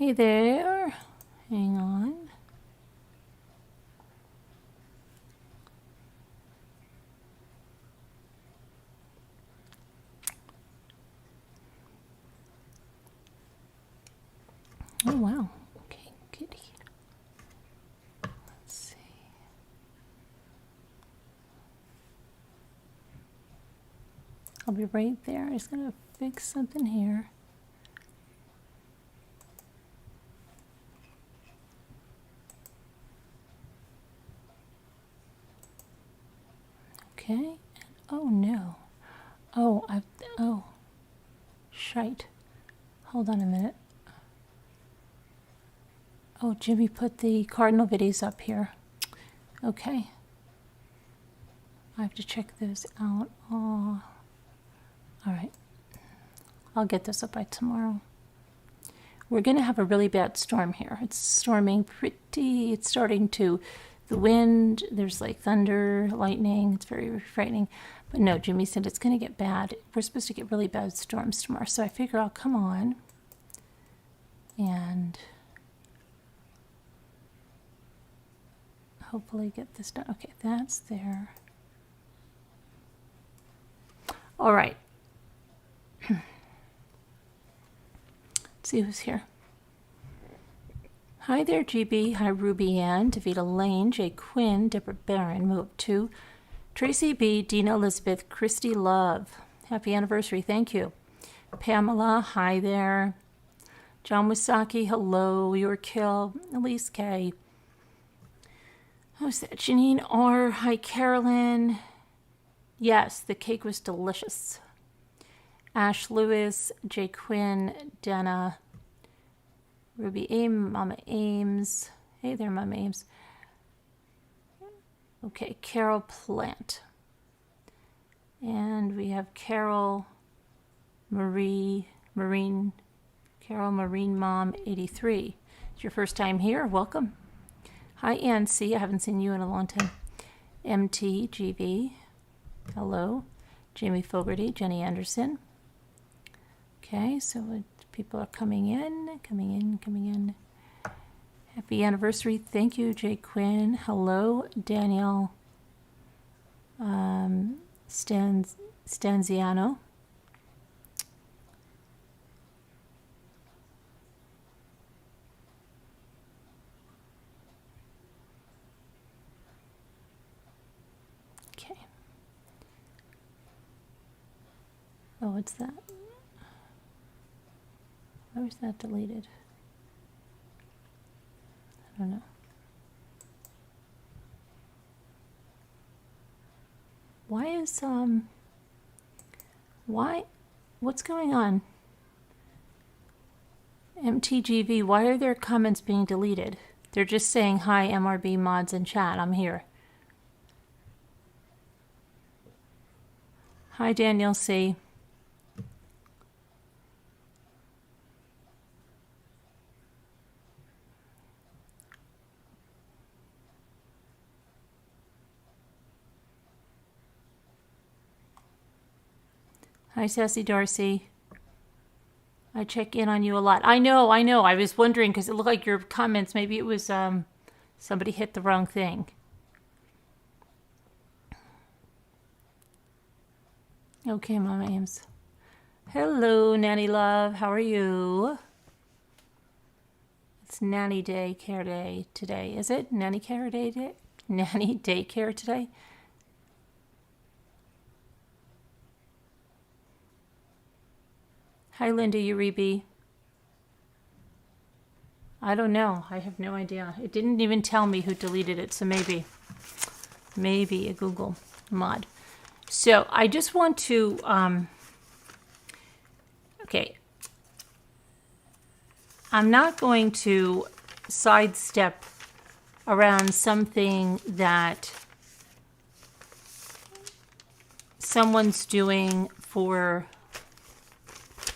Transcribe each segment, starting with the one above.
Hey there. Hang on. Oh, wow. Okay, kitty. Let's see. I'll be right there. I'm just going to fix something here. Okay. And, oh, no. Oh, shite. Hold on a minute. Oh, Jimmy put the cardinal videos up here. Okay. I have to check those out. Oh. All right. I'll get this up by tomorrow. We're going to have a really bad storm here. It's storming pretty. It's starting to, the wind, there's like thunder, lightning. It's very frightening. But no, Jimmy said it's going to get bad. We're supposed to get really bad storms tomorrow. So I figure I'll come on and hopefully get this done. Okay, that's there. All right. Let's see who's here. Hi there, GB. Hi, Ruby Ann, Davita Lane, Jay Quinn, Deborah Barron, Move 2, Tracy B, Dina Elizabeth, Christy Love. Happy anniversary. Thank you. Pamela, hi there. John Wasaki, hello. Your kill. Elise K. Who's that? Janine R. Hi, Carolyn. Yes, the cake was delicious. Ash Lewis, Jay Quinn, Dana, Ruby Aim, Mama Ames. Hey there, Mama Ames. Okay, Carol Plant. And we have Carol Marine Mom 83. It's your first time here. Welcome. Hi, Ann C. I haven't seen you in a long time. MTGV. Hello. Jamie Fogarty, Jenny Anderson. Okay, so people are coming in. Happy anniversary. Thank you, Jay Quinn. Hello, Daniel Stanziano. Okay. Oh, what's that? Why was that deleted? I don't know. Why is, what's going on? MTGV, why are their comments being deleted? They're just saying, hi, MRB mods in chat, I'm here. Hi, Daniel C. Hi, Sassy Darcy. I check in on you a lot. I know. I was wondering because it looked like your comments, maybe it was somebody hit the wrong thing. Okay, Mama Ames. Hello, Nanny Love. How are you? It's Nanny Daycare Day today. Is it? Nanny Care Day? Nanny Daycare today? Hi, Linda Uribe. I don't know. I have no idea. It didn't even tell me who deleted it, so maybe a Google mod. So I just want to, okay. I'm not going to sidestep around something that someone's doing for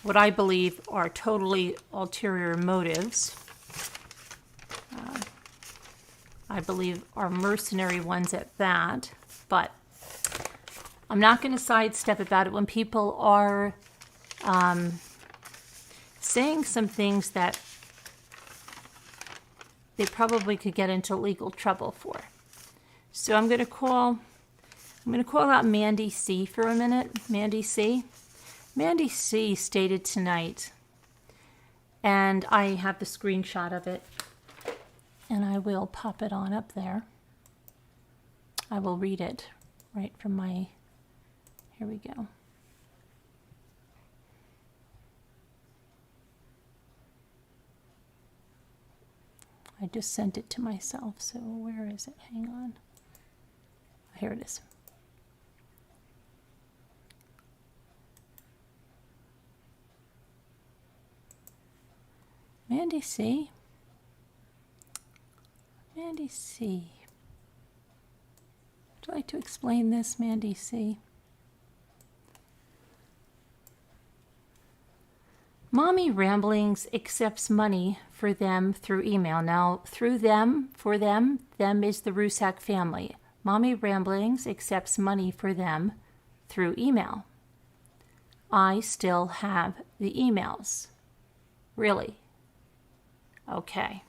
what I believe are totally ulterior motives. I believe are mercenary ones at that, but I'm not going to sidestep about it when people are saying some things that they probably could get into legal trouble for. So I'm going to call out Mandy C for a minute. Mandy C. Mandy C stated tonight, and I have the screenshot of it, and I will pop it on up there. I will read it right from my, here we go. I just sent it to myself, so where is it? Hang on. Here it is. Mandy C. Mandy C. Would you like to explain this, Mandy C? Mommy Ramblings accepts money for them through email. Now, through them, for them is the Rusek family. Mommy Ramblings accepts money for them through email. I still have the emails. Really? Okay.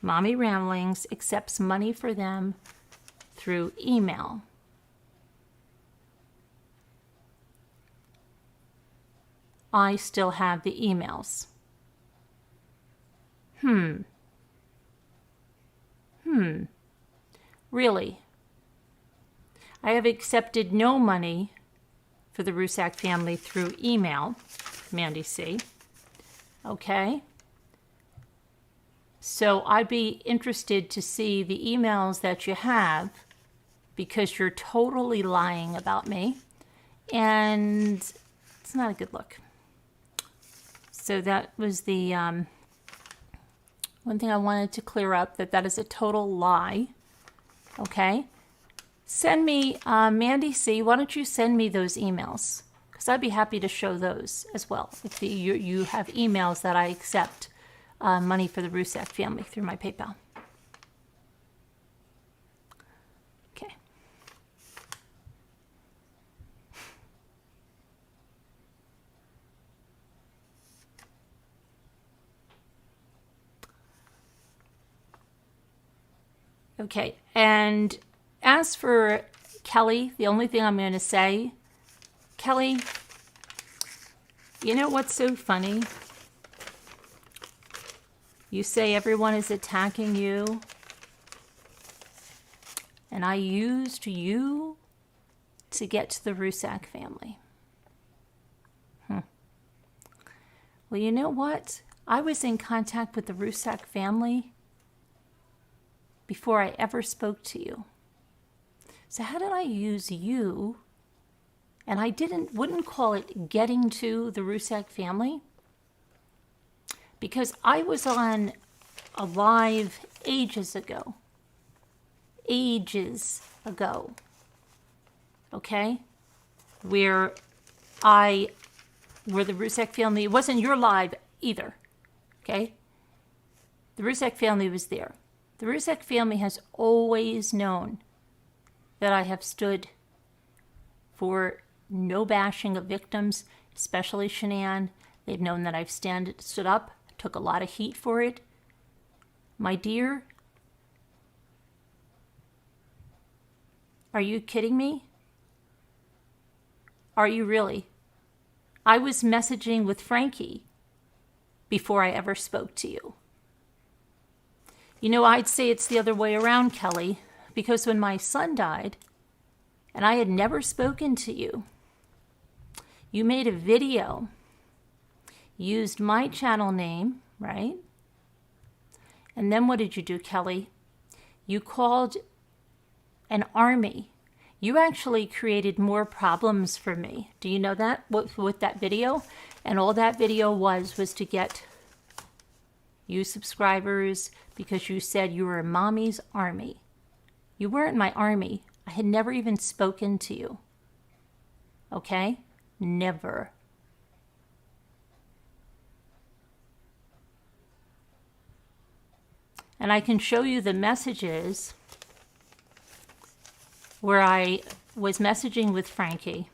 Mommy Ramblings accepts money for them through email. I still have the emails. Really? I have accepted no money for the Rusek family through email, Mandy C. Okay. So I'd be interested to see the emails that you have, because you're totally lying about me, and it's not a good look. So that was the one thing I wanted to clear up, that is a total lie. Okay? Send me, Mandy C, why don't you send me those emails? Because I'd be happy to show those as well. If you have emails that I accept money for the Rusek family through my PayPal. Okay. Okay, and as for Kelly, the only thing I'm going to say, Kelly, you know what's so funny? You say everyone is attacking you, and I used you to get to the Rusek family. Well, you know what? I was in contact with the Rusek family before I ever spoke to you. So how did I use you? And I wouldn't call it getting to the Rusek family, because I was on a live ages ago, okay? Where the Rusek family, it wasn't your live either, okay? The Rusek family was there. The Rusek family has always known that I have stood for no bashing of victims, especially Shanann. They've known that I've stood up, took a lot of heat for it. My dear, are you kidding me? Are you really? I was messaging with Frankie before I ever spoke to you. You know, I'd say it's the other way around, Kelly, because when my son died, and I had never spoken to you, you made a video, used my channel name, right? And then what did you do, Kelly? You called an army. You actually created more problems for me. Do you know that, with that video? And all that video was to get you subscribers, because you said you were mommy's army. You weren't my army. I had never even spoken to you. Okay? Never. And I can show you the messages where I was messaging with Frankie.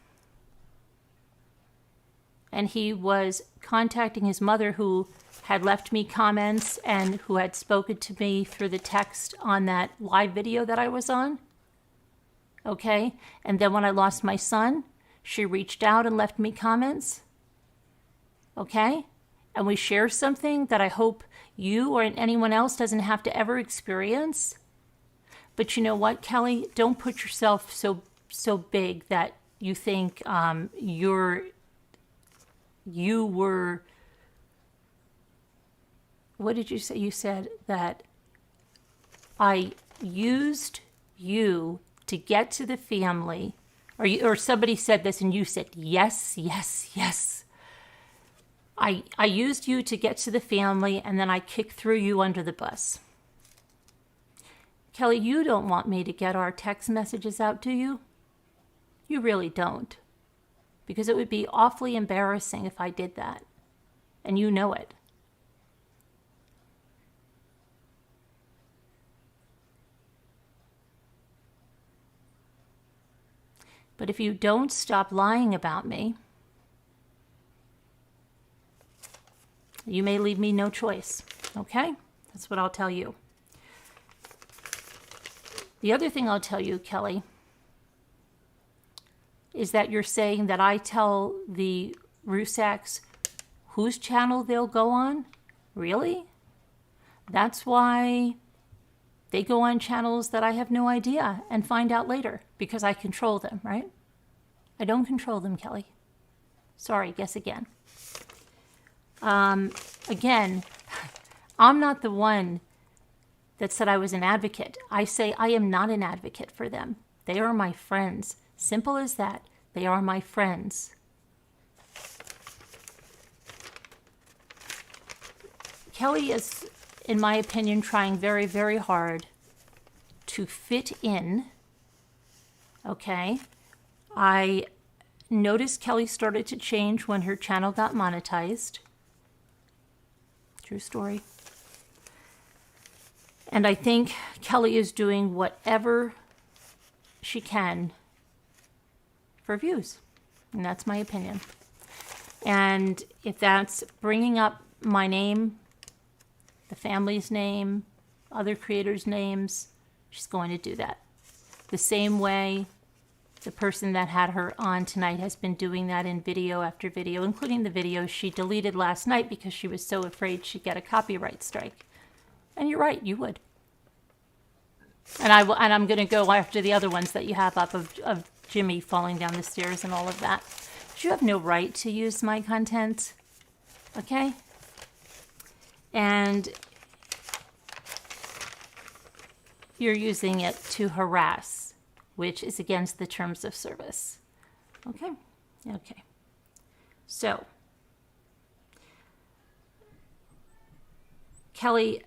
and he was contacting his mother, who had left me comments and who had spoken to me through the text on that live video that I was on. Okay? And then when I lost my son, she reached out and left me comments. Okay? And we share something that I hope you or anyone else doesn't have to ever experience. But you know what, Kelly? Don't put yourself so big that you think you were, what did you say? You said that I used you to get to the family, or somebody said this and you said, yes, yes, yes. I used you to get to the family, and then I kicked through you under the bus. Kelly, you don't want me to get our text messages out, do you? You really don't. Because it would be awfully embarrassing if I did that. And you know it. But if you don't stop lying about me, you may leave me no choice. Okay? That's what I'll tell you. The other thing I'll tell you, Kelly, is that you're saying that I tell the Ruseks whose channel they'll go on? Really? That's why they go on channels that I have no idea and find out later, because I control them, right? I don't control them, Kelly. Sorry, guess again. Again, I'm not the one that said I was an advocate. I say I am not an advocate for them. They are my friends. Simple as that. They are my friends. Kelly is, in my opinion, trying very, very hard to fit in. Okay? I noticed Kelly started to change when her channel got monetized. True story. And I think Kelly is doing whatever she can for views. And that's my opinion. And if that's bringing up my name, the family's name, other creators' names, she's going to do that. The same way the person that had her on tonight has been doing that in video after video, including the video she deleted last night because she was so afraid she'd get a copyright strike. And you're right, you would. And I'm going to go after the other ones that you have up of Jimmy falling down the stairs and all of that. But you have no right to use my content. Okay? And you're using it to harass, which is against the terms of service. Okay? Okay. So, Kelly,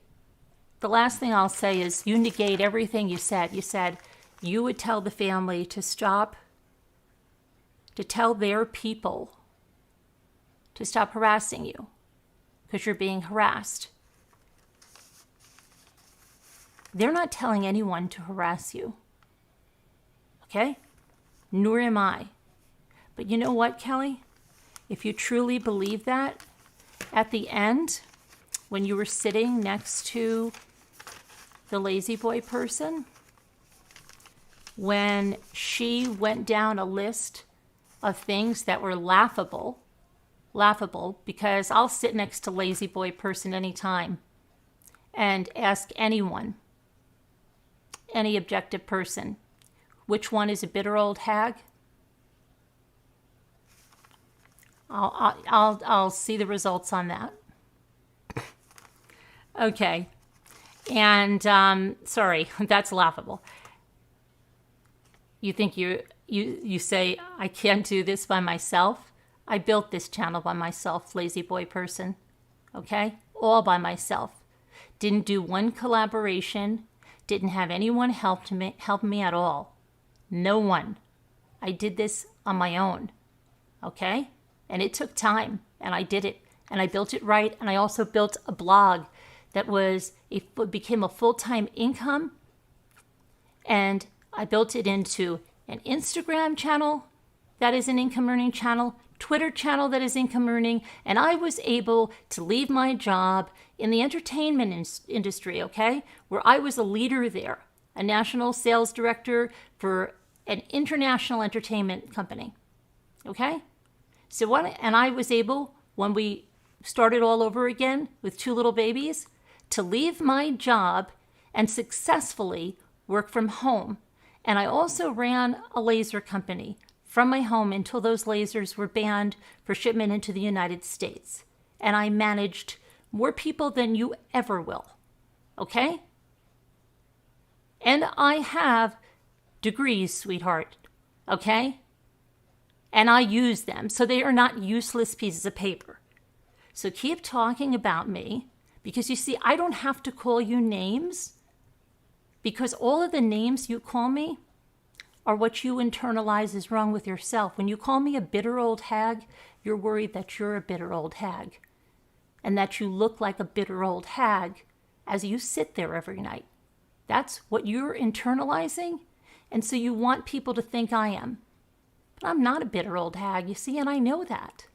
the last thing I'll say is you negate everything you said. You said you would tell the family to stop, to tell their people to stop harassing you because you're being harassed. They're not telling anyone to harass you. Okay? Nor am I. But you know what, Kelly? If you truly believe that, at the end, when you were sitting next to the lazy boy person, when she went down a list of things that were laughable, because I'll sit next to lazy boy person anytime and ask anyone, any objective person, which one is a bitter old hag? I'll see the results on that. Okay. And sorry, that's laughable. You think you say I can't do this by myself? I built this channel by myself, lazy boy person. Okay? All by myself. Didn't do one collaboration. Didn't have anyone help me at all. No one. I did this on my own. Okay? And it took time. And I did it. And I built it right. And I also built a blog that became a full-time income. And I built it into an Instagram channel that is an income earning channel, Twitter channel that is income earning, and I was able to leave my job in the entertainment industry, okay, where I was a leader there, a national sales director for an international entertainment company, okay? So and I was able, when we started all over again with 2 little babies, to leave my job and successfully work from home. And I also ran a laser company from my home until those lasers were banned for shipment into the United States. And I managed more people than you ever will, okay? And I have degrees, sweetheart, okay? And I use them, so they are not useless pieces of paper. So keep talking about me, because you see, I don't have to call you names, because all of the names you call me are what you internalize is wrong with yourself. When you call me a bitter old hag, you're worried that you're a bitter old hag, and that you look like a bitter old hag as you sit there every night. That's what you're internalizing, and so you want people to think I am. But I'm not a bitter old hag, you see, and I know that.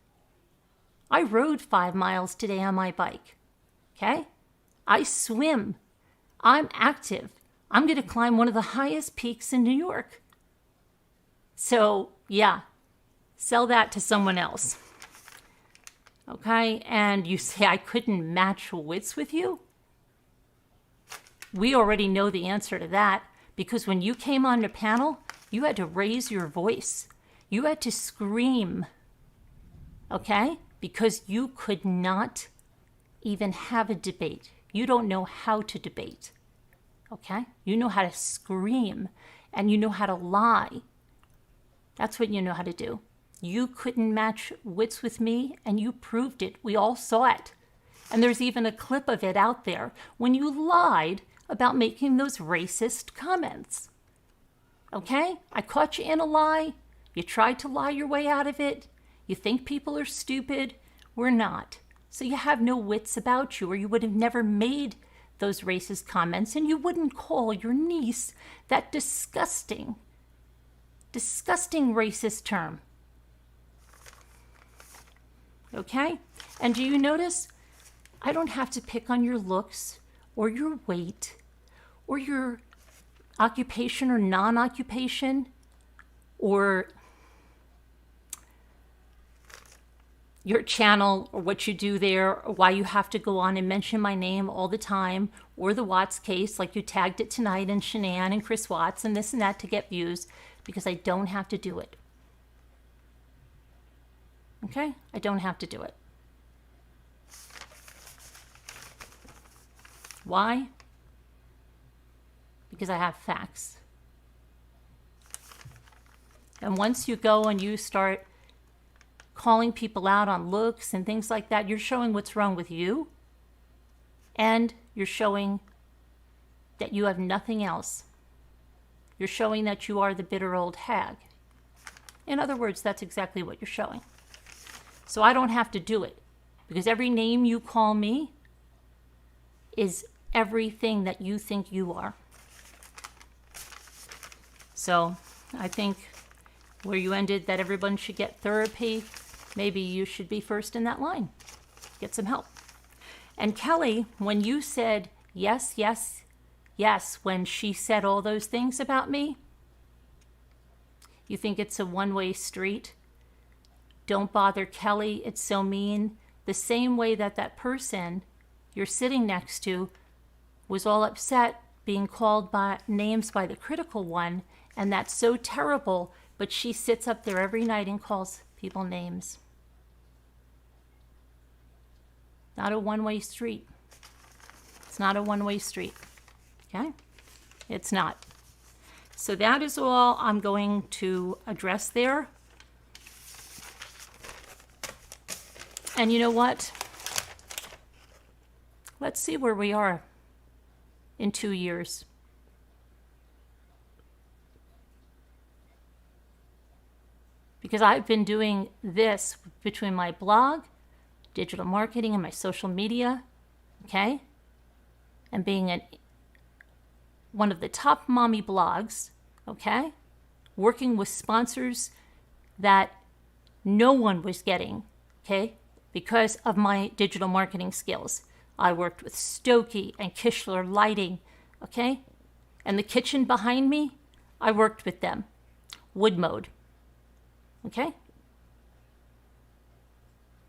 I rode 5 miles today on my bike, okay? I swim. I'm active. I'm going to climb one of the highest peaks in New York. So, yeah, sell that to someone else. Okay, and you say I couldn't match wits with you? We already know the answer to that, because when you came on the panel, you had to raise your voice. You had to scream, okay? Because you could not even have a debate. You don't know how to debate, okay? You know how to scream, and you know how to lie. That's what you know how to do. You couldn't match wits with me, and you proved it. We all saw it. And there's even a clip of it out there when you lied about making those racist comments. Okay? I caught you in a lie. You tried to lie your way out of it. You think people are stupid. We're not. So you have no wits about you, or you would have never made those racist comments, and you wouldn't call your niece that disgusting racist term. Okay? And do you notice? I don't have to pick on your looks or your weight or your occupation or non-occupation or your channel or what you do there or why you have to go on and mention my name all the time, or the Watts case, like you tagged it tonight, and Shanann and Chris Watts and this and that to get views, because I don't have to do it. Okay? I don't have to do it. Why? Because I have facts. And once you go and you start calling people out on looks and things like that, you're showing what's wrong with you, and you're showing that you have nothing else. You're showing that you are the bitter old hag. In other words, that's exactly what you're showing. So I don't have to do it, because every name you call me is everything that you think you are. So I think where you ended, that everyone should get therapy, maybe you should be first in that line. Get some help. And Kelly, when you said yes, yes, yes, when she said all those things about me, you think it's a one-way street? Don't bother Kelly, it's so mean. The same way that that person you're sitting next to was all upset being called by names by the critical one, and that's so terrible, but she sits up there every night and calls people names. Not a one-way street. It's not a one-way street. Okay? It's not. So that is all I'm going to address there. And you know what? Let's see where we are in 2 years. Because I've been doing this between my blog, digital marketing, and my social media, okay? And being one of the top mommy blogs, okay? Working with sponsors that no one was getting, okay, because of my digital marketing skills. I worked with Stokey and Kishler Lighting, okay? And the kitchen behind me, I worked with them. Wood mode, okay?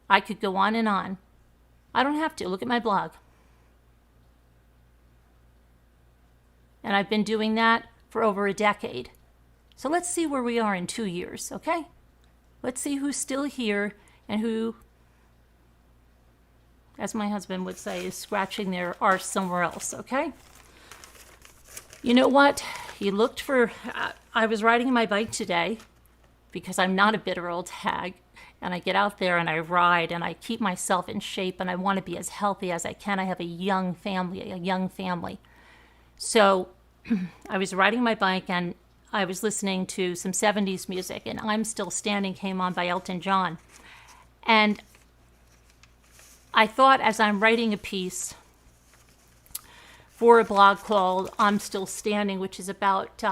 I could go on and on. I don't have to. Look at my blog. And I've been doing that for over a decade. So let's see where we are in 2 years, okay? Let's see who's still here and who, as my husband would say, is scratching their arse somewhere else, okay? You know what? I was riding my bike today because I'm not a bitter old hag, and I get out there and I ride and I keep myself in shape and I want to be as healthy as I can. I have a young family. So I was riding my bike and I was listening to some 70s music, and I'm Still Standing came on by Elton John. And I thought, as I'm writing a piece for a blog called I'm Still Standing, which is about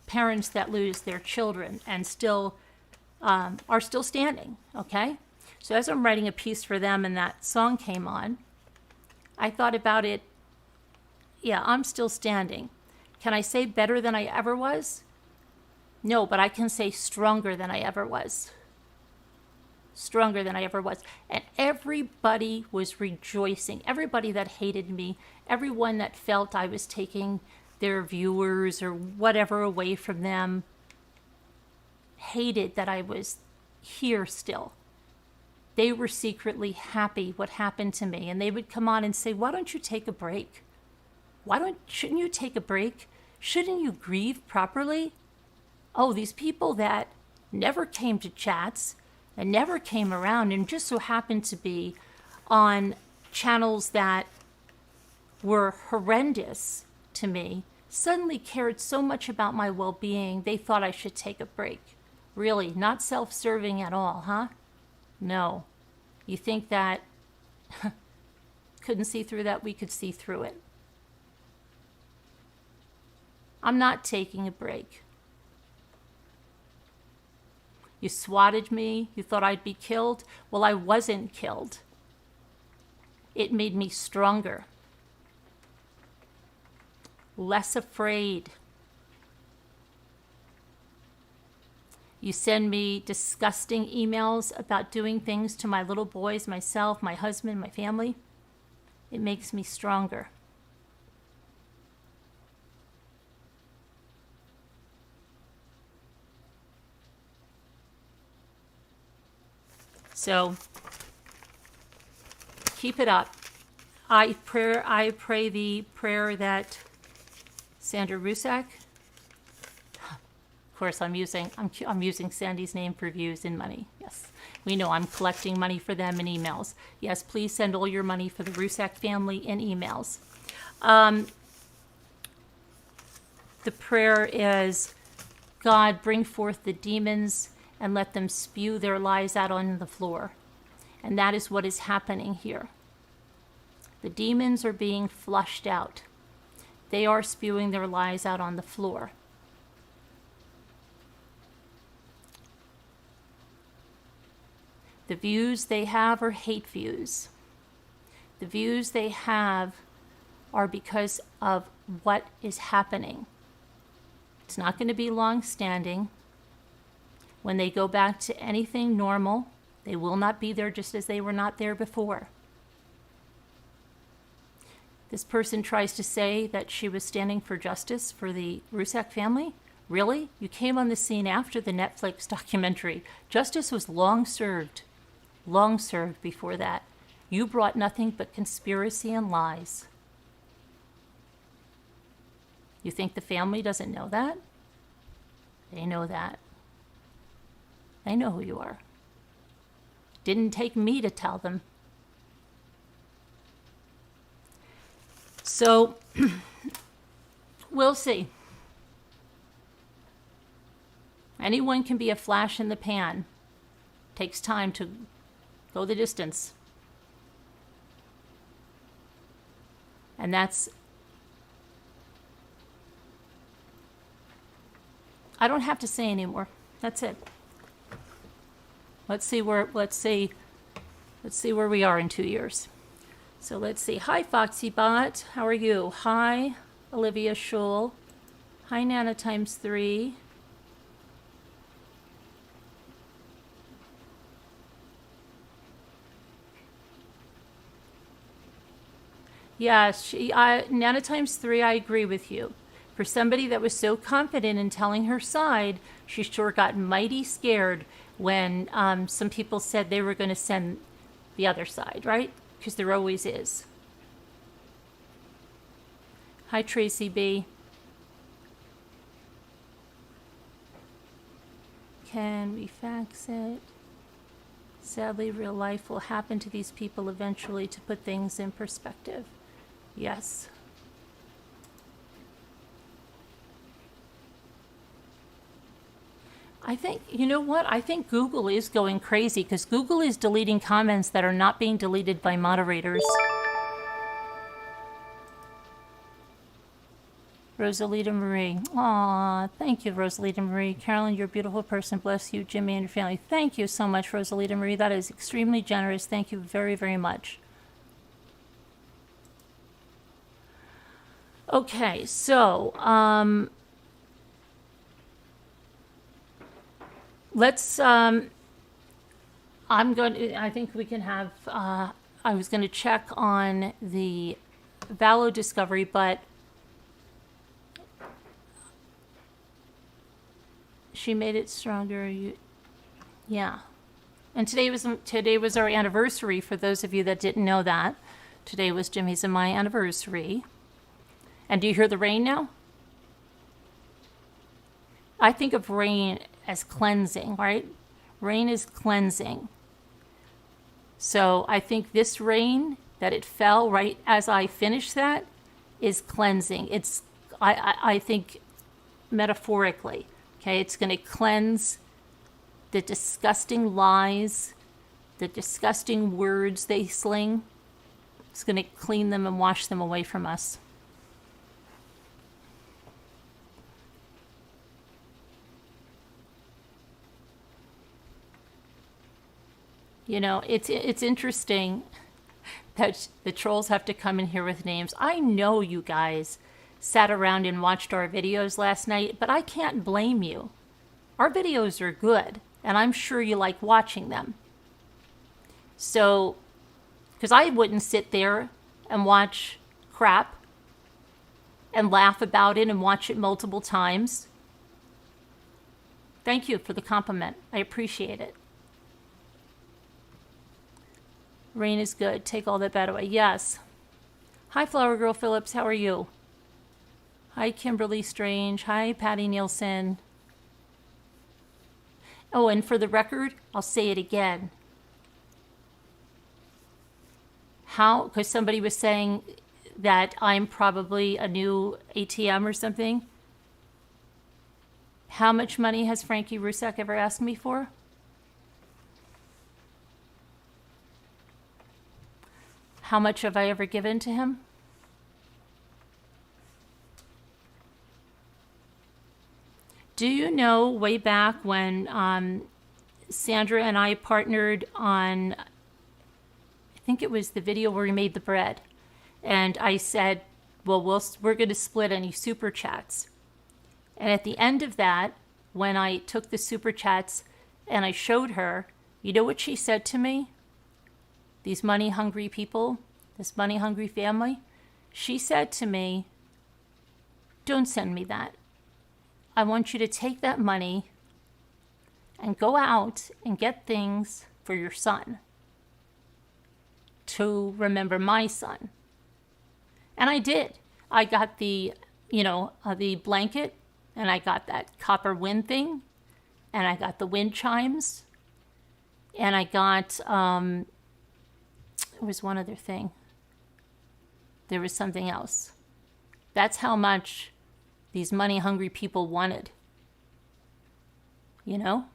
parents that lose their children and still are still standing, okay? So as I'm writing a piece for them and that song came on, I thought about it. Yeah, I'm still standing. Can I say better than I ever was? No, but I can say stronger than I ever was. Stronger than I ever was. And everybody was rejoicing. Everybody that hated me, everyone that felt I was taking their viewers or whatever away from them, hated that I was here still. They were secretly happy what happened to me. And they would come on and say, why don't you take a break? Shouldn't you take a break? Shouldn't you grieve properly? Oh, these people that never came to chats and never came around and just so happened to be on channels that were horrendous to me, suddenly cared so much about my well-being, they thought I should take a break. Really, not self-serving at all, huh? No. You think that couldn't see through that? We could see through it. I'm not taking a break. You swatted me. You thought I'd be killed. Well, I wasn't killed. It made me stronger. Less afraid. You send me disgusting emails about doing things to my little boys, myself, my husband, my family. It makes me stronger. So keep it up. I pray the prayer that Sandra Rusek. Of course, I'm using Sandy's name for views and money. Yes, we know I'm collecting money for them in emails. Yes, please send all your money for the Rusek family in emails. The prayer is, God, bring forth the demons and let them spew their lies out on the floor. And that is what is happening here. The demons are being flushed out. They are spewing their lies out on the floor. The views they have are hate views. The views they have are because of what is happening. It's not going to be long-standing. When they go back to anything normal, they will not be there just as they were not there before. This person tries to say that she was standing for justice for the Rusek family. Really? You came on the scene after the Netflix documentary. Justice was long served before that. You brought nothing but conspiracy and lies. You think the family doesn't know that? They know that. They know who you are. Didn't take me to tell them. So, we'll see. Anyone can be a flash in the pan. Takes time to go the distance. And that's... I don't have to say anymore. That's it. Let's see where we are in 2 years. So let's see. Hi, FoxyBot. How are you? Hi, Olivia Schul. Hi, Nana times 3. Yes, Nana times 3, I agree with you. For somebody that was so confident in telling her side, she sure got mighty scared when some people said they were going to send the other side, right? Because there always is. Hi, Tracy B. Can we fax it? Sadly, real life will happen to these people eventually to put things in perspective. Yes. I think, you know what? I think Google is going crazy because Google is deleting comments that are not being deleted by moderators. Rosalita Marie. Aw, thank you, Rosalita Marie. Carolyn, you're a beautiful person. Bless you, Jimmy, and your family. Thank you so much, Rosalita Marie. That is extremely generous. Thank you very, very much. Okay, so let's. I think we can have. I was going to check on the Vallow discovery, but she made it stronger. Yeah, and today was our anniversary. For those of you that didn't know that, today was Jimmy's and my anniversary. And do you hear the rain now? I think of rain as cleansing, right? Rain is cleansing. So I think this rain, that it fell right as I finished that, is cleansing. It's, I think, metaphorically, okay? It's going to cleanse the disgusting lies, the disgusting words they sling. It's going to clean them and wash them away from us. You know, it's interesting that the trolls have to come in here with names. I know you guys sat around and watched our videos last night, but I can't blame you. Our videos are good, and I'm sure you like watching them. So, because I wouldn't sit there and watch crap and laugh about it and watch it multiple times. Thank you for the compliment. I appreciate it. Rain is good. Take all that bad away. Yes. Hi, Flower Girl Phillips. How are you? Hi, Kimberly Strange. Hi, Patty Nielsen. Oh, and for the record, I'll say it again. Because somebody was saying that I'm probably a new ATM or something. How much money has Frankie Rusek ever asked me for? How much have I ever given to him? Do you know way back when Sandra and I partnered on, I think it was the video where we made the bread, and I said, well, we're going to split any super chats. And at the end of that, when I took the super chats and I showed her, you know what she said to me? These money-hungry people, this money-hungry family, she said to me, don't send me that. I want you to take that money and go out and get things for your son to remember my son. And I did. I got the, the blanket, and I got that copper wind thing, and I got the wind chimes, and I got, there was one other thing. There was something else. That's how much these money-hungry people wanted. You know?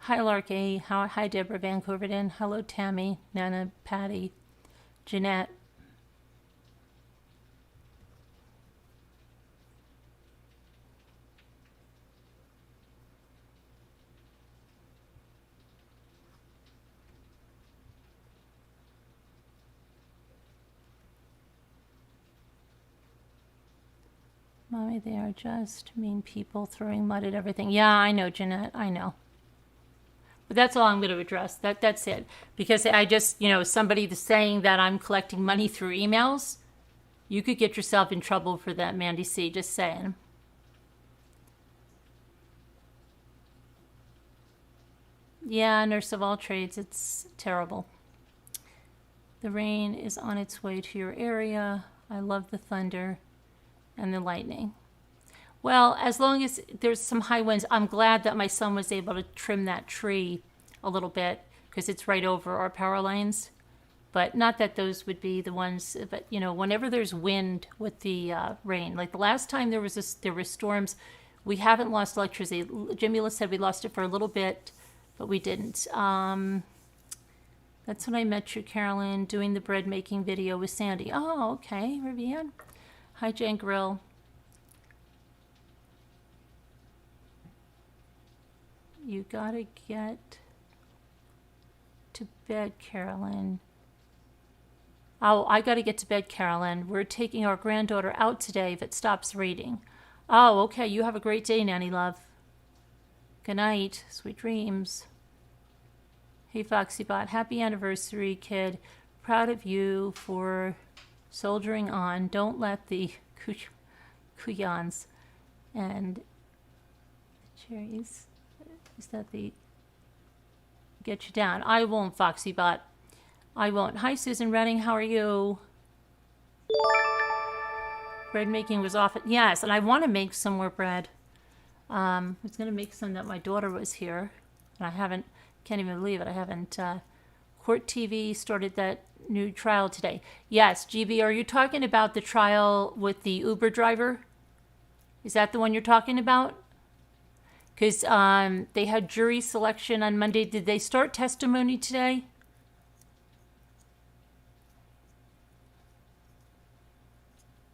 Hi, Lark A. Hi, Deborah Van Corverden. Hello, Tammy, Nana, Patty, Jeanette. Mommy, they are just mean people throwing mud at everything. Yeah, I know, Jeanette. I know. But that's all I'm going to address. That's it. Because I just, somebody saying that I'm collecting money through emails, you could get yourself in trouble for that, Mandy C. Just saying. Yeah, nurse of all trades. It's terrible. The rain is on its way to your area. I love the thunder and the lightning. Well, as long as there's some high winds, I'm glad that my son was able to trim that tree a little bit because it's right over our power lines. But not that those would be the ones, but whenever there's wind with the rain, like the last time there were storms, we haven't lost electricity. Jamila said we lost it for a little bit, but we didn't. That's when I met you, Carolyn, doing the bread making video with Sandy. Oh, okay, Rivian. Hi, Jan Grill. You gotta get to bed, Carolyn. Oh, I gotta get to bed, Carolyn. We're taking our granddaughter out today if it stops reading. Oh, okay. You have a great day, Nanny Love. Good night. Sweet dreams. Hey, Foxybot. Happy anniversary, kid. Proud of you for soldiering on. Don't let the kuyans and cherries... Is that the get you down? I won't, Foxybot. I won't. Hi, Susan Redding. How are you? Bread making was off. Yes, and I want to make some more bread. I was going to make some that my daughter was here. And I haven't, can't even believe it. I haven't. Court TV started that new trial today. Yes, GB, are you talking about the trial with the Uber driver? Is that the one you're talking about? Because they had jury selection on Monday. Did they start testimony today?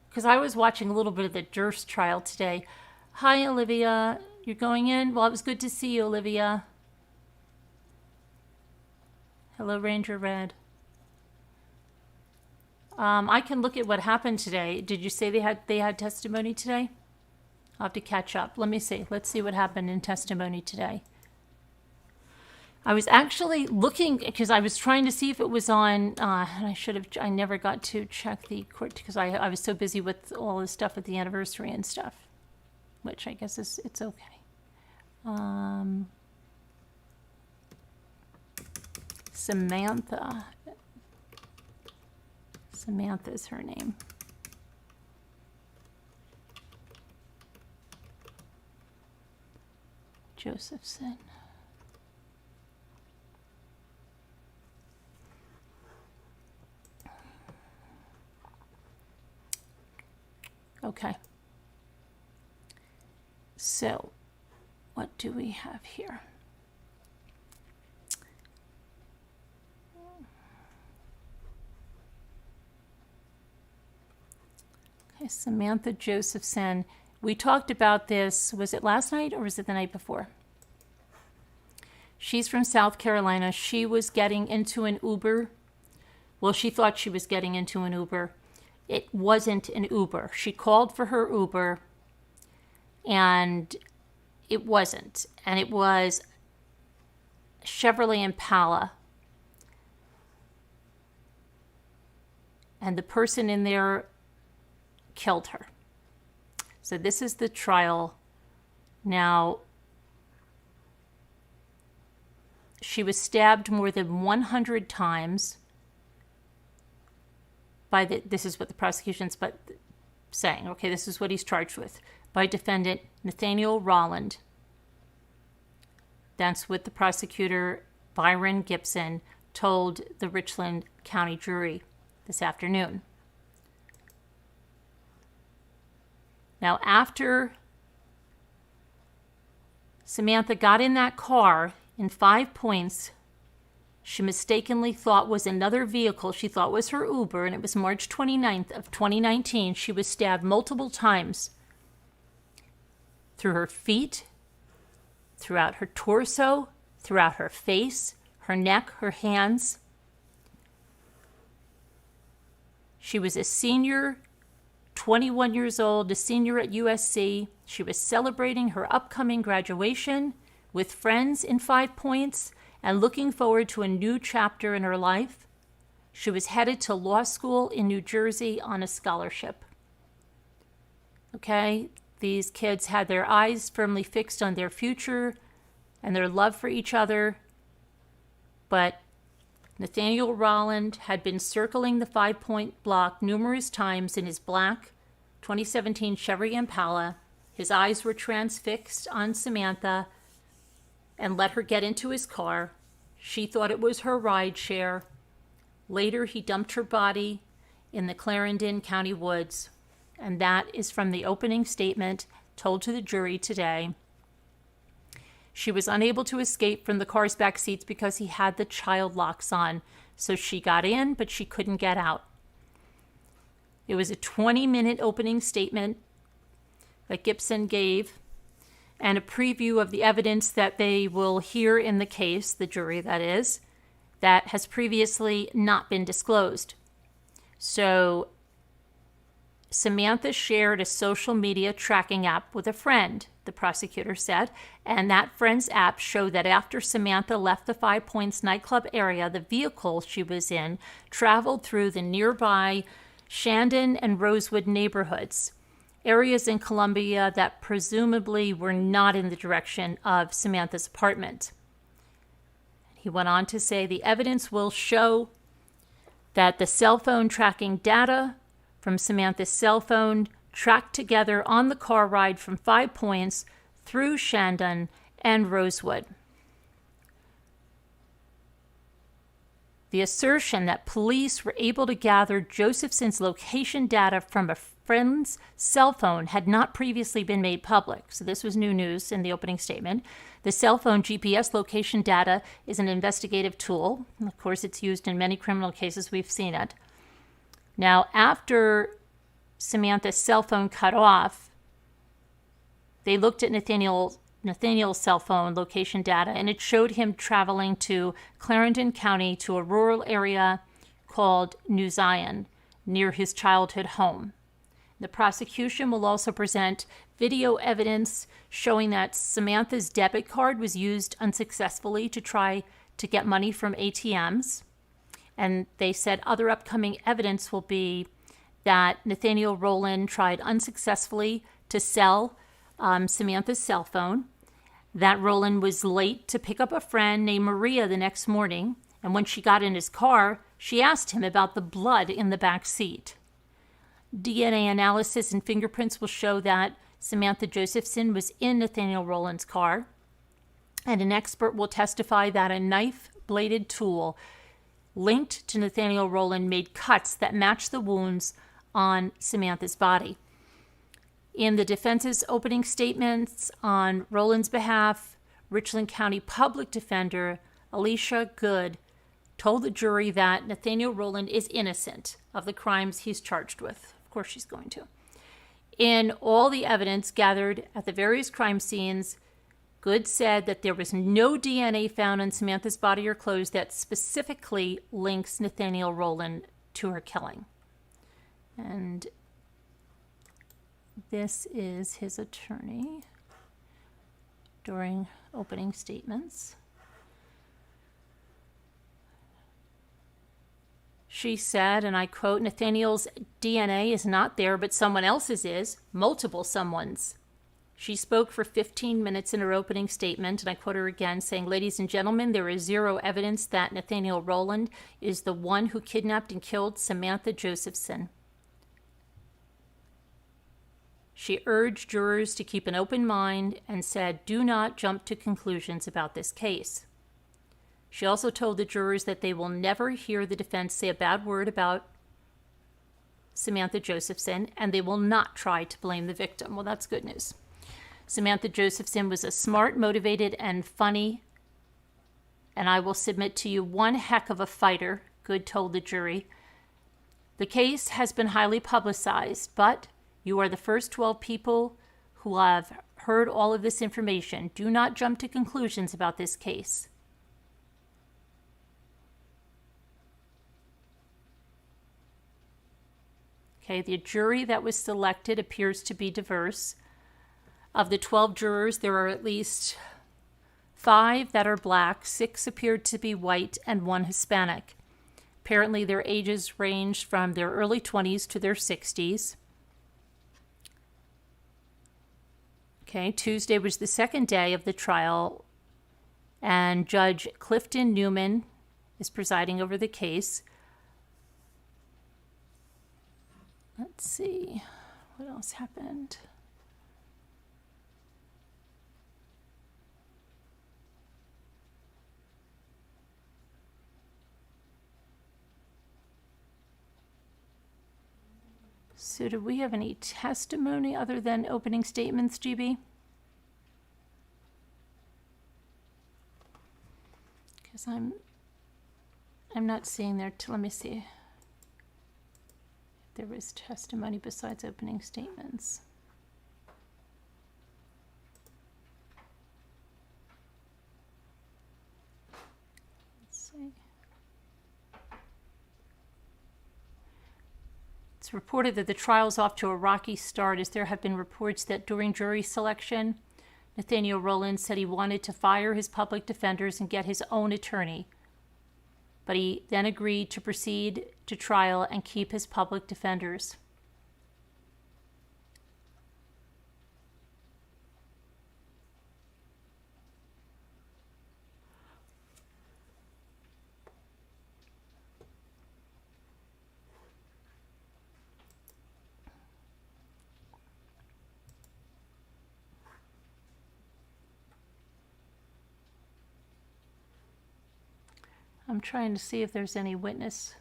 Because I was watching a little bit of the Durst trial today. Hi, Olivia. You're going in? Well, it was good to see you, Olivia. Hello, Ranger Red. I can look at what happened today. Did you say they had testimony today? I'll have to catch up. Let me see. Let's see what happened in testimony today. I was actually looking because I was trying to see if it was on, and I never got to check the court because I was so busy with all this stuff with the anniversary and stuff, which I guess it's okay. Samantha. Samantha is her name. Josephson. Okay. So, what do we have here? Okay, Samantha Josephson. We talked about this, was it last night or was it the night before? She's from South Carolina. She was getting into an Uber. Well, she thought she was getting into an Uber. It wasn't an Uber. She called for her Uber, and it wasn't. And it was Chevrolet Impala. And the person in there killed her. So this is the trial. Now, she was stabbed more than 100 times by this is what the prosecution's saying. Okay, this is what he's charged with. By defendant Nathaniel Rowland. That's what the prosecutor, Byron Gibson, told the Richland County jury this afternoon. Now, after Samantha got in that car in 5 Points she mistakenly thought was another vehicle. She thought was her Uber, and it was March 29th of 2019. She was stabbed multiple times through her feet, throughout her torso, throughout her face, her neck, her hands. She was a senior, 21 years old, a senior at USC. She was celebrating her upcoming graduation with friends in 5 Points and looking forward to a new chapter in her life. She was headed to law school in New Jersey on a scholarship. Okay, these kids had their eyes firmly fixed on their future and their love for each other, but Nathaniel Rowland had been circling the 5 Point block numerous times in his black 2017 Chevy Impala. His eyes were transfixed on Samantha and let her get into his car. She thought it was her ride share. Later, he dumped her body in the Clarendon County woods. And that is from the opening statement told to the jury today. She was unable to escape from the car's back seats because he had the child locks on. So she got in, but she couldn't get out. It was a 20-minute opening statement that Gibson gave, and a preview of the evidence that they will hear in the case, the jury that is, that has previously not been disclosed. So Samantha shared a social media tracking app with a friend, the prosecutor said, and that friend's app showed that after Samantha left the 5 Points nightclub area, the vehicle she was in traveled through the nearby Shandon and Rosewood neighborhoods, areas in Columbia that presumably were not in the direction of Samantha's apartment. He went on to say the evidence will show that the cell phone tracking data from Samantha's cell phone tracked together on the car ride from 5 Points through Shandon and Rosewood. The assertion that police were able to gather Josephson's location data from a friend's cell phone had not previously been made public. So this was new news in the opening statement. The cell phone GPS location data is an investigative tool. And of course, it's used in many criminal cases. We've seen it. Now, after Samantha's cell phone cut off, they looked at Nathaniel's cell phone location data, and it showed him traveling to Clarendon County to a rural area called New Zion, near his childhood home. The prosecution will also present video evidence showing that Samantha's debit card was used unsuccessfully to try to get money from ATMs. And they said other upcoming evidence will be that Nathaniel Rowland tried unsuccessfully to sell Samantha's cell phone, that Rowland was late to pick up a friend named Maria the next morning, and when she got in his car, she asked him about the blood in the back seat. DNA analysis and fingerprints will show that Samantha Josephson was in Nathaniel Rowland's car, and an expert will testify that a knife-bladed tool linked to Nathaniel Rowland made cuts that matched the wounds on Samantha's body. In the defense's opening statements on Rowland's behalf, Richland County Public Defender Alicia Good told the jury that Nathaniel Rowland is innocent of the crimes he's charged with. Of course she's going to. In all the evidence gathered at the various crime scenes, Good said that there was no DNA found on Samantha's body or clothes that specifically links Nathaniel Rowland to her killing. And this is his attorney during opening statements. She said, and I quote, Nathaniel's DNA is not there, but someone else's is, multiple someone's. She spoke for 15 minutes in her opening statement, and I quote her again, saying, ladies and gentlemen, there is zero evidence that Nathaniel Rowland is the one who kidnapped and killed Samantha Josephson. She urged jurors to keep an open mind and said, do not jump to conclusions about this case. She also told the jurors that they will never hear the defense say a bad word about Samantha Josephson, and they will not try to blame the victim. Well, that's good news. Samantha Josephson was a smart, motivated, and funny and I will submit to you one heck of a fighter, Good told the jury. The case has been highly publicized, but you are the first 12 people who have heard all of this information. Do not jump to conclusions about this case. Okay, the jury that was selected appears to be diverse. Of the 12 jurors, there are at least 5 that are black, 6 appeared to be white, and 1 Hispanic. Apparently, their ages ranged from their early 20s to their 60s. Okay, Tuesday was the second day of the trial, and Judge Clifton Newman is presiding over the case. Let's see, what else happened? So do we have any testimony other than opening statements, GB? Because I'm not seeing there. Let me see if there was testimony besides opening statements. Let's see. It's reported that the trial is off to a rocky start, as there have been reports that during jury selection, Nathaniel Rowland said he wanted to fire his public defenders and get his own attorney, but he then agreed to proceed to trial and keep his public defenders. I'm trying to see if there's any witness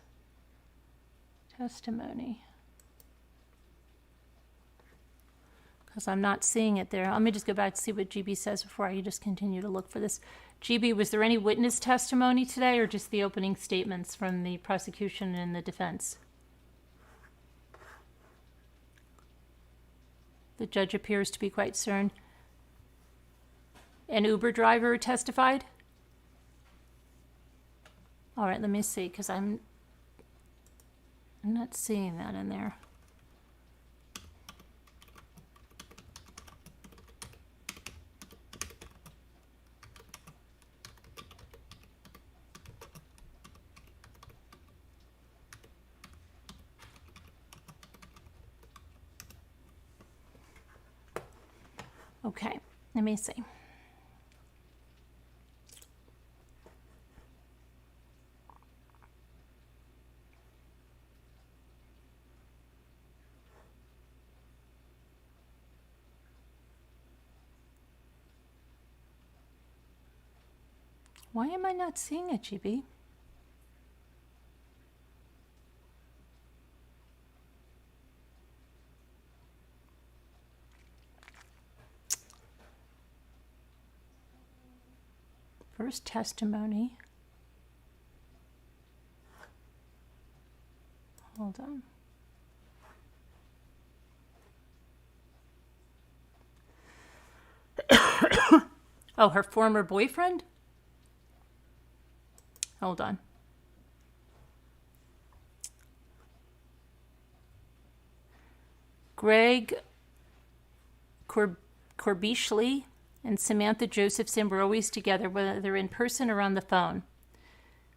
testimony, because I'm not seeing it there. Let me just go back to see what GB says before I just continue to look for this. GB, was there any witness testimony today, or just the opening statements from the prosecution and the defense? The judge appears to be quite concerned. An Uber driver testified? All right, let me see, because I'm not seeing that in there. Okay, let me see. Why am I not seeing it, GB? First testimony. Hold on. Oh, her former boyfriend? Hold on. Greg Corbishley and Samantha Josephson were always together, whether in person or on the phone.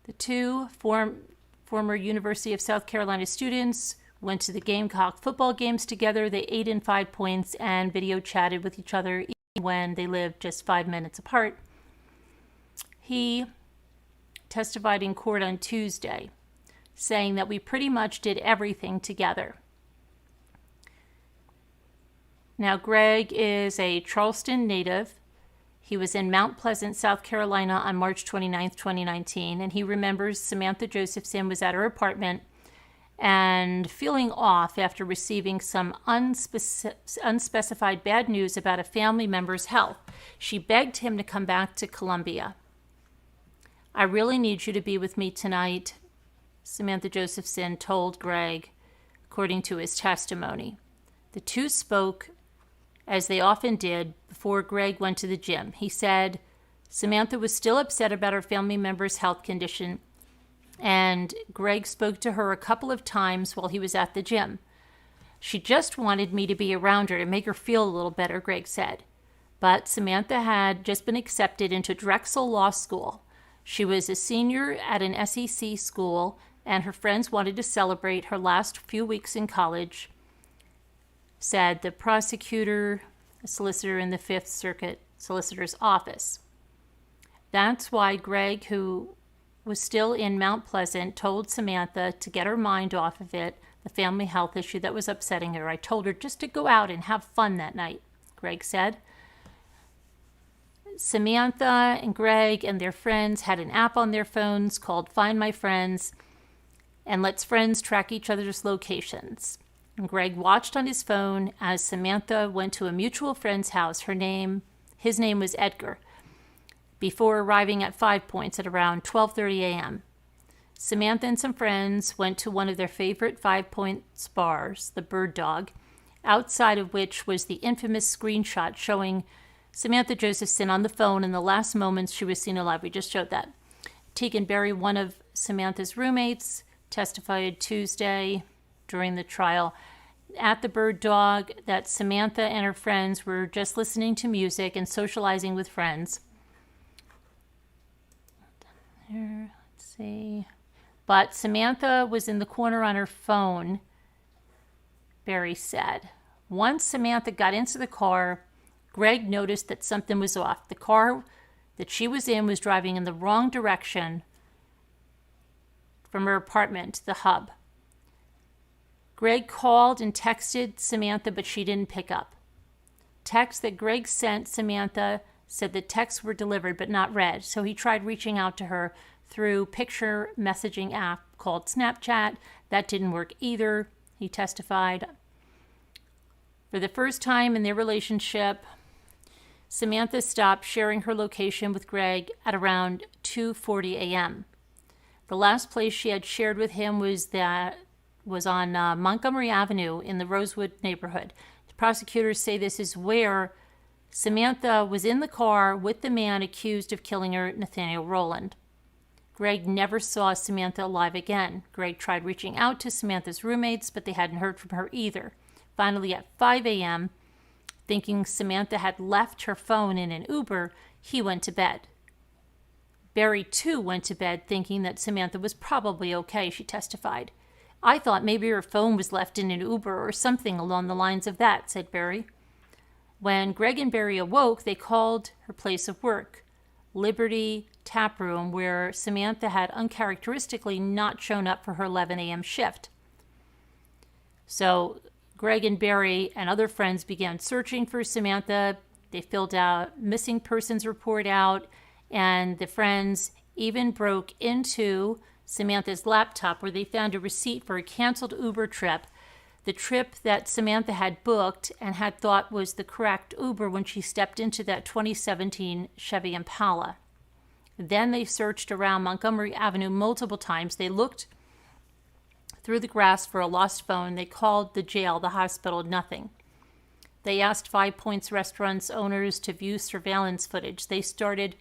The two former University of South Carolina students went to the Gamecock football games together. They ate in 5 points and video chatted with each other even when they lived just 5 minutes apart. He testified in court on Tuesday, saying that we pretty much did everything together. Now, Greg is a Charleston native. He was in Mount Pleasant, South Carolina on March 29, 2019, and he remembers Samantha Josephson was at her apartment and feeling off after receiving some unspecified bad news about a family member's health. She begged him to come back to Columbia. I really need you to be with me tonight, Samantha Josephson told Greg, according to his testimony. The two spoke, as they often did, before Greg went to the gym. He said Samantha was still upset about her family member's health condition, and Greg spoke to her a couple of times while he was at the gym. She just wanted me to be around her to make her feel a little better, Greg said. But Samantha had just been accepted into Drexel Law School. She was a senior at an SEC school, and her friends wanted to celebrate her last few weeks in college, said the prosecutor, a solicitor in the Fifth Circuit Solicitor's Office. That's why Greg, who was still in Mount Pleasant, told Samantha to get her mind off of it, the family health issue that was upsetting her. I told her just to go out and have fun that night, Greg said. Samantha and Greg and their friends had an app on their phones called Find My Friends and lets friends track each other's locations. And Greg watched on his phone as Samantha went to a mutual friend's house. His name was Edgar, before arriving at 5 Points at around 12:30 a.m. Samantha and some friends went to one of their favorite 5 Points bars, the Bird Dog, outside of which was the infamous screenshot showing Samantha Josephson on the phone in the last moments she was seen alive. We just showed that. Tegan Berry, one of Samantha's roommates, testified Tuesday during the trial at the Bird Dog that Samantha and her friends were just listening to music and socializing with friends. Let's see. But Samantha was in the corner on her phone, Berry said. Once Samantha got into the car, Greg noticed that something was off. The car that she was in was driving in the wrong direction from her apartment, the hub. Greg called and texted Samantha, but she didn't pick up. Texts that Greg sent Samantha said the texts were delivered but not read, so he tried reaching out to her through picture messaging app called Snapchat. That didn't work either, he testified. For the first time in their relationship, Samantha stopped sharing her location with Greg at around 2:40 a.m. The last place she had shared with him was on Montgomery Avenue in the Rosewood neighborhood. The prosecutors say this is where Samantha was in the car with the man accused of killing her, Nathaniel Rowland. Greg never saw Samantha alive again. Greg tried reaching out to Samantha's roommates, but they hadn't heard from her either. Finally, at 5 a.m., thinking Samantha had left her phone in an Uber, he went to bed. Berry, too, went to bed thinking that Samantha was probably okay, she testified. I thought maybe her phone was left in an Uber or something along the lines of that, said Berry. When Greg and Berry awoke, they called her place of work, Liberty Tap Room, where Samantha had uncharacteristically not shown up for her 11 a.m. shift. So Greg and Berry and other friends began searching for Samantha. They filled out missing persons report out, and the friends even broke into Samantha's laptop where they found a receipt for a canceled Uber trip, the trip that Samantha had booked and had thought was the correct Uber when she stepped into that 2017 Chevy Impala. Then they searched around Montgomery Avenue multiple times. They looked through the grass for a lost phone. They called the jail, the hospital, nothing. They asked 5 Points restaurants owners to view surveillance footage. They started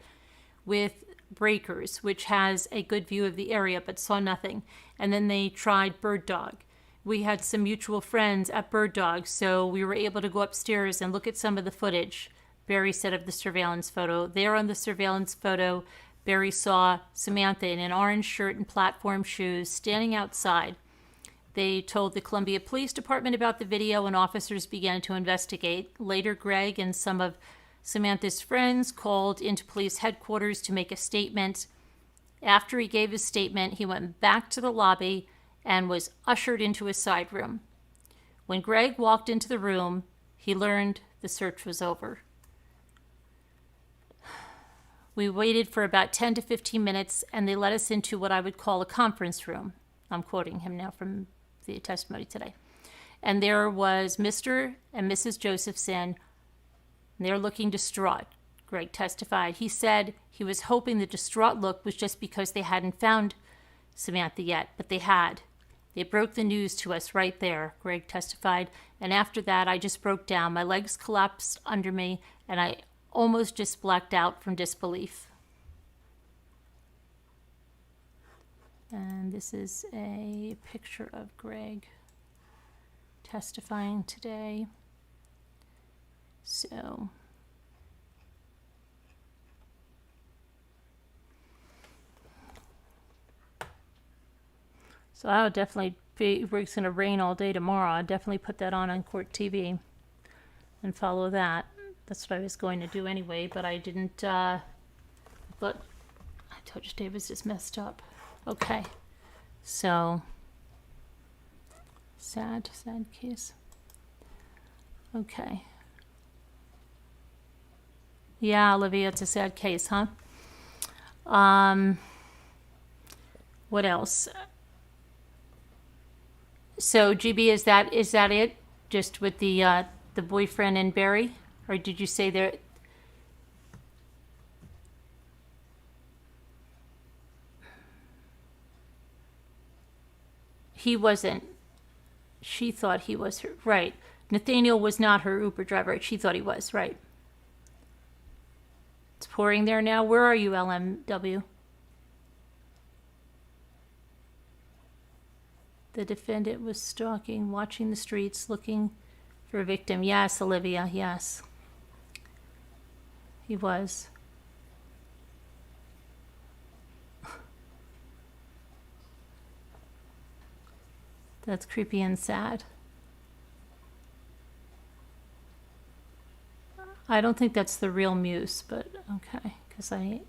with Breakers, which has a good view of the area, but saw nothing. And then they tried Bird Dog. We had some mutual friends at Bird Dog, so we were able to go upstairs and look at some of the footage, Berry said of the surveillance photo. There on the surveillance photo, Berry saw Samantha in an orange shirt and platform shoes standing outside. They told the Columbia Police Department about the video, and officers began to investigate. Later, Greg and some of Samantha's friends called into police headquarters to make a statement. After he gave his statement, he went back to the lobby and was ushered into a side room. When Greg walked into the room, he learned the search was over. We waited for about 10 to 15 minutes, and they let us into what I would call a conference room. I'm quoting him now from the testimony today. And there was Mr. and Mrs. Josephson. They're looking distraught. Greg testified. He said he was hoping the distraught look was just because they hadn't found Samantha yet, but they had. They broke the news to us right there, Greg testified. And after that, I just broke down. My legs collapsed under me, and I almost just blacked out from disbelief. And this is a picture of Greg testifying today. So I would definitely be, it's going to rain all day tomorrow. I'd definitely put that on court TV and follow that. That's what I was going to do anyway, but I didn't, but I told you Dave was just messed up. Okay. So, sad case. Okay. Yeah, Olivia, it's a sad case, huh? What else? So, GB, is that it? Just with the boyfriend and Barry? Or did you say there? He wasn't. She thought he was her. Right. Nathaniel was not her Uber driver. She thought he was. Right. It's pouring there now. Where are you, LMW? The defendant was stalking, watching the streets, looking for a victim. Yes, Olivia, yes. He was. That's creepy and sad. I don't think that's the real Muse, but okay, because I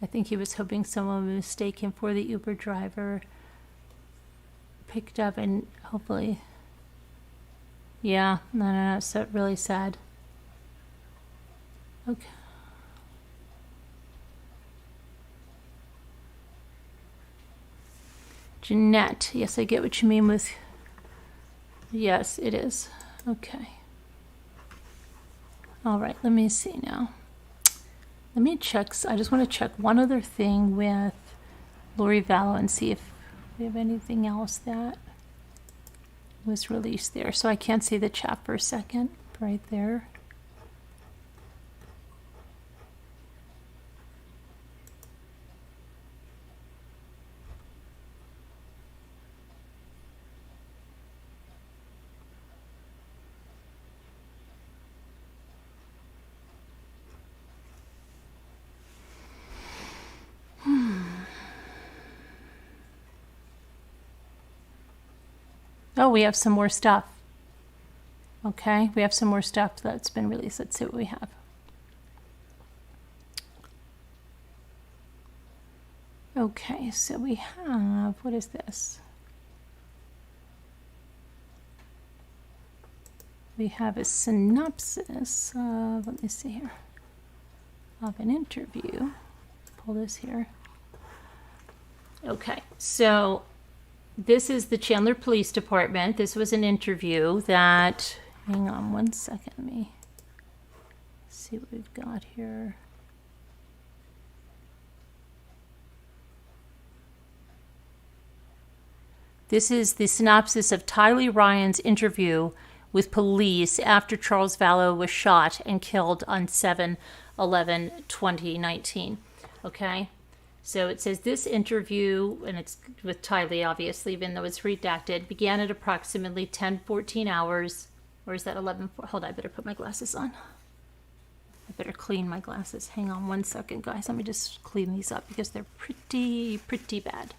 think he was hoping someone would mistake him for the Uber driver. Picked up and hopefully, yeah, no, it's really sad. Okay. Jeanette, yes, I get what you mean with, yes, it is. Okay. All right, let me see now. Let me check. I just want to check one other thing with Lori Vallow and see if we have anything else that was released there. So I can't see the chat for a second. Right there. Oh, we have some more stuff. Okay, we have some more stuff that's been released. Let's see what we have. Okay, so we have, what is this? We have a synopsis of, let me see here, of an interview. Pull this here. Okay, so this is the Chandler Police Department. This was an interview that, hang on one second, let me see what we've got here. This is the synopsis of Tylee Ryan's interview with police after Charles Vallow was shot and killed on 7/11/2019. Okay? So it says this interview, and it's with Tylee, obviously, even though it's redacted, began at approximately 10:14 hours. Or is that 11? Hold on, I better put my glasses on. I better clean my glasses. Hang on one second, guys. Let me just clean these up because they're pretty bad.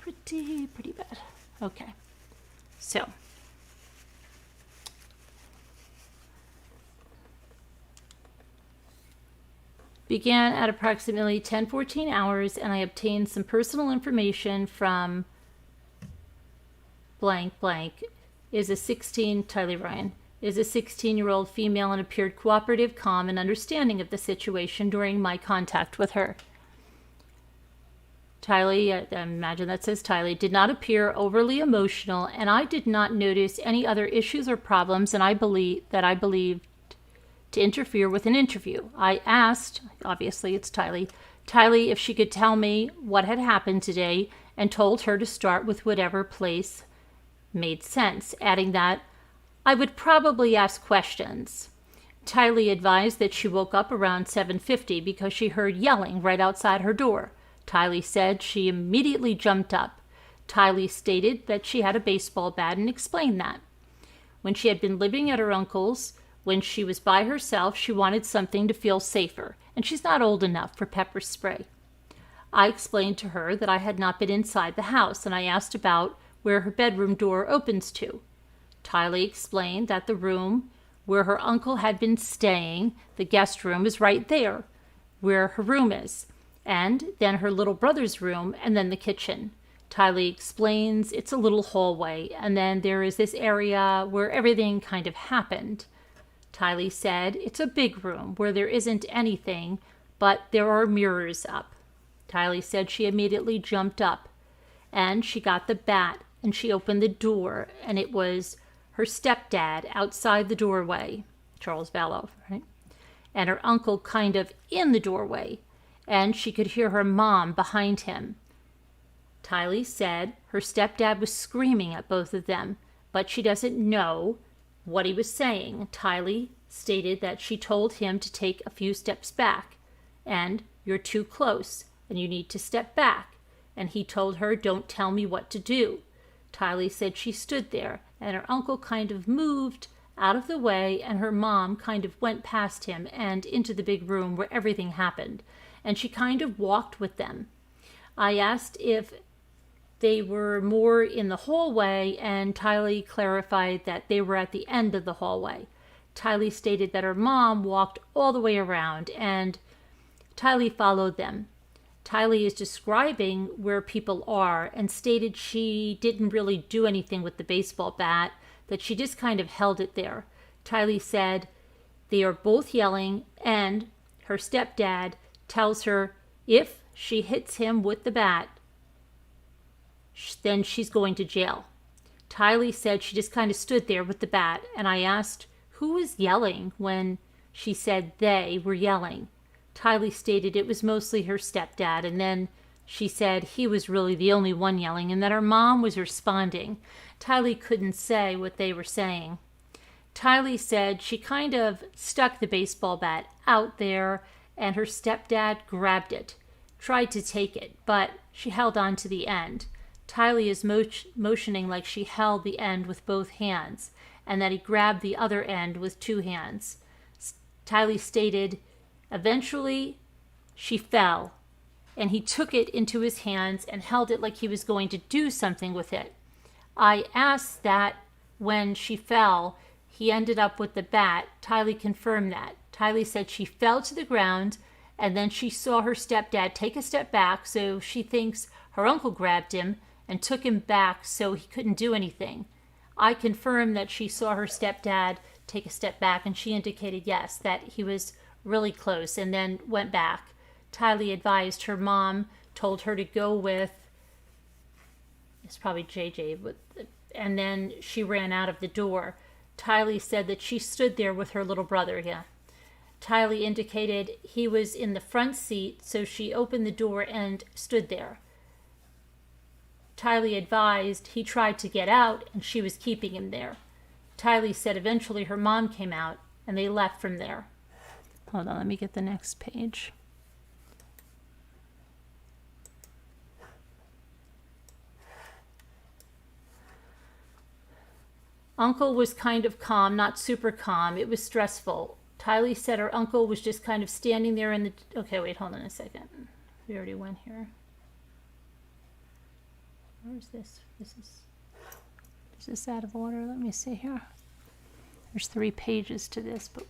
Pretty bad. Okay. So. Began at approximately 10:14 hours, and I obtained some personal information from blank is a Tylee Ryan is a 16-year-old female and appeared cooperative, calm, and understanding of the situation during my contact with her. Tylee, I imagine that says Tylee, did not appear overly emotional, and I did not notice any other issues or problems and I believed to interfere with an interview. I asked, obviously it's Tylee if she could tell me what had happened today and told her to start with whatever place made sense, adding that I would probably ask questions. Tylee advised that she woke up around 7:50 because she heard yelling right outside her door. Tylee said she immediately jumped up. Tylee stated that she had a baseball bat and explained that. When she had been living at her uncle's, when she was by herself, she wanted something to feel safer, and she's not old enough for pepper spray. I explained to her that I had not been inside the house, and I asked about where her bedroom door opens to. Tylee explained that the room where her uncle had been staying, the guest room, is right there, where her room is, and then her little brother's room, and then the kitchen. Tylee explains it's a little hallway, and then there is this area where everything kind of happened. Tylee said it's a big room where there isn't anything, but there are mirrors up. Tylee said she immediately jumped up, and she got the bat, and she opened the door, and it was her stepdad outside the doorway, Charles Vallow, right? And her uncle kind of in the doorway, and she could hear her mom behind him. Tylee said her stepdad was screaming at both of them, but she doesn't know what he was saying. Tylee stated that she told him to take a few steps back, and you're too close, and you need to step back. And he told her, don't tell me what to do. Tylee said she stood there, and her uncle kind of moved out of the way, and her mom kind of went past him and into the big room where everything happened, and she kind of walked with them. I asked if they were more in the hallway, and Tylee clarified that they were at the end of the hallway. Tylee stated that her mom walked all the way around, and Tylee followed them. Tylee is describing where people are and stated she didn't really do anything with the baseball bat, that she just kind of held it there. Tylee said they are both yelling, and her stepdad tells her if she hits him with the bat, then she's going to jail. Tylee said she just kind of stood there with the bat, and I asked who was yelling when she said they were yelling. Tylee stated it was mostly her stepdad, and then she said he was really the only one yelling and that her mom was responding. Tylee couldn't say what they were saying. Tylee said she kind of stuck the baseball bat out there, and her stepdad grabbed it, tried to take it, but she held on to the end. Tylee is motioning like she held the end with both hands, and that he grabbed the other end with two hands. Tylee stated eventually she fell, and he took it into his hands and held it like he was going to do something with it. I asked that when she fell, he ended up with the bat. Tylee confirmed that. Tylee said she fell to the ground, and then she saw her stepdad take a step back, so she thinks her uncle grabbed him and took him back so he couldn't do anything. I confirmed that she saw her stepdad take a step back, and she indicated yes, that he was really close and then went back. Tylee advised her mom told her to go with, it's probably JJ, and then she ran out of the door. Tylee said that she stood there with her little brother, Tylee indicated he was in the front seat, so she opened the door and stood there. Tylee advised he tried to get out, and she was keeping him there. Tylee said eventually her mom came out, and they left from there. Hold on, let me get the next page. Uncle was kind of calm, not super calm. It was stressful. Tylee said her uncle was just kind of standing there in the... Okay, wait, hold on a second. We already went here. Where's this? Is this out of order? Let me see here. There's 3 pages to this, but...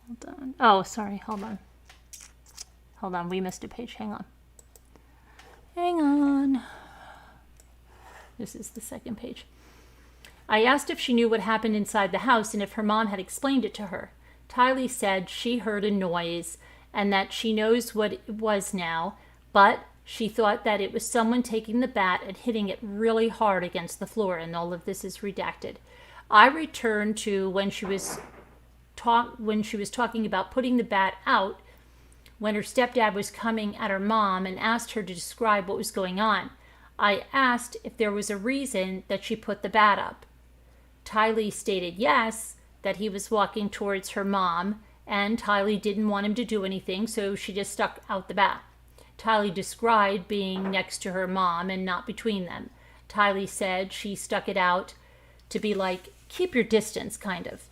Hold on. Oh, sorry. Hold on. Hold on. We missed a page. Hang on. Hang on. This is the second page. I asked if she knew what happened inside the house and if her mom had explained it to her. Tylee said she heard a noise and that she knows what it was now, but she thought that it was someone taking the bat and hitting it really hard against the floor, and all of this is redacted. I returned to when she was talking about putting the bat out when her stepdad was coming at her mom and asked her to describe what was going on. I asked if there was a reason that she put the bat up. Tylee stated yes, that he was walking towards her mom, and Tylee didn't want him to do anything, so she just stuck out the bat. Tylee described being next to her mom and not between them. Tylee said she stuck it out to be like, keep your distance, kind of.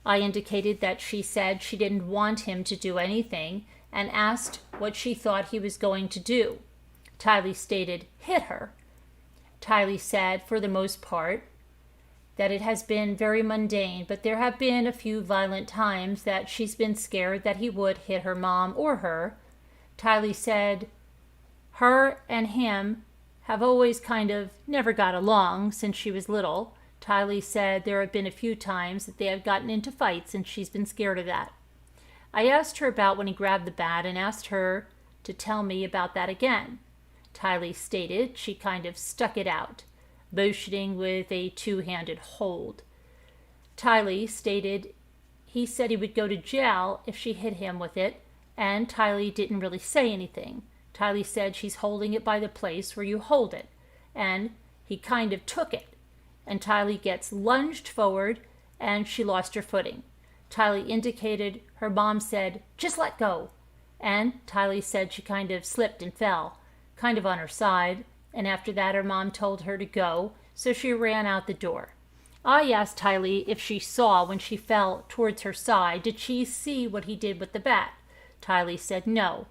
I indicated that she said she didn't want him to do anything and asked what she thought he was going to do. Tylee stated, hit her. Tylee said, for the most part, that it has been very mundane, but there have been a few violent times that she's been scared that he would hit her mom or her. Tylee said her and him have always kind of never got along since she was little. Tylee said there have been a few times that they have gotten into fights and she's been scared of that. I asked her about when he grabbed the bat and asked her to tell me about that again. Tylee stated she kind of stuck it out, motioning with a two-handed hold. Tylee stated he said he would go to jail if she hit him with it, and Tylee didn't really say anything. Tylee said she's holding it by the place where you hold it, and he kind of took it. And Tylee gets lunged forward, and she lost her footing. Tylee indicated her mom said, just let go. And Tylee said she kind of slipped and fell, kind of on her side, and after that her mom told her to go, so she ran out the door. I asked Tylee if she saw when she fell towards her side, did she see what he did with the bat? Tylee said no.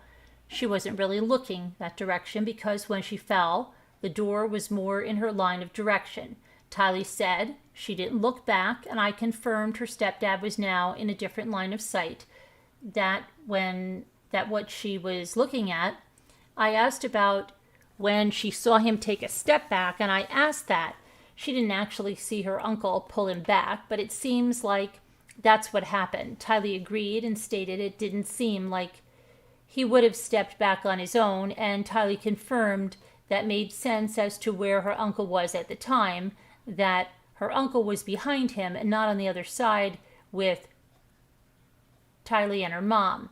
She wasn't really looking that direction because when she fell, the door was more in her line of direction. Tylee said she didn't look back, and I confirmed her stepdad was now in a different line of sight, that what she was looking at. I asked about when she saw him take a step back, and I asked that. She didn't actually see her uncle pull him back, but it seems like that's what happened. Tylee agreed and stated it didn't seem like he would have stepped back on his own, and Tylee confirmed that made sense as to where her uncle was at the time, that her uncle was behind him and not on the other side with Tylee and her mom.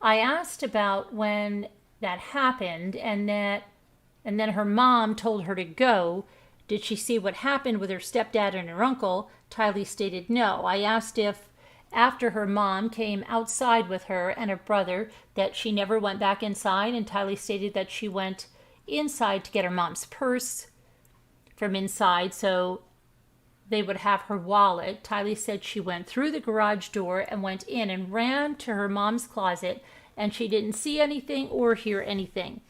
I asked about when that happened, and then her mom told her to go. Did she see what happened with her stepdad and her uncle? Tylee stated no. I asked if after her mom came outside with her and her brother that she never went back inside, and Tylee stated that she went inside to get her mom's purse from inside so they would have her wallet. Tylee said she went through the garage door and went in and ran to her mom's closet, and she didn't see anything or hear anything.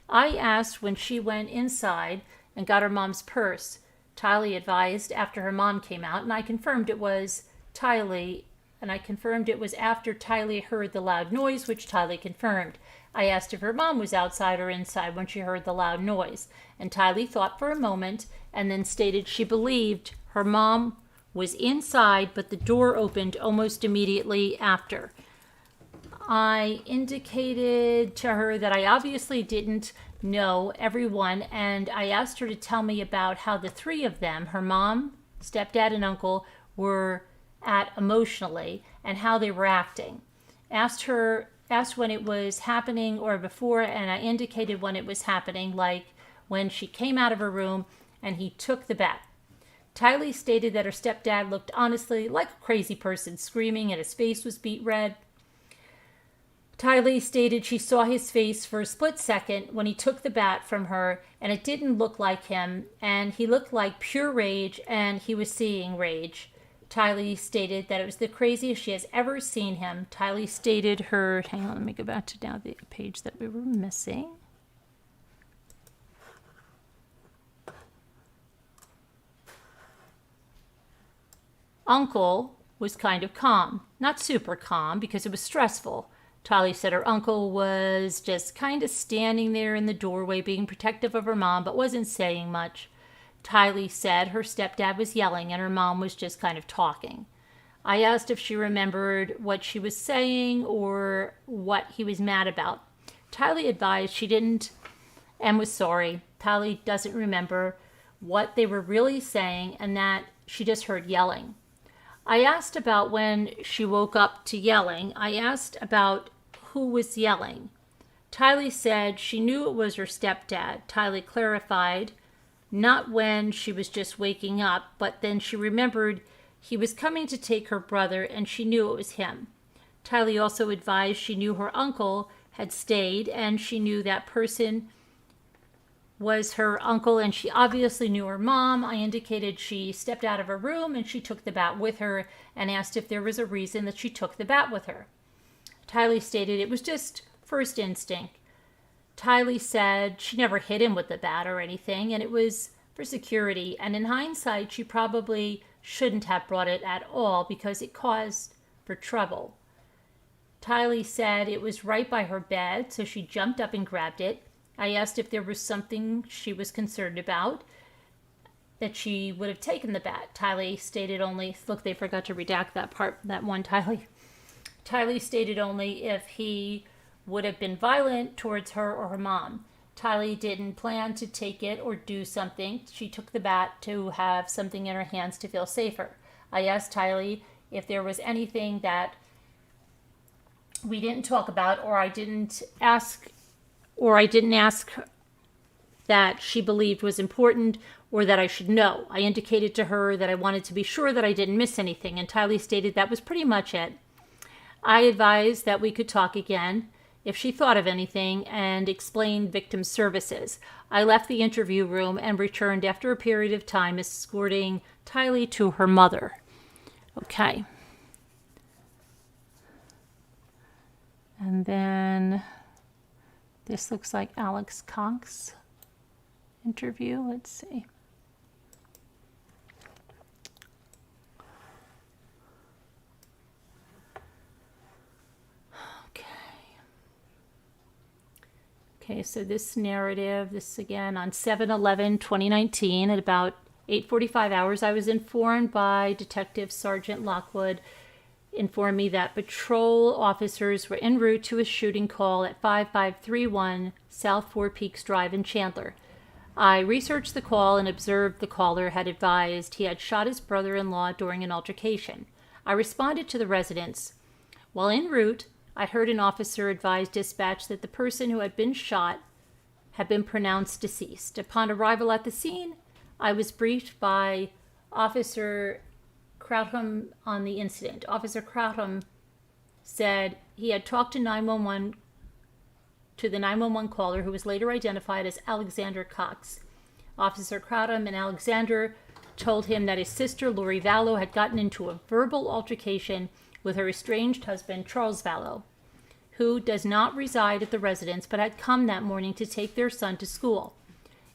I asked when she went inside and got her mom's purse. Tylee advised after her mom came out, and I confirmed it was Tylee, and I confirmed it was after Tylee heard the loud noise, which Tylee confirmed. I asked if her mom was outside or inside when she heard the loud noise, and Tylee thought for a moment and then stated she believed her mom was inside, but the door opened almost immediately after. I indicated to her that I obviously didn't know everyone, and I asked her to tell me about how the three of them, her mom, stepdad, and uncle, were at emotionally and how they were acting. Asked when it was happening or before, and I indicated when it was happening, like when she came out of her room and he took the bat. Tylee stated that her stepdad looked honestly like a crazy person, screaming, and his face was beet red. Tylee stated she saw his face for a split second when he took the bat from her, and it didn't look like him, and he looked like pure rage, and he was seeing rage. Tylee stated that it was the craziest she has ever seen him. Tylee stated her... Hang on, let me go back to now the page that we were missing. Uncle was kind of calm. Not super calm, because it was stressful. Tylee said her uncle was just kind of standing there in the doorway being protective of her mom, but wasn't saying much. Tylee said her stepdad was yelling and her mom was just kind of talking. I asked if she remembered what she was saying or what he was mad about. Tylee advised she didn't and was sorry. Tylee doesn't remember what they were really saying and that she just heard yelling. I asked about when she woke up to yelling. I asked about who was yelling. Tylee said she knew it was her stepdad. Tylee clarified, not when she was just waking up, but then she remembered he was coming to take her brother and she knew it was him. Tylee also advised she knew her uncle had stayed and she knew that person was her uncle and she obviously knew her mom. I indicated she stepped out of her room and she took the bat with her and asked if there was a reason that she took the bat with her. Tylee stated it was just first instinct. Tylee said she never hit him with the bat or anything and it was for security, and in hindsight she probably shouldn't have brought it at all because it caused for trouble. Tylee said it was right by her bed, so she jumped up and grabbed it. I asked if there was something she was concerned about, that she would have taken the bat. Tylee stated only, look, they forgot to redact that part, that one Tylee. Tylee stated only if he would have been violent towards her or her mom. Tylee didn't plan to take it or do something. She took the bat to have something in her hands to feel safer. I asked Tylee if there was anything that we didn't talk about or I didn't ask that she believed was important or that I should know. I indicated to her that I wanted to be sure that I didn't miss anything, and Tylee stated that was pretty much it. I advised that we could talk again if she thought of anything and explained victim services. I left the interview room and returned after a period of time escorting Tylee to her mother. Okay. And then this looks like Alex Cox interview. Let's see. Okay, so this narrative, this again on 7/11/2019 at about 8:45 hours, I was informed by Detective Sergeant Lockwood, informed me that patrol officers were en route to a shooting call at 5531 South Four Peaks Drive in Chandler. I researched the call and observed the caller had advised he had shot his brother-in-law during an altercation. I responded to the residents. While en route, I heard an officer advise dispatch that the person who had been shot had been pronounced deceased. Upon arrival at the scene, I was briefed by Officer Crowtham on the incident. Officer Crowtham said he had talked to the 911 caller, who was later identified as Alexander Cox. Officer Crowtham and Alexander told him that his sister, Lori Vallow, had gotten into a verbal altercation with her estranged husband, Charles Vallow, who does not reside at the residence but had come that morning to take their son to school.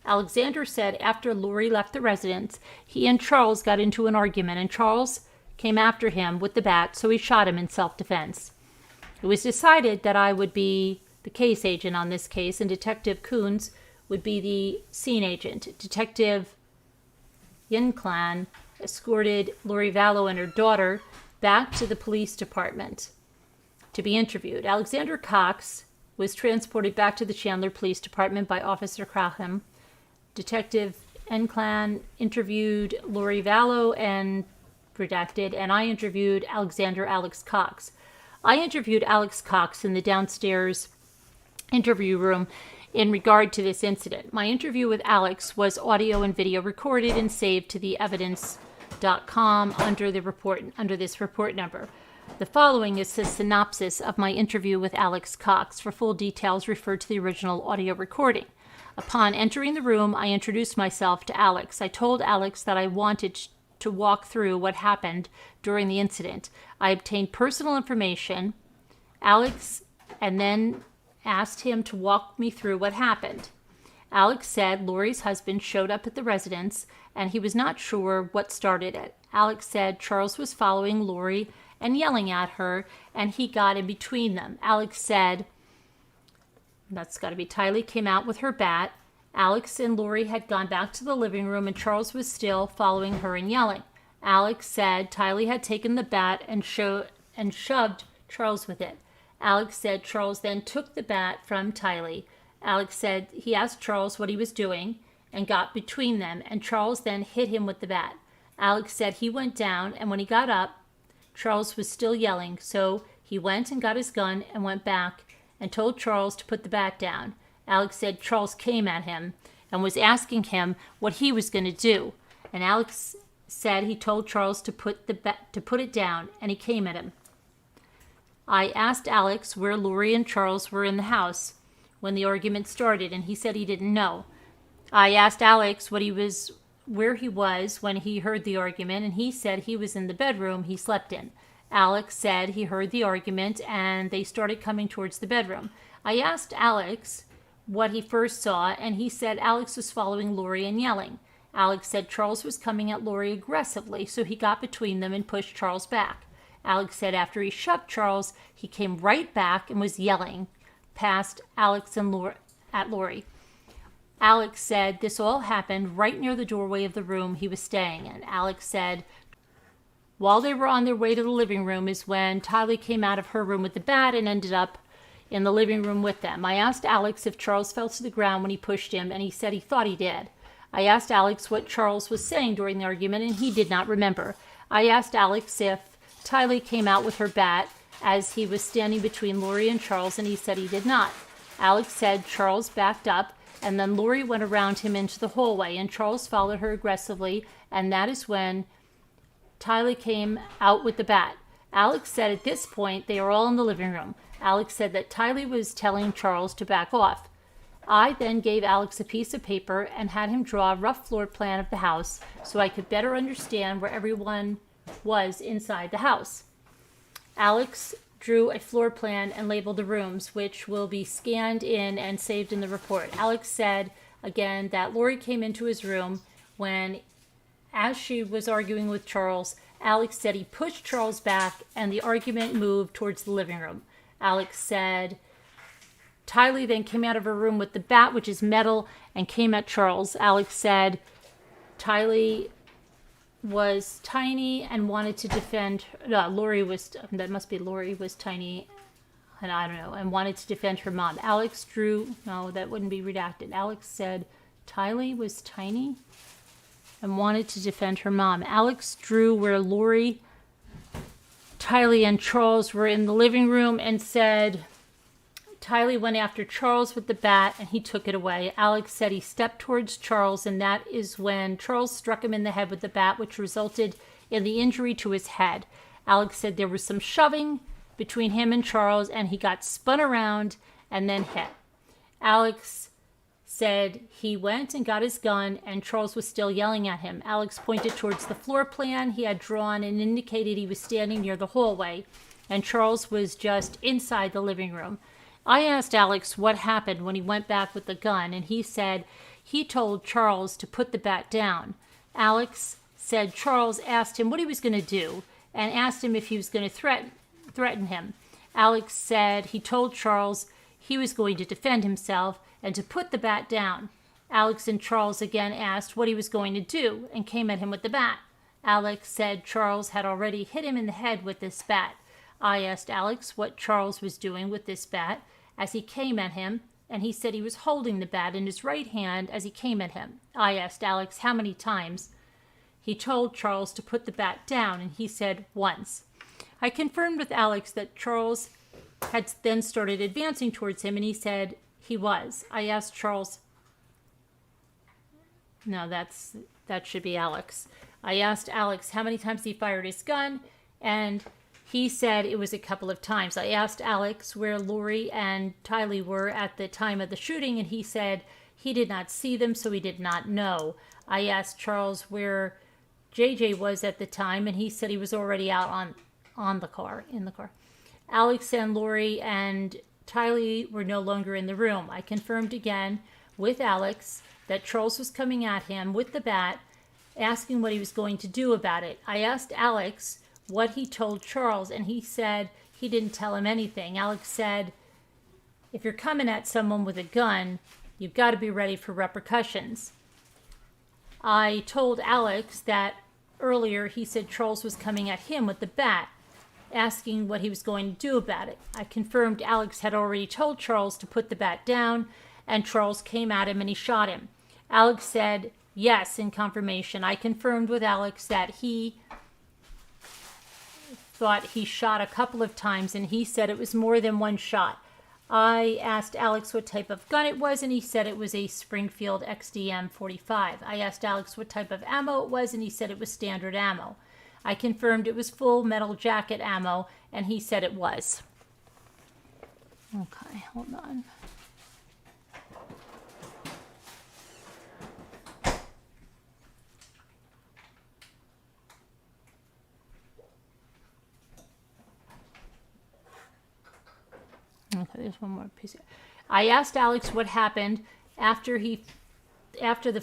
Alexander said after Lori left the residence, he and Charles got into an argument and Charles came after him with the bat, so he shot him in self-defense. It was decided that I would be the case agent on this case and Detective Coons would be the scene agent. Detective Yinclan escorted Lori Vallow and her daughter back to the police department to be interviewed. Alexander Cox was transported back to the Chandler Police Department by Officer Crowham. Detective Yinclan interviewed Lori Vallow and redacted, and I interviewed Alex Cox. I interviewed Alex Cox in the downstairs interview room in regard to this incident. My interview with Alex was audio and video recorded and saved to the evidence.com under this report number. The following is a synopsis of my interview with Alex Cox. For full details, refer to the original audio recording. Upon entering the room, I introduced myself to Alex. I told Alex that I wanted to walk through what happened during the incident. I obtained personal information, Alex, and then asked him to walk me through what happened. Alex said Lori's husband showed up at the residence and he was not sure what started it. Alex said Charles was following Lori and yelling at her and he got in between them. Alex said, that's got to be Tylee, came out with her bat. Alex and Lori had gone back to the living room and Charles was still following her and yelling. Alex said Tylee had taken the bat and shoved Charles with it. Alex said Charles then took the bat from Tylee. Alex said he asked Charles what he was doing and got between them, and Charles then hit him with the bat. Alex said he went down, and when he got up, Charles was still yelling, so he went and got his gun and went back and told Charles to put the bat down. Alex said Charles came at him and was asking him what he was going to do, and Alex said he told Charles to put it down, and he came at him. I asked Alex where Lori and Charles were in the house when the argument started, and he said he didn't know. I asked Alex where he was when he heard the argument, and he said he was in the bedroom he slept in. Alex said he heard the argument and they started coming towards the bedroom. I asked Alex what he first saw, and he said Alex was following Lori and yelling. Alex said Charles was coming at Lori aggressively, so he got between them and pushed Charles back. Alex said after he shoved Charles, he came right back and was yelling past Alex and Lori. Alex said this all happened right near the doorway of the room he was staying in. Alex said while they were on their way to the living room is when Tylee came out of her room with the bat and ended up in the living room with them. I asked Alex if Charles fell to the ground when he pushed him, and he said he thought he did. I asked Alex what Charles was saying during the argument, and he did not remember. I asked Alex if Tylee came out with her bat as he was standing between Lori and Charles, and he said he did not. Alex said Charles backed up, and then Lori went around him into the hallway, and Charles followed her aggressively, and that is when Tylee came out with the bat. Alex said at this point they were all in the living room. Alex said that Tylee was telling Charles to back off. I then gave Alex a piece of paper and had him draw a rough floor plan of the house so I could better understand where everyone was inside the house. Alex drew a floor plan and labeled the rooms, which will be scanned in and saved in the report. Alex said again that Lori came into his room when, as she was arguing with Charles, Alex said he pushed Charles back and the argument moved towards the living room. Alex said Tylee then came out of her room with the bat, which is metal, and came at Charles. Alex said Tylee was tiny and wanted to defend. Lori was tiny, and I don't know, and wanted to defend her mom. Alex drew. No, that wouldn't be redacted. Alex said Tylee was tiny and wanted to defend her mom. Alex drew where Lori, Tylee, and Charles were in the living room and said Tylee went after Charles with the bat and he took it away. Alex said he stepped towards Charles, and that is when Charles struck him in the head with the bat, which resulted in the injury to his head. Alex said there was some shoving between him and Charles, and he got spun around and then hit. Alex said he went and got his gun, and Charles was still yelling at him. Alex pointed towards the floor plan he had drawn and indicated he was standing near the hallway, and Charles was just inside the living room. I asked Alex what happened when he went back with the gun, and he said he told Charles to put the bat down. Alex said Charles asked him what he was going to do and asked him if he was going to threaten him. Alex said he told Charles he was going to defend himself and to put the bat down. Alex and Charles again asked what he was going to do and came at him with the bat. Alex said Charles had already hit him in the head with this bat. I asked Alex what Charles was doing with this bat as he came at him, and he said he was holding the bat in his right hand as he came at him. I asked Alex how many times he told Charles to put the bat down, and he said once. I confirmed with Alex that Charles had then started advancing towards him, and he said he was. I asked Charles... No, that should be Alex. I asked Alex how many times he fired his gun, and he said it was a couple of times. I asked Alex where Lori and Tylee were at the time of the shooting, and he said he did not see them, so he did not know. I asked Charles where JJ was at the time, and he said he was already out in the car. Alex and Lori and Tylee were no longer in the room. I confirmed again with Alex that Charles was coming at him with the bat, asking what he was going to do about it. I asked Alex what he told Charles, and he said he didn't tell him anything. Alex said, if you're coming at someone with a gun, you've got to be ready for repercussions. I told Alex that earlier, he said Charles was coming at him with the bat, asking what he was going to do about it. I confirmed Alex had already told Charles to put the bat down, and Charles came at him and he shot him. Alex said yes in confirmation. I confirmed with Alex that he thought he shot a couple of times, and he said it was more than one shot. I asked Alex what type of gun it was, and he said it was a Springfield XDM 45. I asked Alex what type of ammo it was, and he said it was standard ammo. I confirmed it was full metal jacket ammo, and he said it was. Okay, hold on. Okay, there's one more piece. I asked Alex what happened after he fired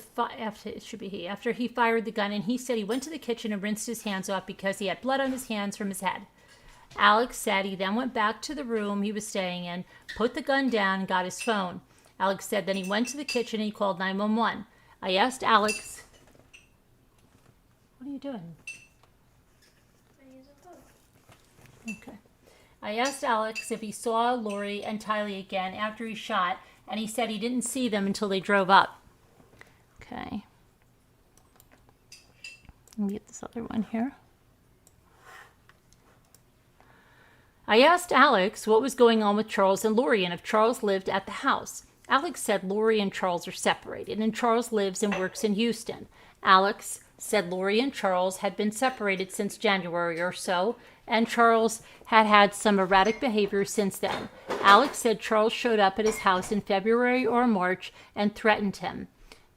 the gun, and he said he went to the kitchen and rinsed his hands off because he had blood on his hands from his head. Alex said he then went back to the room he was staying in, put the gun down, and got his phone. Alex said then he went to the kitchen and he called 911. I asked Alex, what are you doing? Okay. I asked Alex if he saw Lori and Tylee again after he shot, and he said he didn't see them until they drove up. Okay. Let me get this other one here. I asked Alex what was going on with Charles and Lori and if Charles lived at the house. Alex said Lori and Charles are separated, and Charles lives and works in Houston. Alex said Lori and Charles had been separated since January or so, and Charles had had some erratic behavior since then. Alex said Charles showed up at his house in February or March and threatened him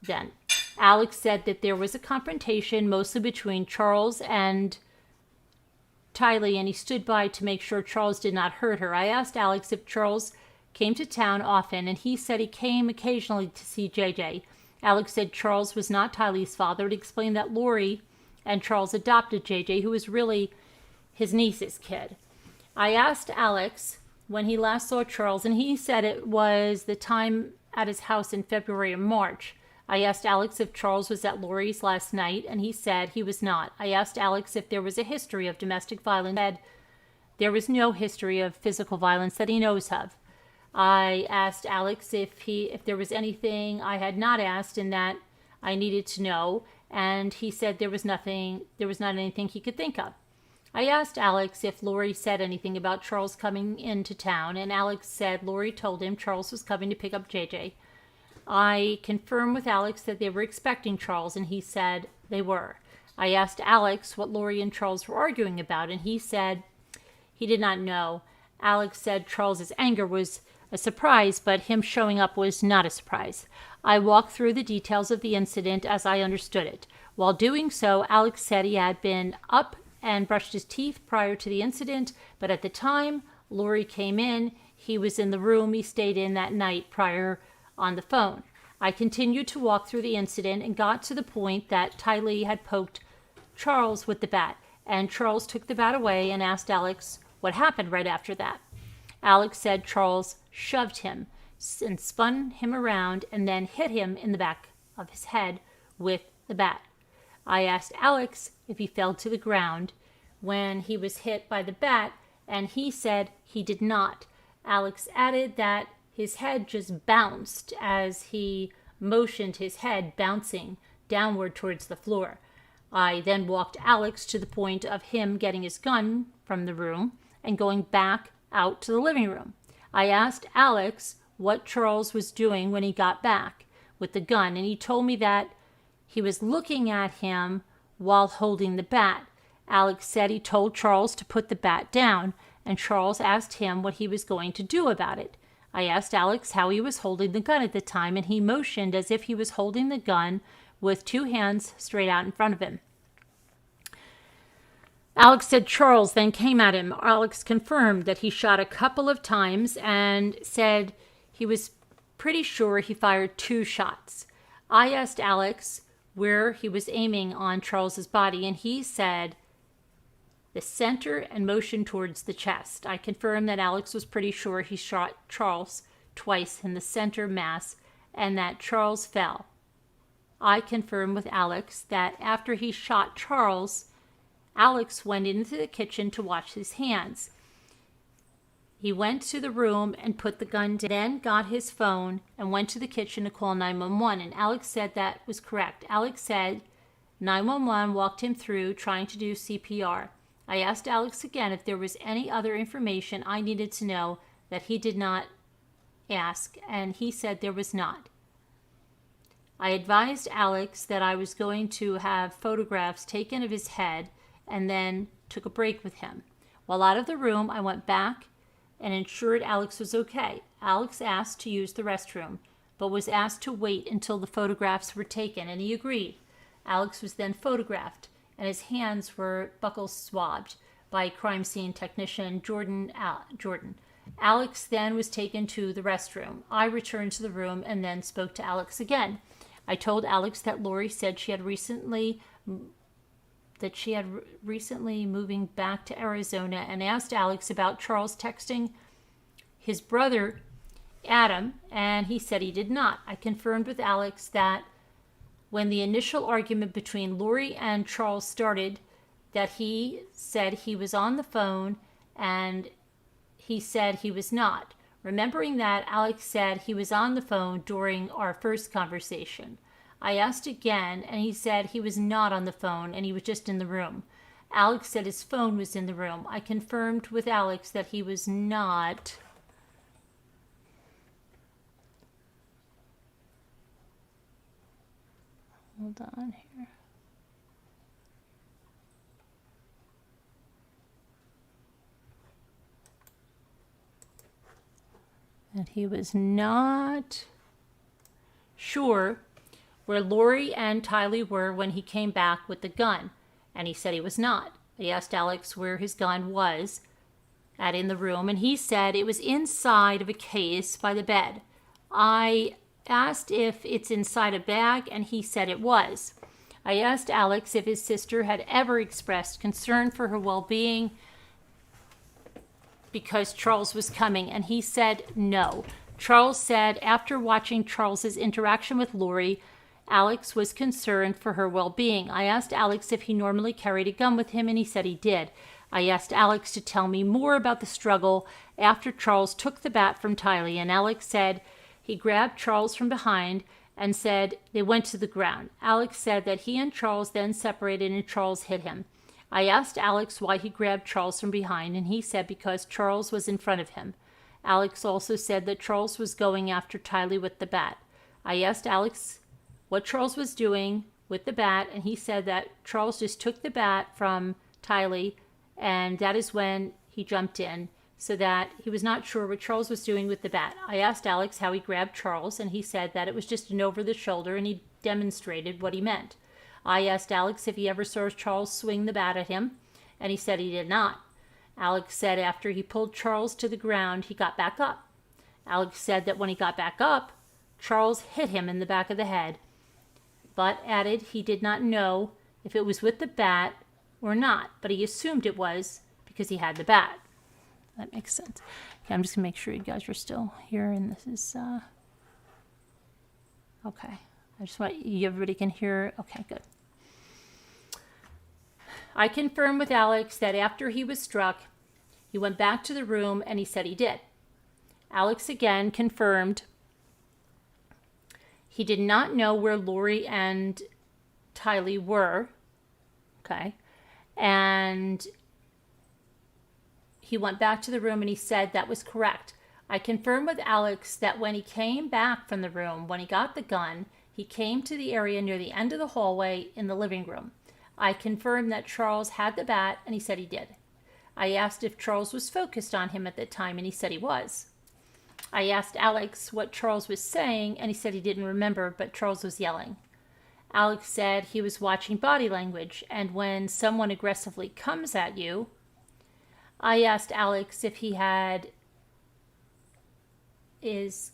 then. Alex said that there was a confrontation mostly between Charles and Tylee, and he stood by to make sure Charles did not hurt her. I asked Alex if Charles came to town often, and he said he came occasionally to see JJ. Alex said Charles was not Tylee's father. It explained that Lori and Charles adopted JJ, who was really his niece's kid. I asked Alex when he last saw Charles, and he said it was the time at his house in February or March. I asked Alex if Charles was at Lori's last night, and he said he was not. I asked Alex if there was a history of domestic violence. He said there was no history of physical violence that he knows of. I asked Alex if there was anything I had not asked and that I needed to know, and he said there was not anything he could think of. I asked Alex if Lori said anything about Charles coming into town, and Alex said Lori told him Charles was coming to pick up JJ. I confirmed with Alex that they were expecting Charles, and he said they were. I asked Alex what Lori and Charles were arguing about, and he said he did not know. Alex said Charles's anger was a surprise, but him showing up was not a surprise. I walked through the details of the incident as I understood it. While doing so, Alex said he had been up and brushed his teeth prior to the incident, but at the time Lori came in, he was in the room he stayed in that night prior on the phone. I continued to walk through the incident and got to the point that Tylee had poked Charles with the bat, and Charles took the bat away and asked Alex what happened right after that. Alex said Charles shoved him and spun him around and then hit him in the back of his head with the bat. I asked Alex if he fell to the ground when he was hit by the bat, and he said he did not. Alex added that his head just bounced as he motioned his head bouncing downward towards the floor. I then walked Alex to the point of him getting his gun from the room and going back out to the living room. I asked Alex what Charles was doing when he got back with the gun, and he told me that he was looking at him while holding the bat. Alex said he told Charles to put the bat down, and Charles asked him what he was going to do about it. I asked Alex how he was holding the gun at the time, and he motioned as if he was holding the gun with two hands straight out in front of him. Alex said Charles then came at him. Alex confirmed that he shot a couple of times and said he was pretty sure he fired 2 shots. I asked Alex where he was aiming on Charles's body, and he said the center and motioned towards the chest. I confirmed that Alex was pretty sure he shot Charles twice in the center mass and that Charles fell. I confirmed with Alex that after he shot Charles, Alex went into the kitchen to wash his hands. He went to the room and put the gun down, then got his phone and went to the kitchen to call 911, and Alex said that was correct. Alex said 911 walked him through trying to do CPR. I asked Alex again if there was any other information I needed to know that he did not ask, and he said there was not. I advised Alex that I was going to have photographs taken of his head and then took a break with him. While out of the room, I went back and ensured Alex was okay. Alex asked to use the restroom, but was asked to wait until the photographs were taken, and he agreed. Alex was then photographed, and his hands were buccal swabbed by crime scene technician Jordan. Alex then was taken to the restroom. I returned to the room and then spoke to Alex again. I told Alex that Lori said she had recently moving back to Arizona, and asked Alex about Charles texting his brother Adam, and he said he did not. I confirmed with Alex that when the initial argument between Lori and Charles started, that he said he was on the phone and he said he was not. Remembering that, Alex said he was on the phone during our first conversation. I asked again, and he said he was not on the phone and he was just in the room. Alex said his phone was in the room. I confirmed with Alex that he was not. Hold on here. That he was not sure where Lori and Tylee were when he came back with the gun, and he said he was not. I asked Alex where his gun was in the room, and he said it was inside of a case by the bed. I asked if it's inside a bag, and he said it was. I asked Alex if his sister had ever expressed concern for her well-being because Charles was coming, and he said no. Charles said after watching Charles's interaction with Lori, Alex was concerned for her well-being. I asked Alex if he normally carried a gun with him, and he said he did. I asked Alex to tell me more about the struggle after Charles took the bat from Tylee, and Alex said he grabbed Charles from behind and said they went to the ground. Alex said that he and Charles then separated and Charles hit him. I asked Alex why he grabbed Charles from behind, and he said because Charles was in front of him. Alex also said that Charles was going after Tylee with the bat. I asked Alex what Charles was doing with the bat, and he said that Charles just took the bat from Tylee, and that is when he jumped in, so that he was not sure what Charles was doing with the bat. I asked Alex how he grabbed Charles, and he said that it was just an over-the-shoulder, and he demonstrated what he meant. I asked Alex if he ever saw Charles swing the bat at him, and he said he did not. Alex said after he pulled Charles to the ground, he got back up. Alex said that when he got back up, Charles hit him in the back of the head, but added he did not know if it was with the bat or not, but he assumed it was because he had the bat. That makes sense. Okay, I'm just going to make sure you guys are still here, and this is, okay. I just want everybody can hear. Okay, good. I confirmed with Alex that after he was struck, he went back to the room, and he said he did. Alex again confirmed he did not know where Lori and Tylee were. Okay. And he went back to the room and he said that was correct. I confirmed with Alex that when he came back from the room, when he got the gun, he came to the area near the end of the hallway in the living room. I confirmed that Charles had the bat, and he said he did. I asked if Charles was focused on him at that time, and he said he was. I asked Alex what Charles was saying, and he said he didn't remember, but Charles was yelling. Alex said he was watching body language, and when someone aggressively comes at you, I asked Alex if he had his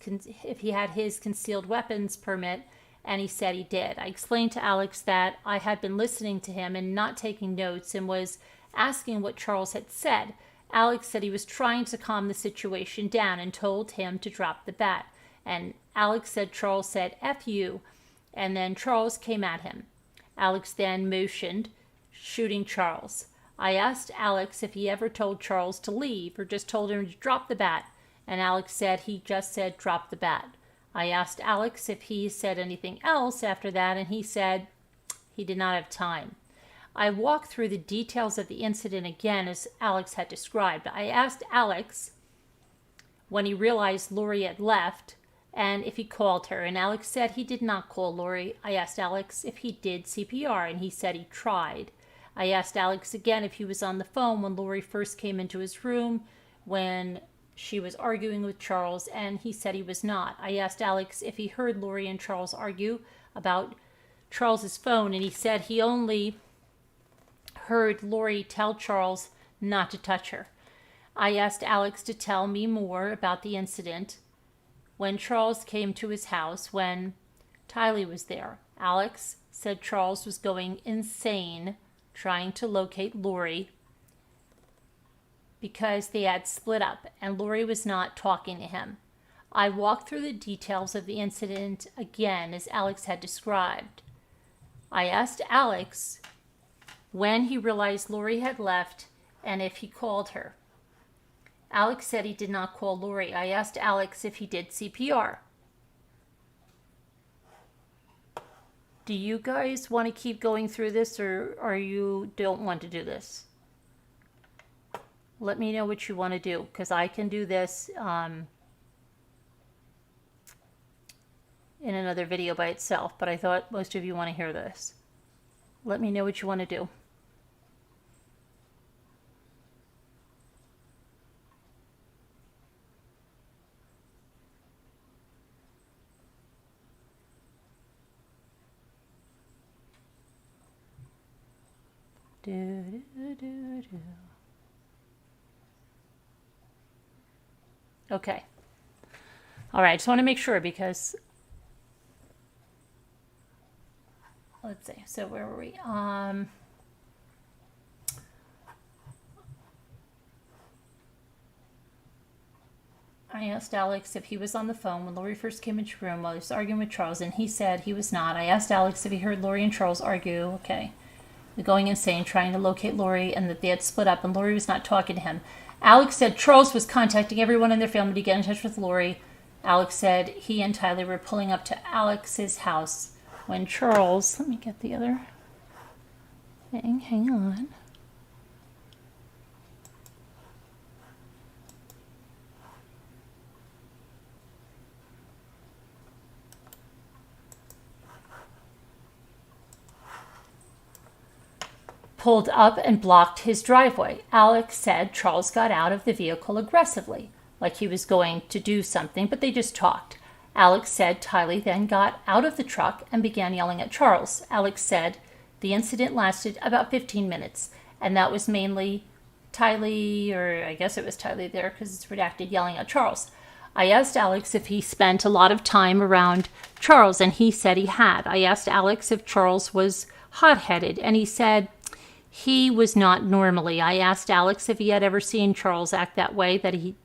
concealed weapons permit, and he said he did. I explained to Alex that I had been listening to him and not taking notes and was asking what Charles had said. Alex said he was trying to calm the situation down and told him to drop the bat. And Alex said Charles said, "F you," and then Charles came at him. Alex then motioned, shooting Charles. I asked Alex if he ever told Charles to leave or just told him to drop the bat, and Alex said he just said drop the bat. I asked Alex if he said anything else after that, and he said he did not have time. I walked through the details of the incident again as Alex had described. I asked Alex when he realized Lori had left and if he called her, and Alex said he did not call Lori. I asked Alex if he did CPR, and he said he tried. I asked Alex again if he was on the phone when Lori first came into his room when she was arguing with Charles, and he said he was not. I asked Alex if he heard Lori and Charles argue about Charles's phone, and he said he only heard Lori tell Charles not to touch her. I asked Alex to tell me more about the incident when Charles came to his house when Tylee was there. Alex said Charles was going insane trying to locate Lori because they had split up and Lori was not talking to him. I walked through the details of the incident again as Alex had described. I asked Alex when he realized Lori had left and if he called her. Alex said he did not call Lori. I asked Alex if he did CPR. Do you guys want to keep going through this, or you don't want to do this? Let me know what you want to do, because I can do this in another video by itself, but I thought most of you want to hear this. Let me know what you want to do. Okay. All right, I just want to make sure because let's see. So where were we? I asked Alex if he was on the phone when Lori first came into the room while he was arguing with Charles, and he said he was not. I asked Alex if he heard Lori and Charles argue. Okay. Going insane, trying to locate Lori, and that they had split up, and Lori was not talking to him. Alex said Charles was contacting everyone in their family to get in touch with Lori. Alex said he and Tylee were pulling up to Alex's house when Charles... Let me get the other thing. Hang on. Pulled up and blocked his driveway. Alex said Charles got out of the vehicle aggressively, like he was going to do something, but they just talked. Alex said Tylee then got out of the truck and began yelling at Charles. Alex said the incident lasted about 15 minutes, and that was mainly Tylee, or I guess it was Tylee there because it's redacted, yelling at Charles. I asked Alex if he spent a lot of time around Charles, and he said he had. I asked Alex if Charles was hot-headed, and he said he was not normally. I asked Alex if he had ever seen Charles act that way that he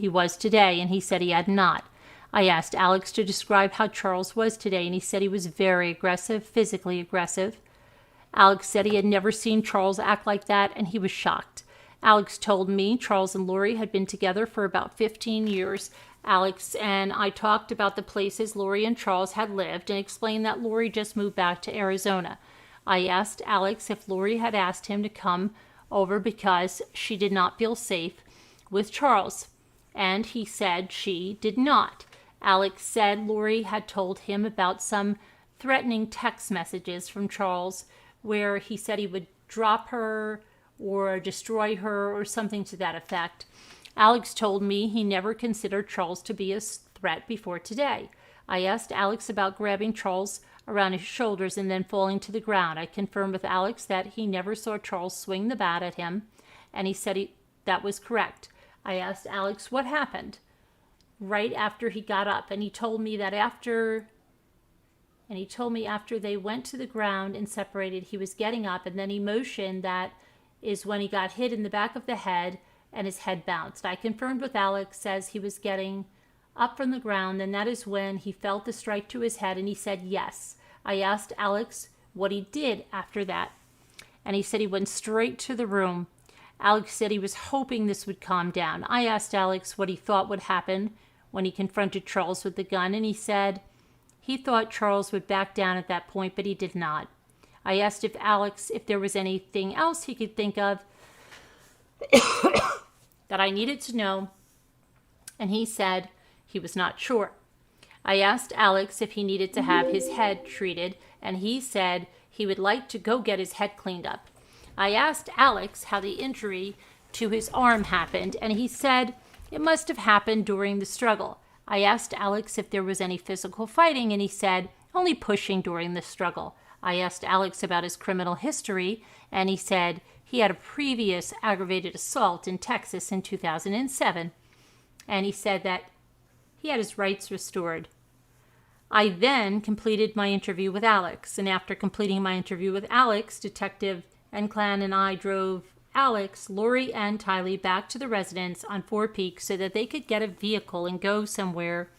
was today, and he said he had not. I asked Alex to describe how Charles was today, and he said he was very aggressive, physically aggressive. Alex said he had never seen Charles act like that, and he was shocked. Alex told me Charles and Lori had been together for about 15 years. Alex and I talked about the places Lori and Charles had lived and explained that Lori just moved back to Arizona. I asked Alex if Lori had asked him to come over because she did not feel safe with Charles, and he said she did not. Alex said Lori had told him about some threatening text messages from Charles where he said he would drop her or destroy her or something to that effect. Alex told me he never considered Charles to be a threat before today. I asked Alex about grabbing Charles around his shoulders and then falling to the ground. I confirmed with Alex that he never saw Charles swing the bat at him, and he said that was correct. I asked Alex what happened right after he got up, and he told me that after they went to the ground and separated, he was getting up, and then he motioned that is when he got hit in the back of the head and his head bounced. I confirmed with Alex as he was getting up from the ground, and that is when he felt the strike to his head, and he said yes. I asked Alex what he did after that, and he said he went straight to the room. Alex said he was hoping this would calm down. I asked Alex what he thought would happen when he confronted Charles with the gun, and he said he thought Charles would back down at that point, but he did not. I asked Alex if there was anything else he could think of that I needed to know, and he said he was not sure. I asked Alex if he needed to have his head treated, and he said he would like to go get his head cleaned up. I asked Alex how the injury to his arm happened, and he said it must have happened during the struggle. I asked Alex if there was any physical fighting, and he said only pushing during the struggle. I asked Alex about his criminal history, and he said he had a previous aggravated assault in Texas in 2007, and he said that he had his rights restored. I then completed my interview with Alex, and after completing my interview with Alex, Detective Enclan and I drove Alex, Lori, and Tylee back to the residence on Four Peaks so that they could get a vehicle and go somewhere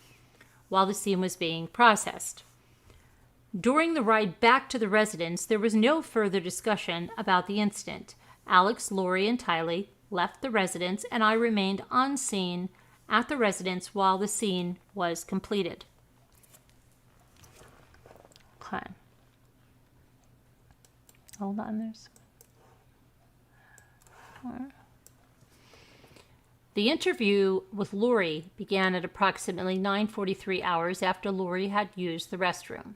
while the scene was being processed. During the ride back to the residence, there was no further discussion about the incident. Alex, Lori, and Tylee left the residence, and I remained on scene at the residence while the scene was completed. Okay. Hold on, there's... The interview with Lori began at approximately 9:43 hours after Lori had used the restroom.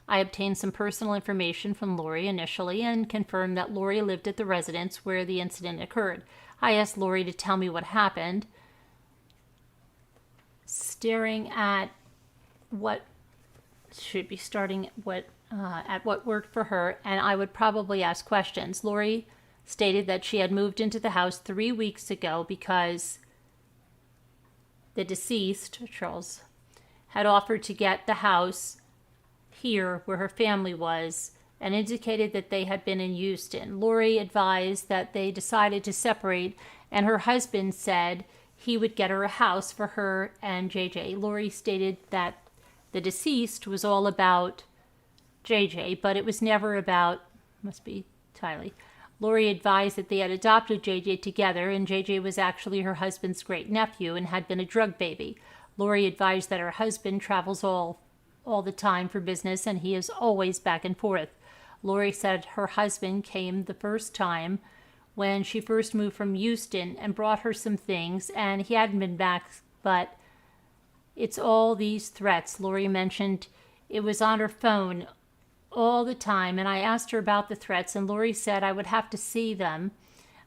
I obtained some personal information from Lori initially and confirmed that Lori lived at the residence where the incident occurred. I asked Lori to tell me what happened, staring at what should be starting at what worked for her, and I would probably ask questions. Lori stated that she had moved into the house 3 weeks ago because the deceased, Charles, had offered to get the house here where her family was and indicated that they had been in Houston. Lori advised that they decided to separate, and her husband said he would get her a house for her and JJ. Lori stated that the deceased was all about JJ, but it was never about, must be Tylee. Lori advised that they had adopted JJ together, and JJ was actually her husband's great-nephew and had been a drug baby. Lori advised that her husband travels all the time for business, and he is always back and forth. Lori said her husband came the first time when she first moved from Houston and brought her some things, and he hadn't been back, but it's all these threats. Lori mentioned it was on her phone all the time, and I asked her about the threats, and Lori said I would have to see them,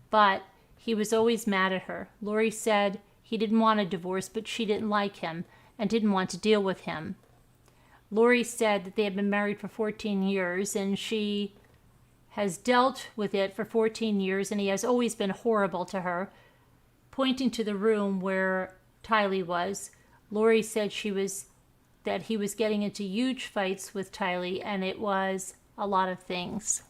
but he was always mad at her. Lori said he didn't want a divorce, but she didn't like him and didn't want to deal with him. Lori said that they had been married for 14 years, and she has dealt with it for 14 years, and he has always been horrible to her. Pointing to the room where Tylee was, Lori said that he was getting into huge fights with Tylee, and it was a lot of things.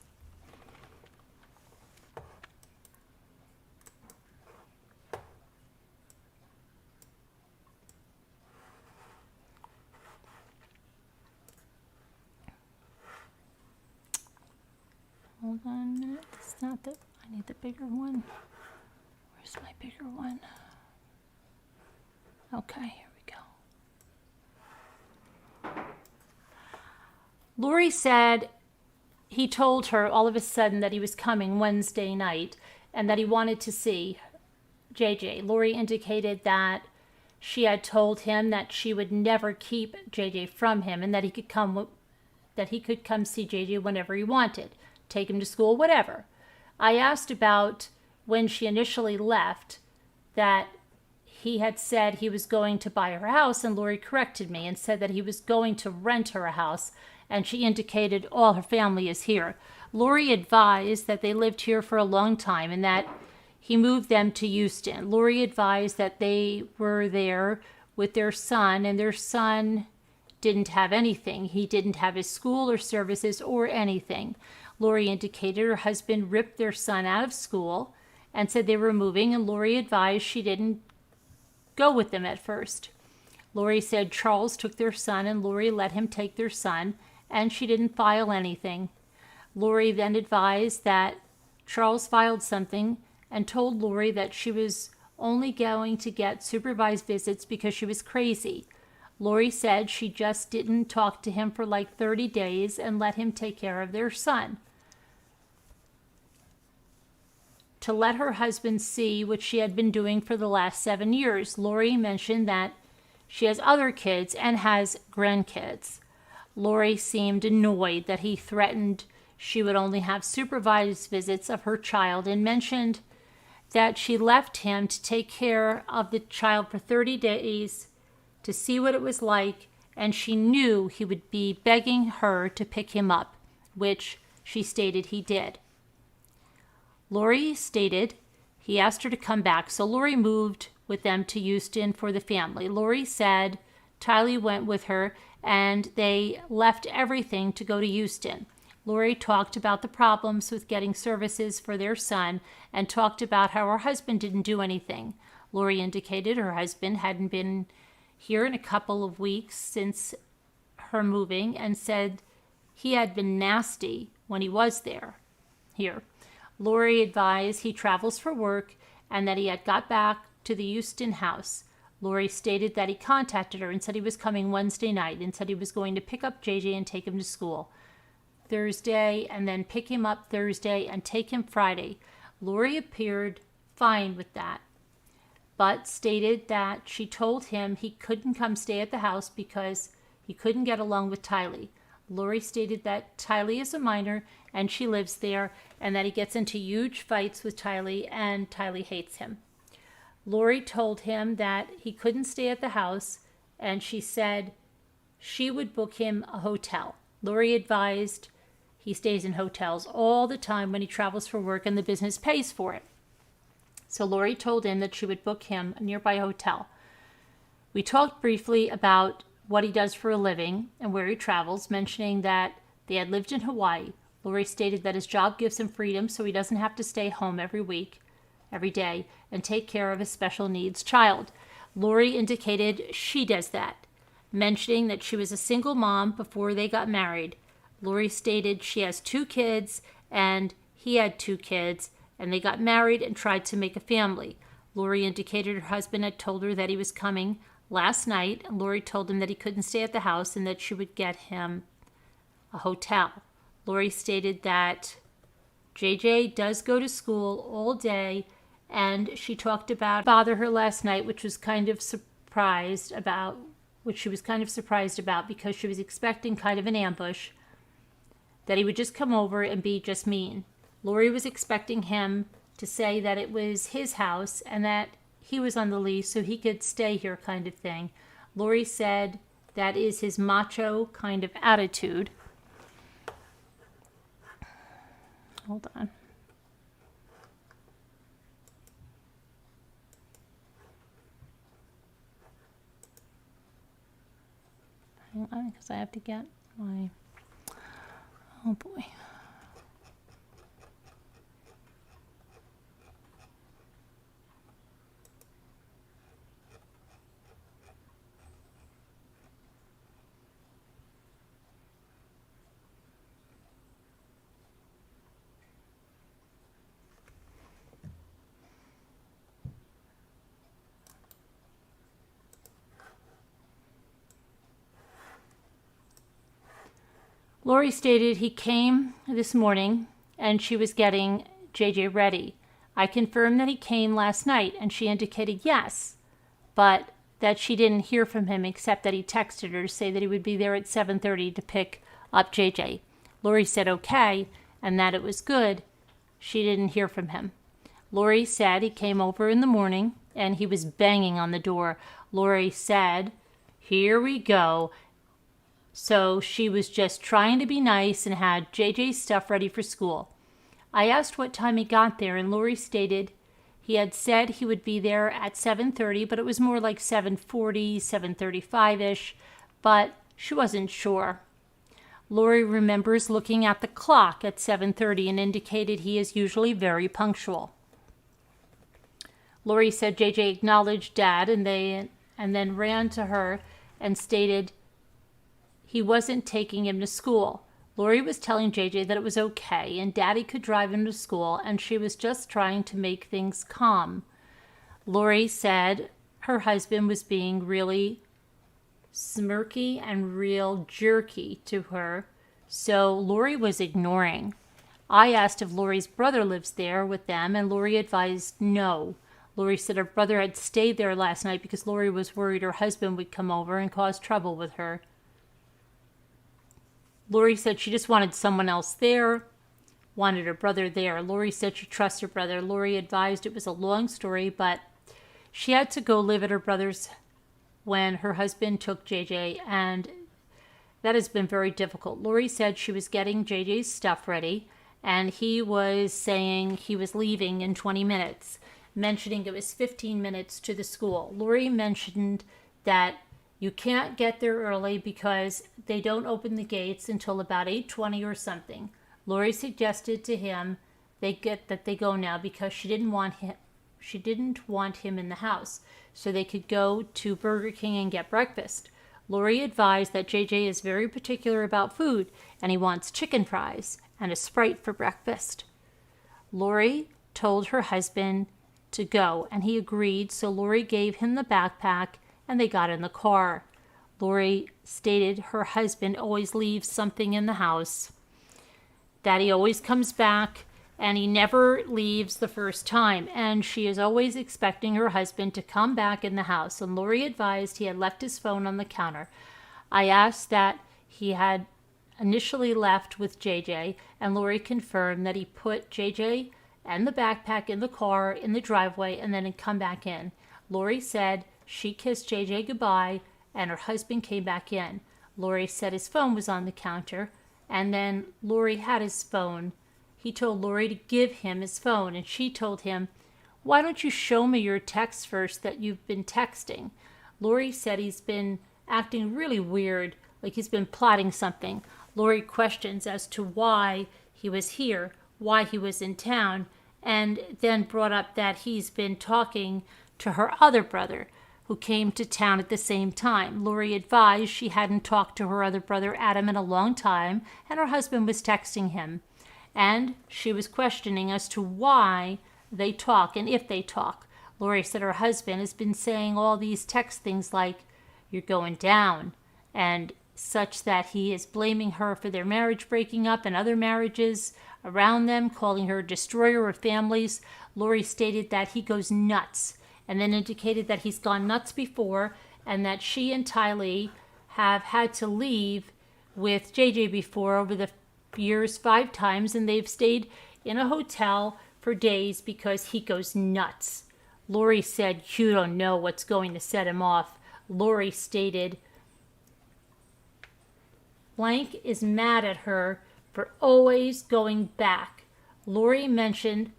Hold on a minute. It's not the... I need the bigger one. Where's my bigger one? Okay, here we go. Lori said he told her all of a sudden that he was coming Wednesday night and that he wanted to see JJ. Lori indicated that she had told him that she would never keep JJ from him and that he could come see JJ whenever he wanted, take him to school, whatever. I asked about when she initially left that he had said he was going to buy her a house, and Lori corrected me and said that he was going to rent her a house, and she indicated all her family is here. Lori advised that they lived here for a long time and that he moved them to Houston. Lori advised that they were there with their son, and their son didn't have anything. He didn't have his school or services or anything. Lori indicated her husband ripped their son out of school and said they were moving, and Lori advised she didn't go with them at first. Lori said Charles took their son, and Lori let him take their son, and she didn't file anything. Lori then advised that Charles filed something and told Lori that she was only going to get supervised visits because she was crazy. Lori said she just didn't talk to him for like 30 days and let him take care of their son. To let her husband see what she had been doing for the last 7 years. Lori mentioned that she has other kids and has grandkids. Lori seemed annoyed that he threatened she would only have supervised visits of her child and mentioned that she left him to take care of the child for 30 days to see what it was like, and she knew he would be begging her to pick him up, which she stated he did. Lori stated he asked her to come back, so Lori moved with them to Houston for the family. Lori said Tylee went with her, and they left everything to go to Houston. Lori talked about the problems with getting services for their son and talked about how her husband didn't do anything. Lori indicated her husband hadn't been here in a couple of weeks since her moving and said he had been nasty when he was here. Lori advised he travels for work and that he had got back to the Houston house. Lori stated that he contacted her and said he was coming Wednesday night and said he was going to pick up JJ and take him to school Thursday and then pick him up Thursday and take him Friday. Lori appeared fine with that, but stated that she told him he couldn't come stay at the house because he couldn't get along with Tylee. Lori stated that Tylee is a minor and she lives there and that he gets into huge fights with Tylee and Tylee hates him. Lori told him that he couldn't stay at the house and she said she would book him a hotel. Lori advised he stays in hotels all the time when he travels for work and the business pays for it. So Lori told him that she would book him a nearby hotel. We talked briefly about what he does for a living and where he travels, mentioning that they had lived in Hawaii. Lori stated that his job gives him freedom so he doesn't have to stay home every day, and take care of his special needs child. Lori indicated she does that, mentioning that she was a single mom before they got married. Lori stated she has 2 kids and he had 2 kids, and they got married and tried to make a family. Lori indicated her husband had told her that he was coming last night, and Lori told him that he couldn't stay at the house and that she would get him a hotel. Lori stated that JJ does go to school all day, and she talked about bother her last night, which she was kind of surprised about because she was expecting kind of an ambush, that he would just come over and be just mean. Lori was expecting him to say that it was his house and that he was on the lease so he could stay here kind of thing. Lori said that is his macho kind of attitude. Hold on. Hang on, because I have to get my... Oh boy. Lori stated he came this morning and she was getting JJ ready. I confirmed that he came last night and she indicated yes, but that she didn't hear from him except that he texted her to say that he would be there at 7:30 to pick up JJ. Lori said okay and that it was good. She didn't hear from him. Lori said he came over in the morning and he was banging on the door. Lori said, "Here we go." So she was just trying to be nice and had JJ's stuff ready for school. I asked what time he got there, and Lori stated he had said he would be there at 7:30, but it was more like 7:40, 7:35-ish, but she wasn't sure. Lori remembers looking at the clock at 7:30 and indicated he is usually very punctual. Lori said JJ acknowledged Dad and then ran to her and stated he wasn't taking him to school. Lori was telling JJ that it was okay and Daddy could drive him to school, and she was just trying to make things calm. Lori said her husband was being really smirky and real jerky to her, so Lori was ignoring. I asked if Lori's brother lives there with them, and Lori advised no. Lori said her brother had stayed there last night because Lori was worried her husband would come over and cause trouble with her. Lori said she just wanted someone else there, wanted her brother there. Lori said she trusts her brother. Lori advised it was a long story, but she had to go live at her brother's when her husband took JJ, and that has been very difficult. Lori said she was getting JJ's stuff ready, and he was saying he was leaving in 20 minutes, mentioning it was 15 minutes to the school. Lori mentioned that you can't get there early because they don't open the gates until about 8:20 or something. Lori suggested to him they go now because she didn't want him in the house, so they could go to Burger King and get breakfast. Lori advised that JJ is very particular about food, and he wants chicken fries and a Sprite for breakfast. Lori told her husband to go, and he agreed, so Lori gave him the backpack, and they got in the car. Lori stated her husband always leaves something in the house, that he always comes back, and he never leaves the first time, and she is always expecting her husband to come back in the house, and Lori advised he had left his phone on the counter. I asked that he had initially left with JJ, and Lori confirmed that he put JJ and the backpack in the car in the driveway and then had come back in. Lori said she kissed JJ goodbye, and her husband came back in. Lori said his phone was on the counter, and then Lori had his phone. He told Lori to give him his phone, and she told him, "Why don't you show me your texts first that you've been texting?" Lori said he's been acting really weird, like he's been plotting something. Lori questions as to why he was here, why he was in town, and then brought up that he's been talking to her other brother, who came to town at the same time. Lori advised she hadn't talked to her other brother, Adam, in a long time, and her husband was texting him. And she was questioning as to why they talk and if they talk. Lori said her husband has been saying all these text things like, "You're going down," and such, that he is blaming her for their marriage breaking up and other marriages around them, calling her a destroyer of families. Lori stated that he goes nuts, and then indicated that he's gone nuts before, and that she and Tylee have had to leave with JJ before over the years 5 times, and they've stayed in a hotel for days because he goes nuts. Lori said, "You don't know what's going to set him off." Lori stated blank is mad at her for always going back. Lori mentioned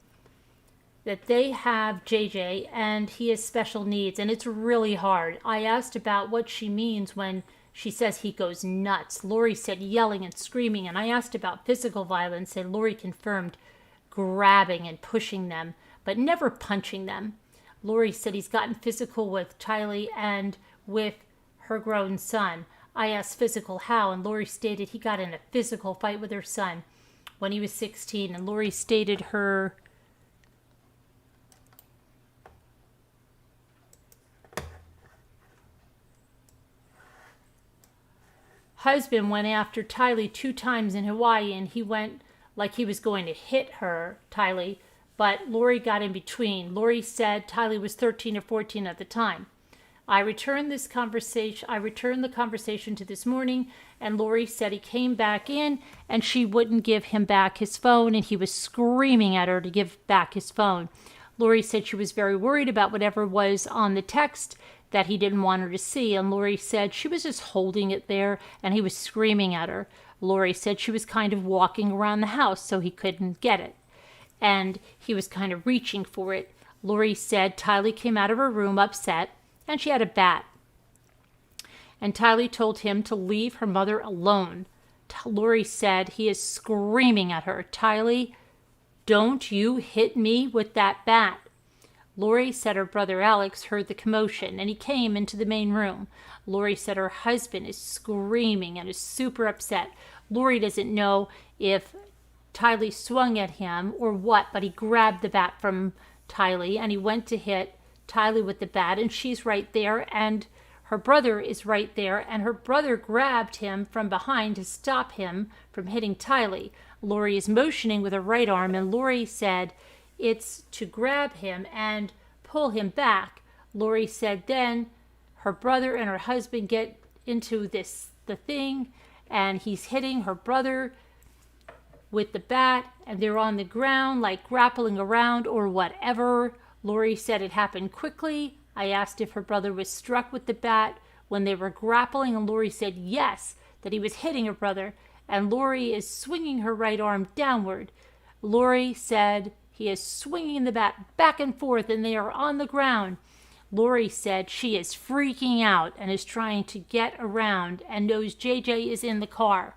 that they have JJ and he has special needs, and it's really hard. I asked about what she means when she says he goes nuts. Lori said yelling and screaming, and I asked about physical violence, and Lori confirmed grabbing and pushing them, but never punching them. Lori said he's gotten physical with Tylee and with her grown son. I asked physical how, and Lori stated he got in a physical fight with her son when he was 16, and Lori stated her husband went after Tylee 2 times in Hawaii, and he went like he was going to hit her, Tylee, but Lori got in between. Lori said Tylee was 13 or 14 at the time. I returned the conversation to this morning, and Lori said he came back in and she wouldn't give him back his phone, and he was screaming at her to give back his phone. Lori said she was very worried about whatever was on the text that he didn't want her to see, and Lori said she was just holding it there and he was screaming at her. Lori said she was kind of walking around the house so he couldn't get it, and he was kind of reaching for it. Lori said Tylee came out of her room upset, and she had a bat, and Tylee told him to leave her mother alone. Lori said he is screaming at her, "Tylee, don't you hit me with that bat." Lori said her brother Alex heard the commotion and he came into the main room. Lori said her husband is screaming and is super upset. Lori doesn't know if Tylee swung at him or what, but he grabbed the bat from Tylee and he went to hit Tylee with the bat, and she's right there, and her brother is right there, and her brother grabbed him from behind to stop him from hitting Tylee. Lori is motioning with her right arm, and Lori said it's to grab him and pull him back. Lori said then her brother and her husband get into the thing, and he's hitting her brother with the bat, and they're on the ground like grappling around or whatever. Lori said it happened quickly. I asked if her brother was struck with the bat when they were grappling, and Lori said yes, that he was hitting her brother, and Lori is swinging her right arm downward. Lori said he is swinging the bat back and forth, and they are on the ground. Lori said she is freaking out and is trying to get around and knows JJ is in the car.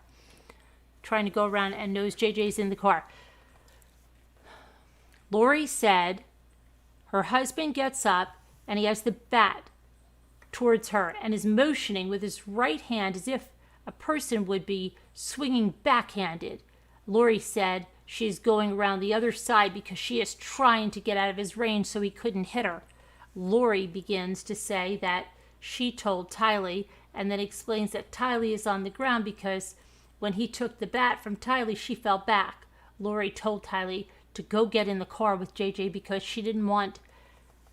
Trying to go around and knows JJ is in the car. Lori said her husband gets up and he has the bat towards her and is motioning with his right hand as if a person would be swinging backhanded. Lori said she's going around the other side because she is trying to get out of his range so he couldn't hit her. Lori begins to say that she told Tylee, and then explains that Tylee is on the ground because when he took the bat from Tylee, she fell back. Lori told Tylee to go get in the car with JJ because she didn't want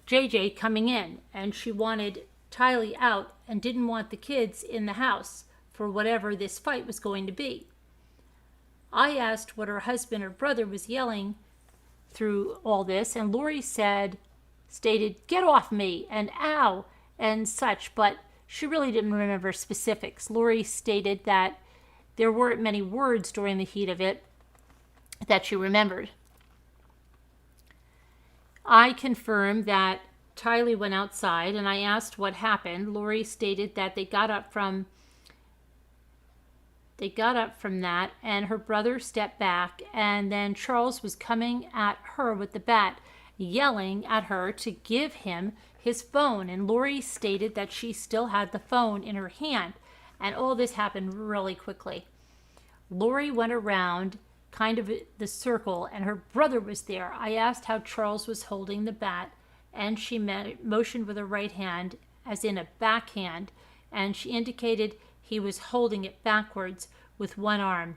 JJ coming in, and she wanted Tylee out and didn't want the kids in the house for whatever this fight was going to be. I asked what her husband or brother was yelling through all this, and Lori stated, "Get off me," and "ow," and such, but she really didn't remember specifics. Lori stated that there weren't many words during the heat of it that she remembered. I confirmed that Tylee went outside, and I asked what happened. Lori stated that they got up from that, and her brother stepped back, and then Charles was coming at her with the bat, yelling at her to give him his phone, and Lori stated that she still had the phone in her hand, and all this happened really quickly. Lori went around kind of the circle, and her brother was there. I asked how Charles was holding the bat, and she motioned with her right hand, as in a backhand, and she indicated he was holding it backwards with one arm.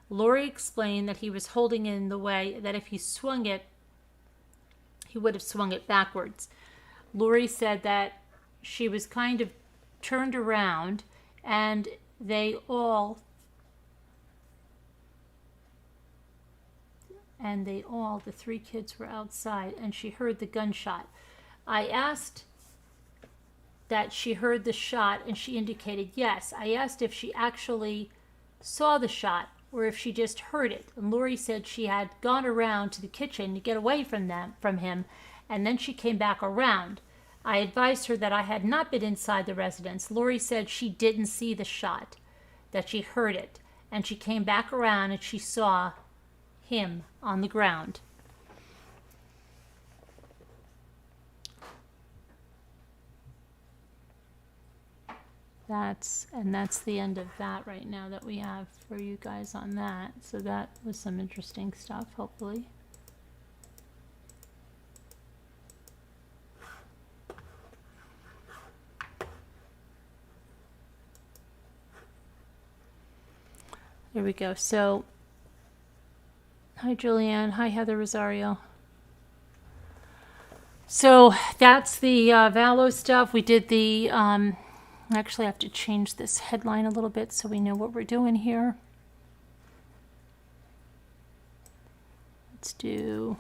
Lori explained that he was holding it in the way that if he swung it, he would have swung it backwards. Lori said that she was kind of turned around, and the three kids were outside, and she heard the gunshot. I asked that she heard the shot, and she indicated yes. I asked if she actually saw the shot or if she just heard it, and Lori said she had gone around to the kitchen to get away from him, and then she came back around. I advised her that I had not been inside the residence. Lori said she didn't see the shot, that she heard it, and she came back around and she saw him on the ground. That's the end of that right now that we have for you guys on that. So that was some interesting stuff, hopefully. There we go. So, hi Julianne. Hi Heather Rosario. So that's the Vallow stuff. We did the, actually I have to change this headline a little bit so we know what we're doing here. Let's do...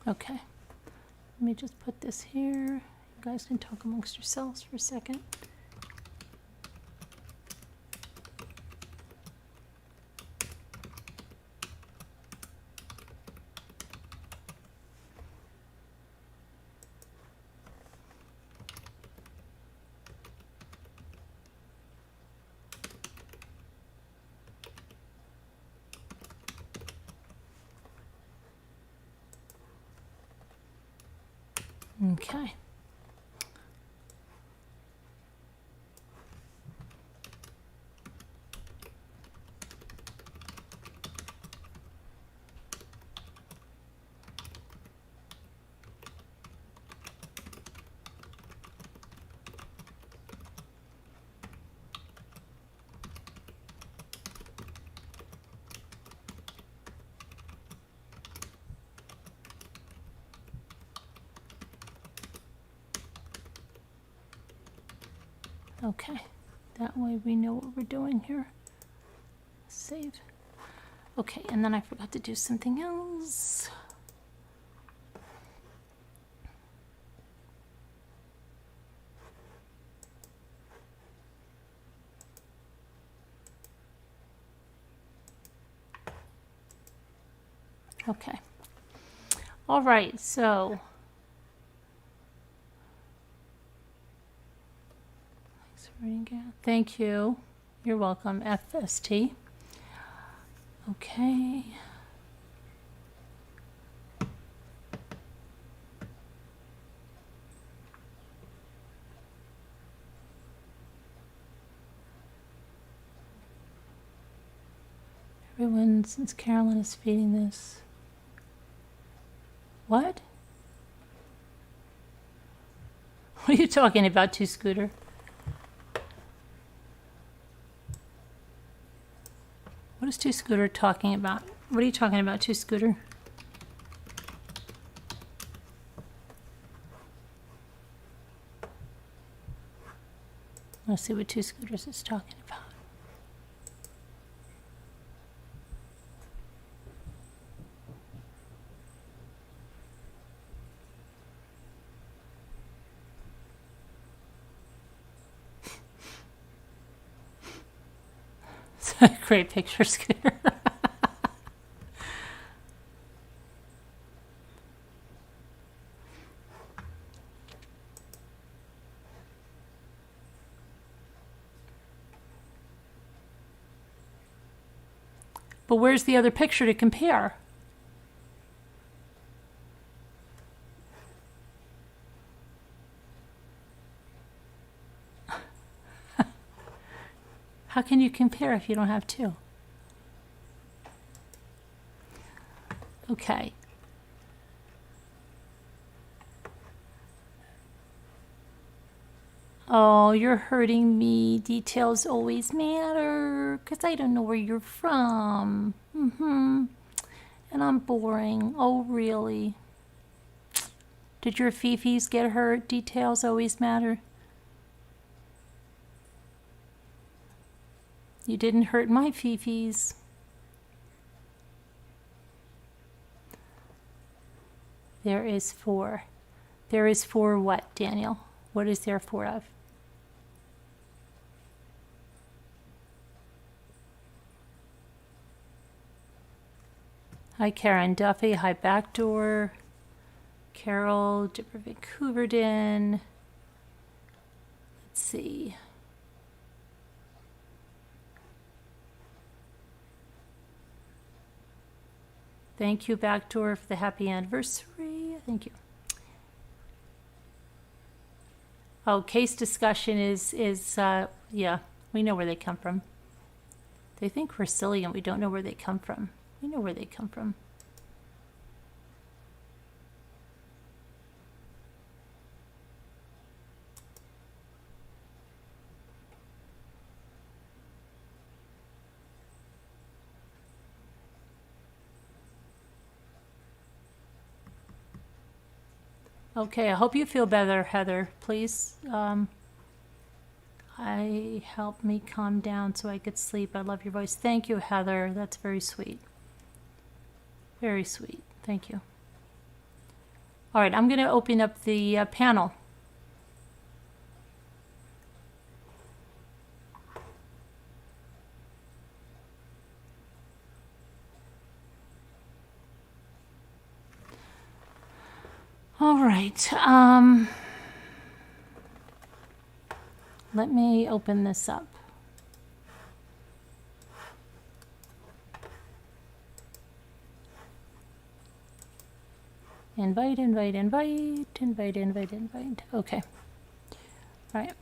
Okay. Let me just put this here. You guys can talk amongst yourselves for a second. Okay. Okay, that way we know what we're doing here. Save. Okay, and then I forgot to do something else. Okay. All right, so thank you. You're welcome, FST. Okay. Everyone, since Carolyn is feeding this. What? What are you talking about, Two Scooter? What is Two Scooter talking about? What are you talking about, Two Scooter? Let's see what Two Scooters is talking about. Great picture, Scooter. But where's the other picture to compare? How can you compare if you don't have two? Okay. Oh, you're hurting me. Details always matter because I don't know where you're from. And I'm boring. Oh, really? Did your Fifis get hurt? Details always matter. You didn't hurt my Fifis. There is four. There is four what, Daniel? What is there four of? Hi, Karen Duffy. Hi, Backdoor. Carol, Dipper Vancouverden. Let's see. Thank you, Backdoor, for the happy anniversary. Thank you. Oh, case discussion is yeah, we know where they come from. They think we're silly and we don't know where they come from. We know where they come from. Okay, I hope you feel better, Heather. Please, help me calm down so I could sleep. I love your voice. Thank you, Heather. That's very sweet. Very sweet. Thank you. All right, I'm going to open up the panel. All right. Let me open this up. Invite, invite, invite, invite, invite, invite. Okay. All right.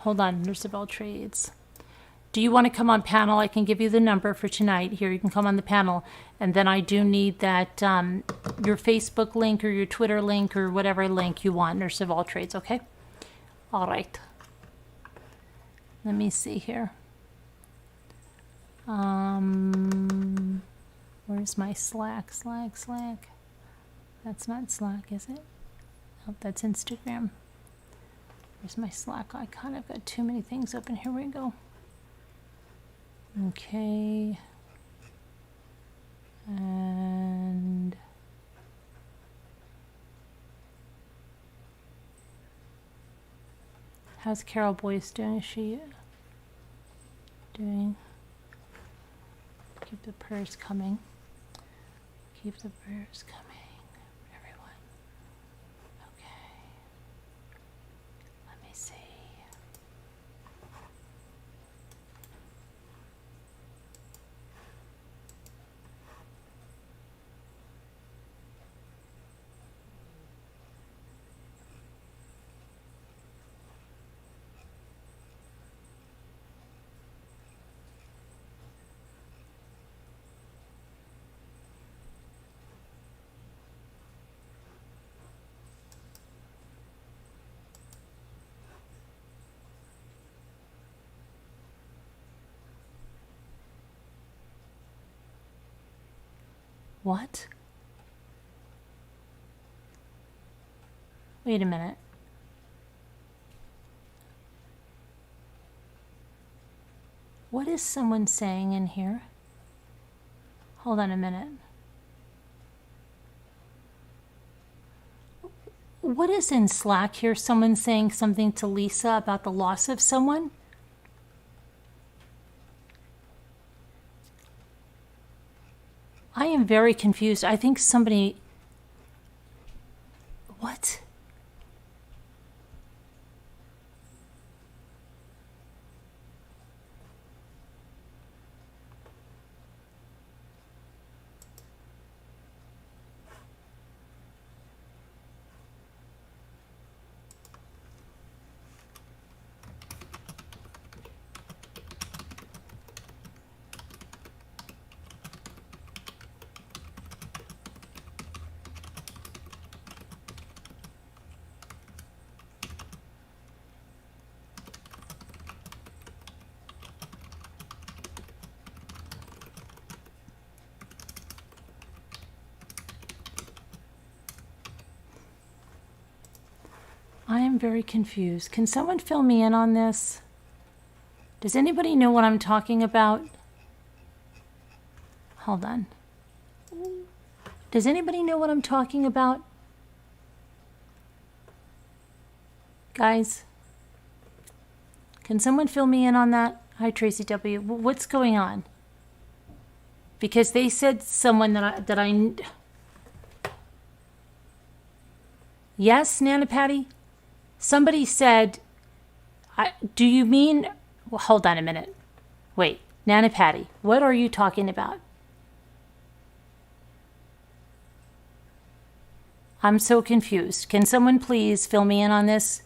Hold on, Nurse of all trades. Do you want to come on panel? I can give you the number for tonight. Here, you can come on the panel. And then I do need that, your Facebook link or your Twitter link or whatever link you want, Nurse of all trades, okay? All right. Let me see here. Where's my Slack? Slack. That's not Slack, is it? Oh, that's Instagram. Where's my Slack icon? I've got too many things open. Here we go. Okay. And how's Carol Boyce doing? Is she doing? Keep the prayers coming. Keep the prayers coming. What? Wait a minute. What is someone saying in here? Hold on a minute. What is in Slack here? Someone saying something to Lisa about the loss of someone? I am very confused. I think somebody... What? I am very confused. Can someone fill me in on this? Does anybody know what I'm talking about? Hold on. Does anybody know what I'm talking about? Guys? Can someone fill me in on that? Hi, Tracy W. What's going on? Because they said someone that I... Yes, Nana Patty? Somebody said, do you mean... Well, hold on a minute. Wait, Nana Patty, what are you talking about? I'm so confused. Can someone please fill me in on this?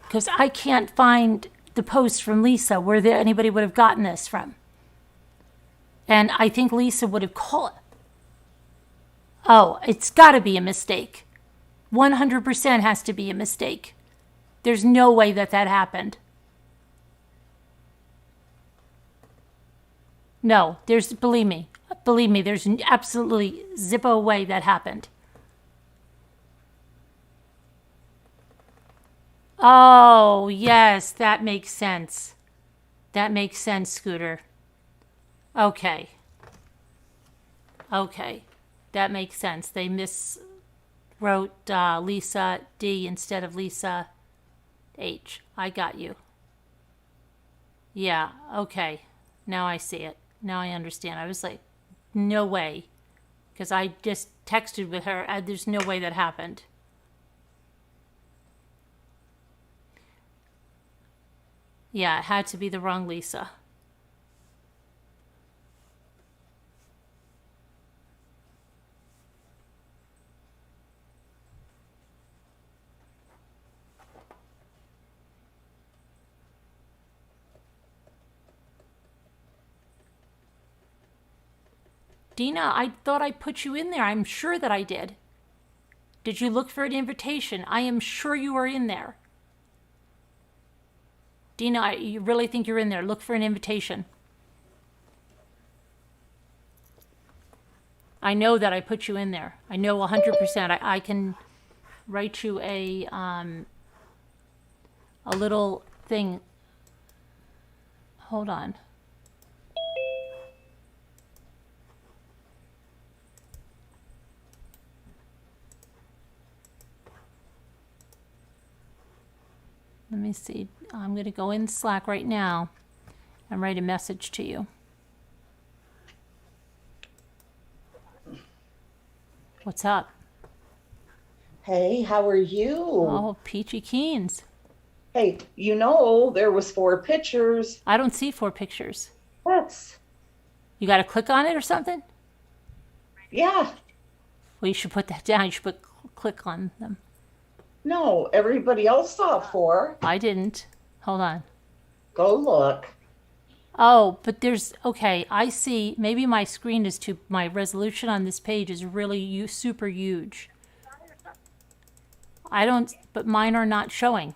Because I can't find the post from Lisa where anybody would have gotten this from. And I think Lisa would have called. Oh, it's got to be a mistake. 100% has to be a mistake. There's no way that happened. No, believe me, there's absolutely zippo way that happened. Oh, yes, that makes sense. That makes sense, Scooter. Okay. That makes sense. They miswrote Lisa D instead of Lisa H. I got you. Yeah, okay. Now I see it. Now I understand. I was like, no way. Because I just texted with her. There's no way that happened. Yeah, it had to be the wrong Lisa. Dina, I thought I put you in there. I'm sure that I did. Did you look for an invitation? I am sure you are in there. Dina, you really think you're in there? Look for an invitation. I know that I put you in there. I know 100%. I can write you a little thing. Hold on. Let me see. I'm going to go in Slack right now and write a message to you. What's up? Hey, how are you? Oh, peachy keens. Hey, you know there was 4 pictures. I don't see 4 pictures. Yes. You got to click on it or something? Yeah. Well, you should put that down. You should click on them. No, everybody else saw 4. I didn't. Hold on. Go look. Oh, but okay, I see. Maybe my screen is my resolution on this page is really super huge. But mine are not showing.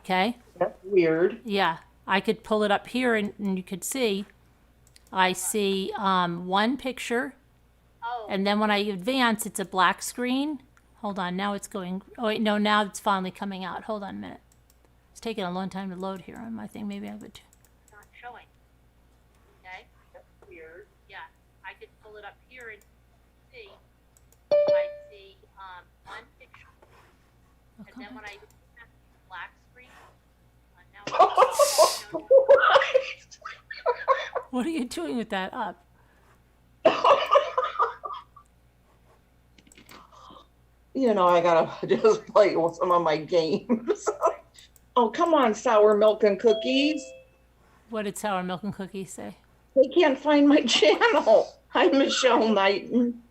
Okay? That's weird. Yeah, I could pull it up here and you could see. I see 1 picture. And then when I advance, it's a black screen. Hold on, now it's going. Oh, wait, no, now it's finally coming out. Hold on a minute. It's taking a long time to load here on my thing. Maybe I would. Not showing. Okay? That's weird. Yeah, I could pull it up here and see. I see 1 picture. Oh, And then when I black screen, now What are you doing with that up? You know, I gotta just play with some of my games. Oh, come on, sour milk and cookies. What did Sour Milk and Cookies say? They can't find my channel. I'm Michelle Knighton.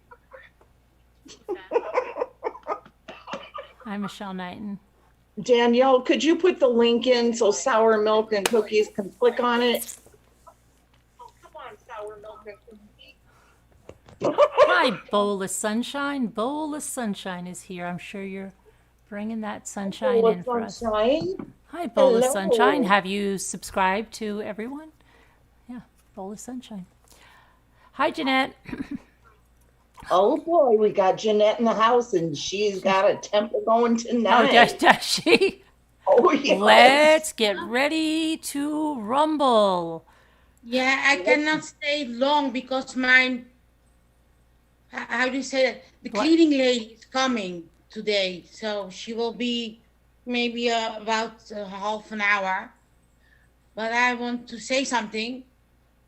I'm Michelle Knighton. Danielle, could you put the link in so sour milk and cookies can click on it? Oh, come on, sour milk and cookies. Hi, Bowl of Sunshine. Bowl of Sunshine is here. I'm sure you're bringing that sunshine in for us. Hi, Bowl of Sunshine. Have you subscribed to everyone? Yeah, Bowl of Sunshine. Hi, Jeanette. Oh boy, we got Jeanette in the house, and she's got a temple going tonight. Oh, does she? Oh, yes. Let's get ready to rumble. Yeah, I cannot stay long because my, how do you say that? The cleaning lady is coming today, so she will be maybe about half an hour. But I want to say something.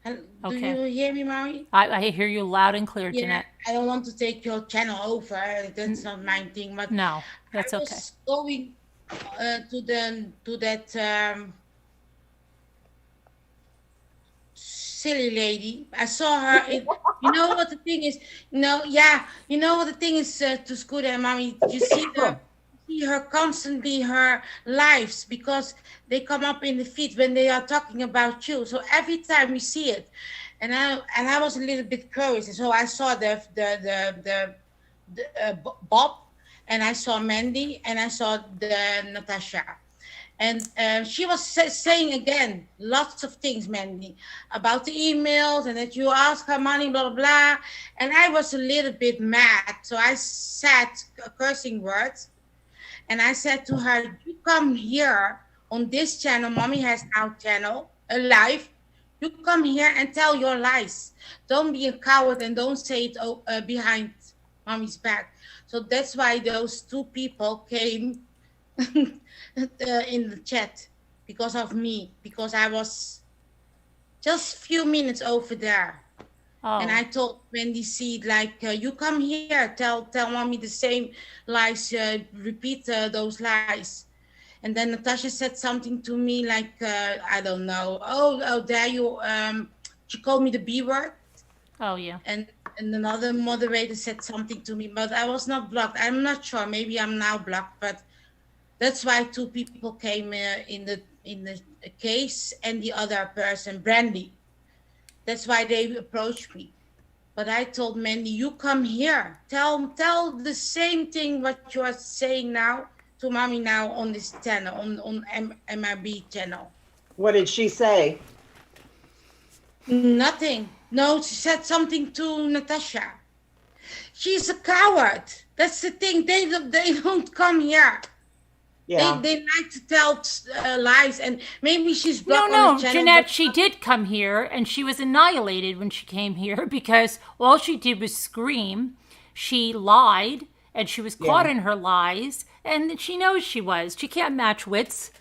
Do Okay. you hear me, Mary? I hear you loud and clear, Yeah, Jeanette. I don't want to take your channel over. That's not my thing. But No, that's I okay. was going to that silly lady. I saw her. You know what the thing is? No, yeah. You know what the thing is, to Scooter and Mommy. You see her constantly, her lives, because they come up in the feed when they are talking about you. So every time we see it, and I was a little bit curious, and so I saw Bob, and I saw Mandy, and I saw the Natasha, and she was saying again lots of things, Mandy, about the emails and that you ask her money, blah blah blah, and I was a little bit mad, so I said cursing words, and I said to her, "You come here on this channel, Mommy Has Now channel, live. You come here and tell your lies. Don't be a coward and don't say it behind Mommy's back." So that's why those two people came in the chat because of me, because I was just few minutes over there. Oh. And I told Wendy Seed, like, you come here, tell Mommy the same lies, repeat those lies. And then Natasha said something to me like, I don't know. Oh, there you, she called me the B word. Oh, yeah. And another moderator said something to me, but I was not blocked. I'm not sure. Maybe I'm now blocked, but that's why two people came in the case, and the other person, Brandy. That's why they approached me. But I told Mandy, you come here. Tell the same thing what you are saying now to Mommy now on this channel, on MRB channel. What did she say? Nothing. No, she said something to Natasha. She's a coward. That's the thing. They don't come here. Yeah. They like to tell lies, and maybe she's blocked No, on the channel. Jeanette, she did come here, and she was annihilated when she came here because all she did was scream. She lied, and she was caught in her lies, and she knows she was. She can't match wits.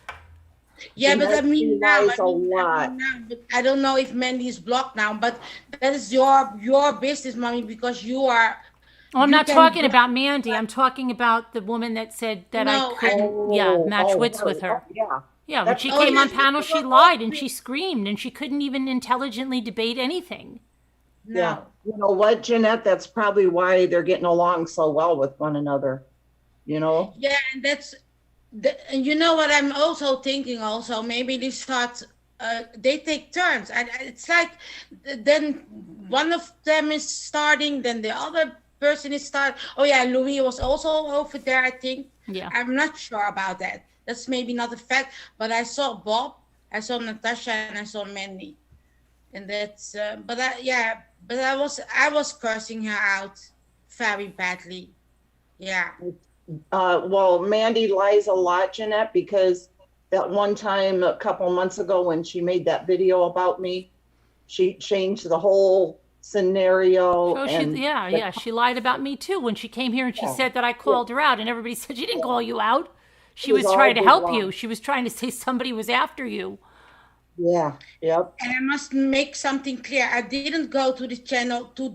Yeah, but I mean now, a lot. But I don't know if Mandy is blocked now, but that is your business, Mommy, because you are. Oh, I'm you not can talking block- about Mandy. I'm talking about the woman that said that I couldn't, match wits with her. Yeah. Yeah, when she came on panel, she lied and she screamed and she couldn't even intelligently debate anything. No. Yeah. You know what, Jeanette? That's probably why they're getting along so well with one another. You know? Yeah, and and you know what I'm also thinking also, maybe they start, they take turns. It's like, then one of them is starting, then the other person is starting. Oh yeah, Louis was also over there, I think. Yeah. I'm not sure about that. That's maybe not a fact, but I saw Bob, I saw Natasha, and I saw Mandy. And that's, but I was cursing her out very badly. Yeah. Well, Mandy lies a lot, Jeanette, because that one time a couple months ago when she made that video about me, she changed the whole scenario. Oh, she lied about me too when she came here and she said that I called her out, and everybody said she didn't call you out. She was trying to help you. She was trying to say somebody was after you. Yeah. Yep. And I must make something clear. I didn't go to the channel, to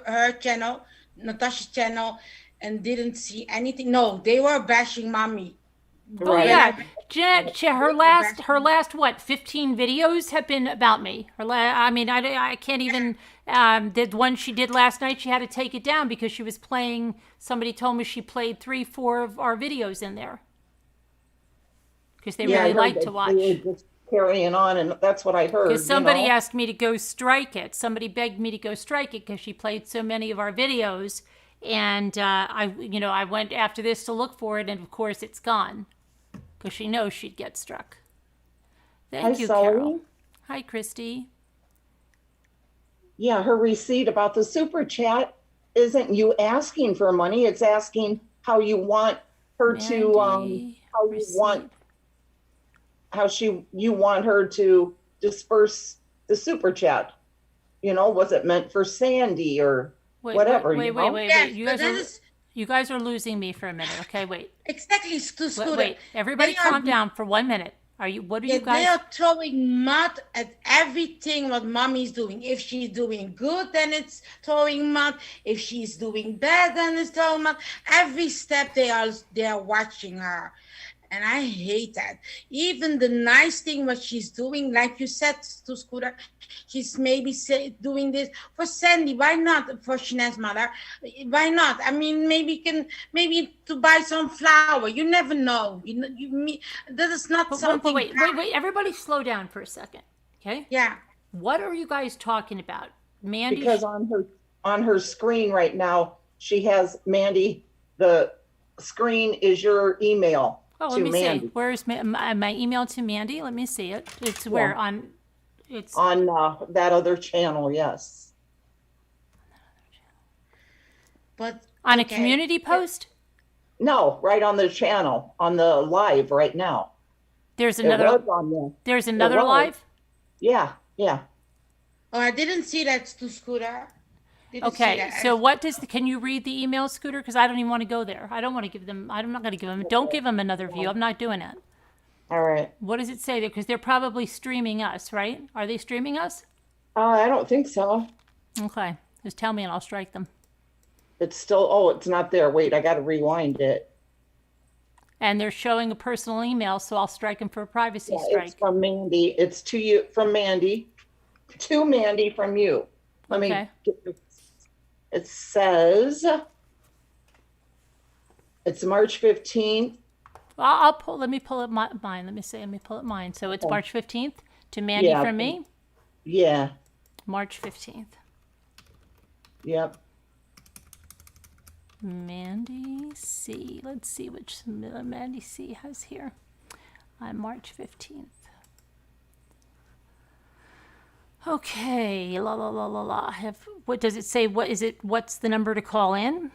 her channel, Natasha's channel, and didn't see anything. No, they were bashing Mommy. Oh Right. yeah, Jeanette, her last what 15 videos have been about me. I can't even. The one she did last night, she had to take it down because she was playing. Somebody told me she played 3-4 of our videos in there because they really like to watch. They were just carrying on, and that's what I heard. Because somebody asked me to go strike it. Somebody begged me to go strike it because she played so many of our videos, and I went after this to look for it, and of course it's gone. Because she knows she'd get struck. Thank you, Carol. Hi, Christy. Yeah, her receipt about the super chat isn't you asking for money. It's asking how you want her to, you want her to disperse the super chat. You know, was it meant for Sandy or whatever? Wait. You guys are losing me for a minute. Okay, wait. Exactly, Scooter. Wait. Everybody calm down for 1 minute. What are you guys? They are throwing mud at everything what Mommy's doing. If she's doing good, then it's throwing mud. If she's doing bad, then it's throwing mud. Every step they are watching her. And I hate that. Even the nice thing what she's doing, like you said to Scooter, she's maybe doing this for Sandy. Why not for Shana's mother? Why not? I mean, maybe to buy some flour. You never know. That is not something. Wait. Everybody slow down for a second. Okay? Yeah. What are you guys talking about? Mandy? Because on her screen right now, she has Mandy, the screen is your email Oh, to let me Mandy. see. Where's my email to Mandy? Let me see it. It's where on, it's On that other channel, yes. But on a okay. community post? No, right on the channel, on the live right now. There's It another, was on there. there's another was. live? Yeah. Oh, I didn't see that, to Scooter. Didn't see Okay, that. so what does can you read the email, Scooter? Because I don't even want to go there. I don't want to give them, I'm not going to give them, don't give them another view. I'm not doing it. All right. What does it say there? Because they're probably streaming us, right? Are they streaming us? I don't think so. Okay, just tell me and I'll strike them. It's still, it's not there. Wait, I got to rewind it. And they're showing a personal email, so I'll strike them for a privacy Yeah, strike. it's from Mandy. It's to you, from Mandy. To Mandy from you. Let me Okay. get this. It says, it's March 15th. I'll pull. Let me pull up mine. Let me pull up mine. So it's March 15th to Mandy Yeah. from me. Yeah. March 15th. Yep. Mandy C. Let's see which Mandy C has here. On March 15th. Okay. La la la la la. What does it say? What is it? What's the number to call in?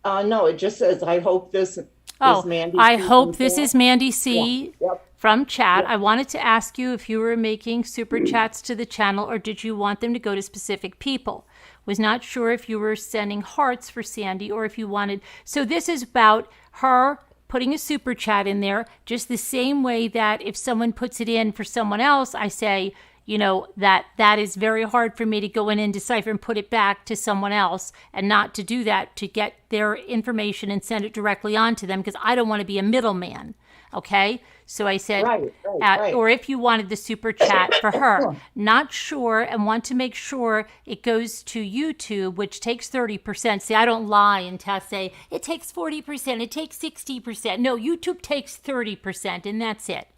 No, it just says, I hope this is Mandy. I C hope from this chat." is Mandy C. Yep. From chat. I wanted to ask you if you were making super chats to the channel or did you want them to go to specific people? Was not sure if you were sending hearts for Sandy or if you wanted. So this is about her putting a super chat in there, just the same way that if someone puts it in for someone else, I say, you know, that is very hard for me to go in and decipher and put it back to someone else and not to do that, to get their information and send it directly on to them because I don't want to be a middleman. Okay. So I said, Right. or if you wanted the super chat for her, not sure and want to make sure it goes to YouTube, which takes 30%. See, I don't lie and say it takes 40%, it takes 60%. No, YouTube takes 30% and that's it.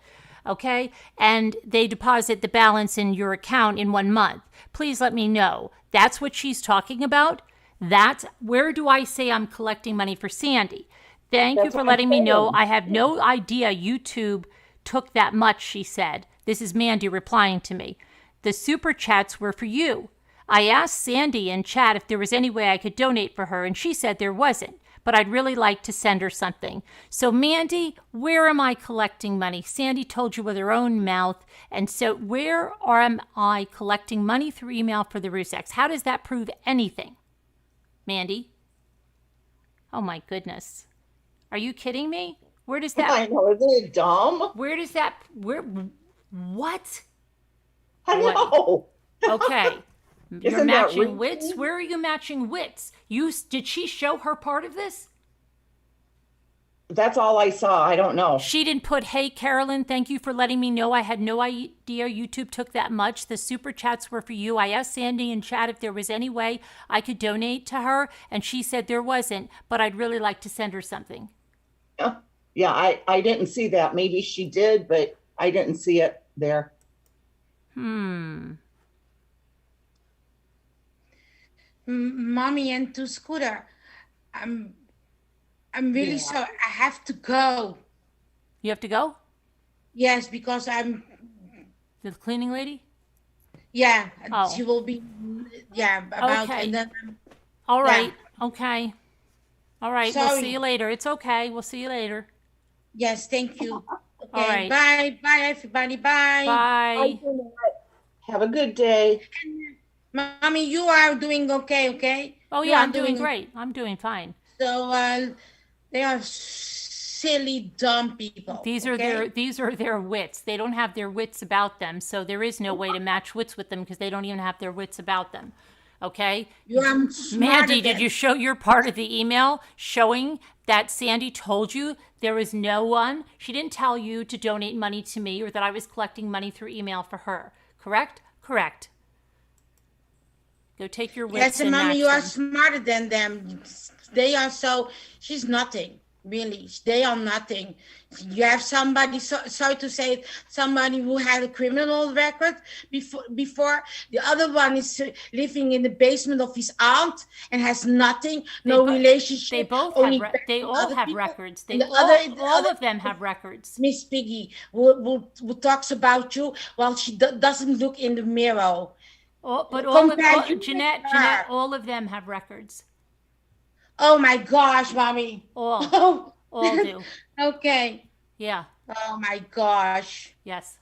Okay. And they deposit the balance in your account in 1 month. Please let me know. That's what she's talking about. That's where do I say I'm collecting money for Sandy? Thank you for letting me know. I have no idea YouTube took that much, she said. This is Mandy replying to me. The super chats were for you. I asked Sandy in chat if there was any way I could donate for her, and she said there wasn't, but I'd really like to send her something. So, Mandy, where am I collecting money? Sandy told you with her own mouth. And so where am I collecting money through email for the Ruseks? How does that prove anything? Mandy? Oh, my goodness. Are you kidding me? Where does that? I know, isn't it dumb? Where does that? What? I know. Okay. You're Isn't that matching routine? wits. Where are you matching wits? Did she show her part of this? That's all I saw. I don't know. She didn't put, hey, Carolyn, thank you for letting me know. I had no idea YouTube took that much. The super chats were for you. I asked Sandy in chat if there was any way I could donate to her, and she said there wasn't, but I'd really like to send her something. Yeah, I didn't see that. Maybe she did, but I didn't see it there. Mommy and to Scooter, I'm really sorry. I have to go. You have to go? Yes, because I'm. The cleaning lady? Yeah, Oh. she will be. Yeah, about. Okay. And then, All Yeah. right. Okay. All right. We'll Sorry. see you later. It's okay. We'll see you later. yes, thank you. Okay, All right. bye, everybody. Bye. Bye. Have a good day. Mommy, you are doing okay? Oh, You yeah, are I'm doing great. I'm doing fine. So they are silly, dumb people. These are their wits. They don't have their wits about them, so there is no way to match wits with them because they don't even have their wits about them. Okay? You are smarter Mandy, than- did you show your part of the email showing that Sandy told you there was no one? She didn't tell you to donate money to me or that I was collecting money through email for her. Correct? Correct. Go take your wits Yes, and Mommy, match you are them. smarter than them. They are so. She's nothing. Really, they are nothing. You have somebody, sorry to say it, somebody who had a criminal record before. The other one is living in the basement of his aunt and has nothing, no relationship. They both only have. They all have people. records. And They all of them have records. Miss Piggy, who talks about you while she doesn't look in the mirror. But Jeanette, all of them have records. Oh my gosh, mommy. All do. Okay. Yeah. Oh my gosh. Yes.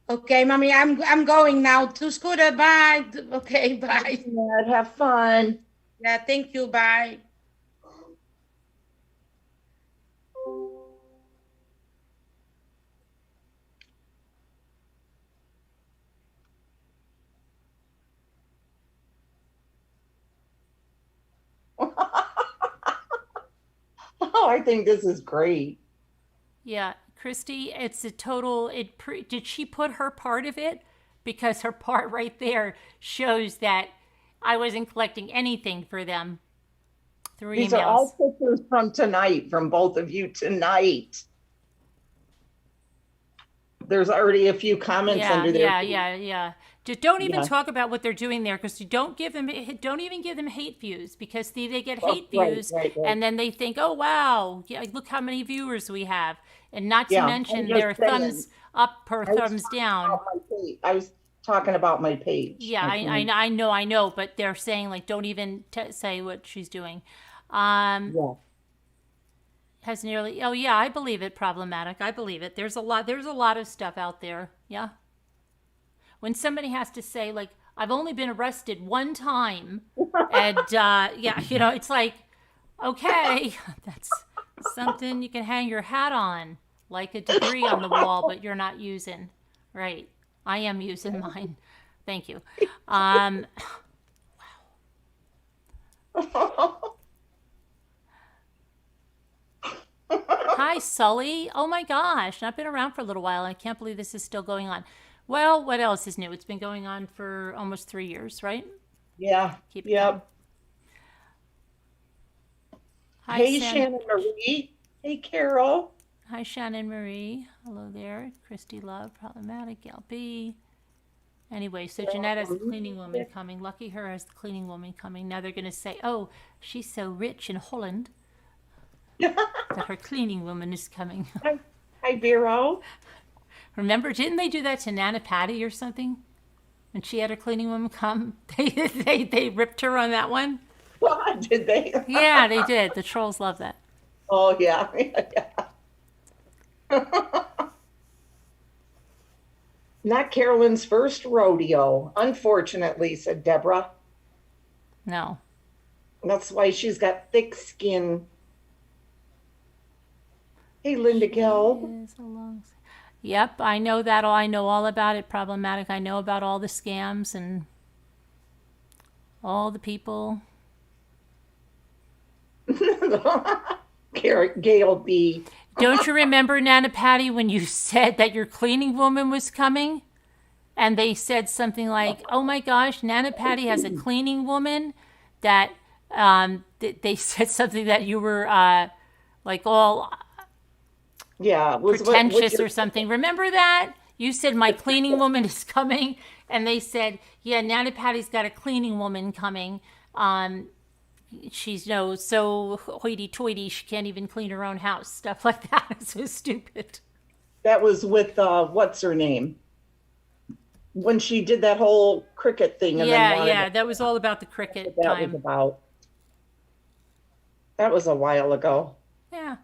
Okay, mommy, I'm going now to Scooter. Bye. Okay, bye. Have fun. Yeah, thank you. Bye. Oh, I think this is great. Yeah, Christy, it's a total. Did she put her part of it? Because her part right there shows that I wasn't collecting anything for them through These emails. are all pictures from tonight, from both of you tonight. There's already a few comments under there. Yeah. Just don't even talk about what they're doing there, because you don't even give them hate views, because they get hate views and then they think, oh wow, look how many viewers we have, and not to mention their thumbs up or thumbs down. I was talking about my page. Yeah, I know, but they're saying like don't even say what she's doing. Has nearly. Oh yeah, I believe it. Problematic. I believe it. There's a lot of stuff out there. Yeah. When somebody has to say like, I've only been arrested one time, and it's like, okay, that's something you can hang your hat on, like a degree on the wall, but you're not using. Right. I am using mine. Thank you. Wow. Hi, Sully. Oh my gosh. I've been around for a little while. I can't believe this is still going on. Well, what else is new? It's been going on for almost 3 years, right? Yeah. Yep. Hi, hey, Shannon Marie. Hey, Carol. Hi, Shannon Marie. Hello there. Christy Love, problematic. Gail B. Anyway, so Jeanette has the cleaning woman coming. Lucky her has the cleaning woman coming. Now they're going to say, oh, she's so rich in Holland that her cleaning woman is coming. Hi, Vero. Remember, didn't they do that to Nana Patty or something? When she had her cleaning woman come, they ripped her on that one. What did they? Yeah, they did. The trolls love that. Oh yeah. Not Carolyn's first rodeo, unfortunately, said Deborah. No. That's why she's got thick skin. Hey, Linda Gill. Yep, I know that. I know all about it. Problematic. I know about all the scams and all the people. Gail B. Don't you remember, Nana Patty, when you said that your cleaning woman was coming? And they said something like, oh my gosh, Nana Patty has a cleaning woman that they said something that you were like all pretentious or something. Remember that? You said my cleaning woman is coming, and they said, yeah, Nana Patty's got a cleaning woman coming. She's so hoity-toity she can't even clean her own house. Stuff like that. It's so stupid. That was with what's her name? When she did that whole cricket thing. And that was all about the cricket time. That was a while ago. Yeah.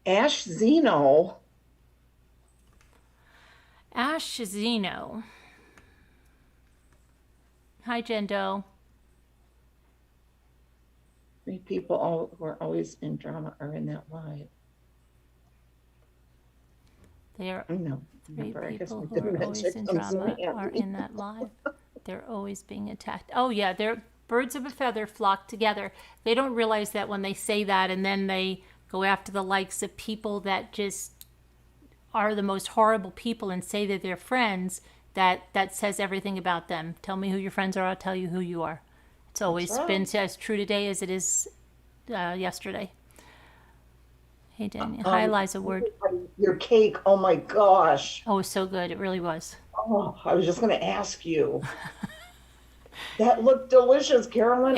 Ash Zeno. Hi, Jendo. 3 people who are always in drama are in that live. They're no, 3 people who are always in drama are in that live. They're always being attacked. Oh yeah, they're birds of a feather flock together. They don't realize that when they say that, and then they go after the likes of people that just are the most horrible people and say that they're friends, that says everything about them. Tell me who your friends are, I'll tell you who you are. It's always right. been as true today as it is yesterday. Hey, Daniel. Hi, Eliza Ward. Your cake, oh my gosh. Oh, it was so good. It really was. Oh, I was just going to ask you. That looked delicious, Carolyn.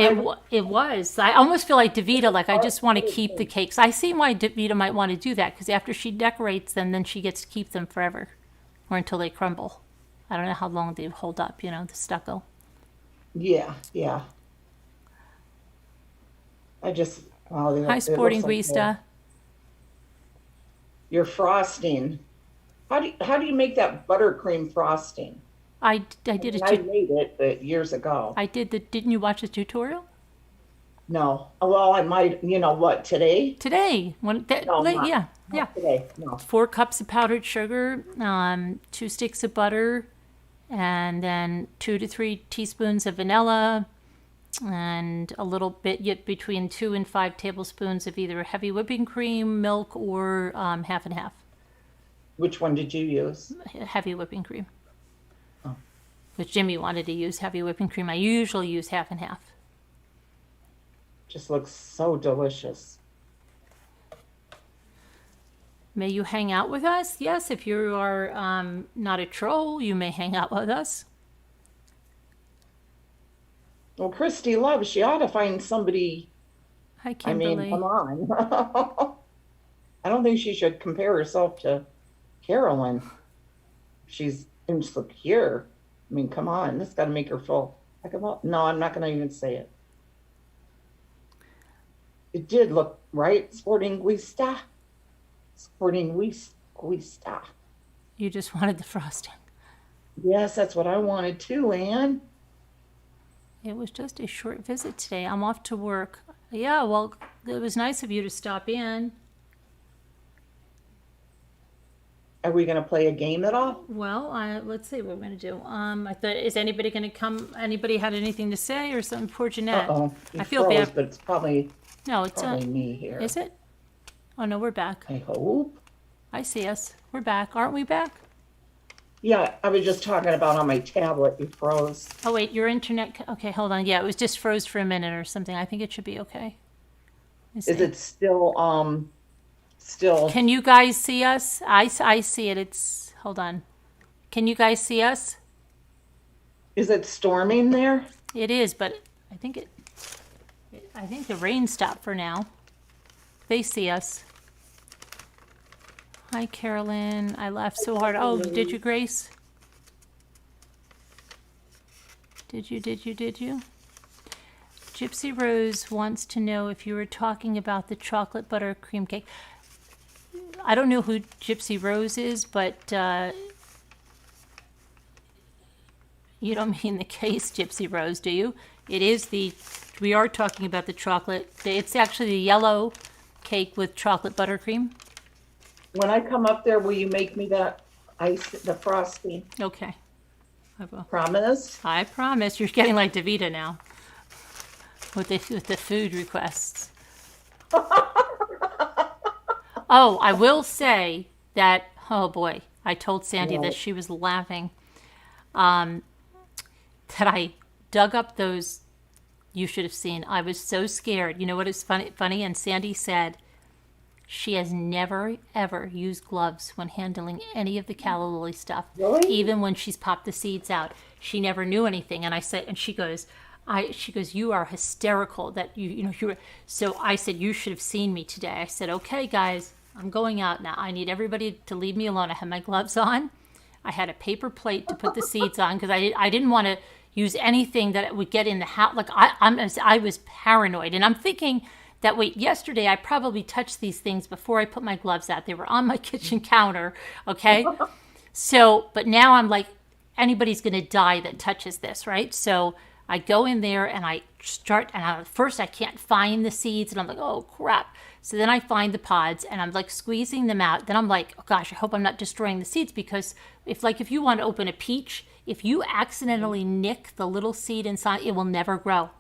It was. I almost feel like Davita, like I just want to keep the cakes. I see why Davita might want to do that, because after she decorates them, then she gets to keep them forever or until they crumble. I don't know how long they hold up, the stucco. Yeah. Hi, Sporting Guista. Your frosting. How do you make that buttercream frosting? I did I made it, but years ago. Didn't you watch the tutorial? No. Well, I might, what, today? Today. Yeah. Not today, no. 4 cups of powdered sugar, 2 sticks of butter, and then 2 to 3 teaspoons of vanilla, and a little bit between 2 and 5 tablespoons of either heavy whipping cream, milk, or half and half. Which one did you use? Heavy whipping cream. Oh. Which Jimmy wanted to use heavy whipping cream. I usually use half and half. Just looks so delicious. May you hang out with us? Yes, if you are not a troll, you may hang out with us. Well, Christy Love, she ought to find somebody. Hi, Kimberly. I mean, come on. I don't think she should compare herself to Carolyn. She's insecure. I mean, come on. This got to make her feel like no, I'm not going to even say it. It did look right. Sporting Guista. You just wanted the frosting. Yes, that's what I wanted too, Anne. It was just a short visit today. I'm off to work. Yeah, well, it was nice of you to stop in. Are we going to play a game at all? Well, let's see what we're going to do. I thought, is anybody going to come? Anybody had anything to say or something? Poor Jeanette. Uh-oh. I feel bad. But it's probably me here. Is it? Oh, no, we're back. I hope. I see us. We're back. Aren't we back? Yeah, I was just talking about on my tablet. You froze. Oh, wait, your internet. Okay, hold on. Yeah, it was just froze for a minute or something. I think it should be okay. Is it still, still? Can you guys see us? I see it. Hold on. Can you guys see us? Is it storming there? It is, but I think the rain stopped for now. They see us. Hi, Carolyn. I laughed so hard. Oh, did you, Grace? Did you? Gypsy Rose wants to know if you were talking about the chocolate butter cream cake. I don't know who Gypsy Rose is, but you don't mean the case, Gypsy Rose, do you? We are talking about the chocolate. It's actually the yellow cake with chocolate buttercream. When I come up there, will you make me the frosting? Okay. I will. Promise? I promise. You're getting like Davita now with the food requests. Oh, I will say that, oh boy, I told Sandy that she was laughing, that I dug up those, you should have seen. I was so scared. You know what is funny? And Sandy said she has never, ever used gloves when handling any of the Calla Lily stuff. Really? Even when she's popped the seeds out. She never knew anything. And I said, and she goes, you are hysterical that you were. So I said, you should have seen me today. I said, okay, guys, I'm going out now. I need everybody to leave me alone. I had my gloves on. I had a paper plate to put the seeds on because I didn't want to use anything that would get in the house. Like I was paranoid, and I'm thinking that yesterday I probably touched these things before I put my gloves out. They were on my kitchen counter. Okay, so but now I'm like, anybody's gonna die that touches this, right? So I go in there and I start, and first I can't find the seeds, and I'm like, oh crap. So then I find the pods and I'm like squeezing them out. Then I'm like, oh gosh, I hope I'm not destroying the seeds, because if you want to open a peach, if you accidentally nick the little seed inside, it will never grow.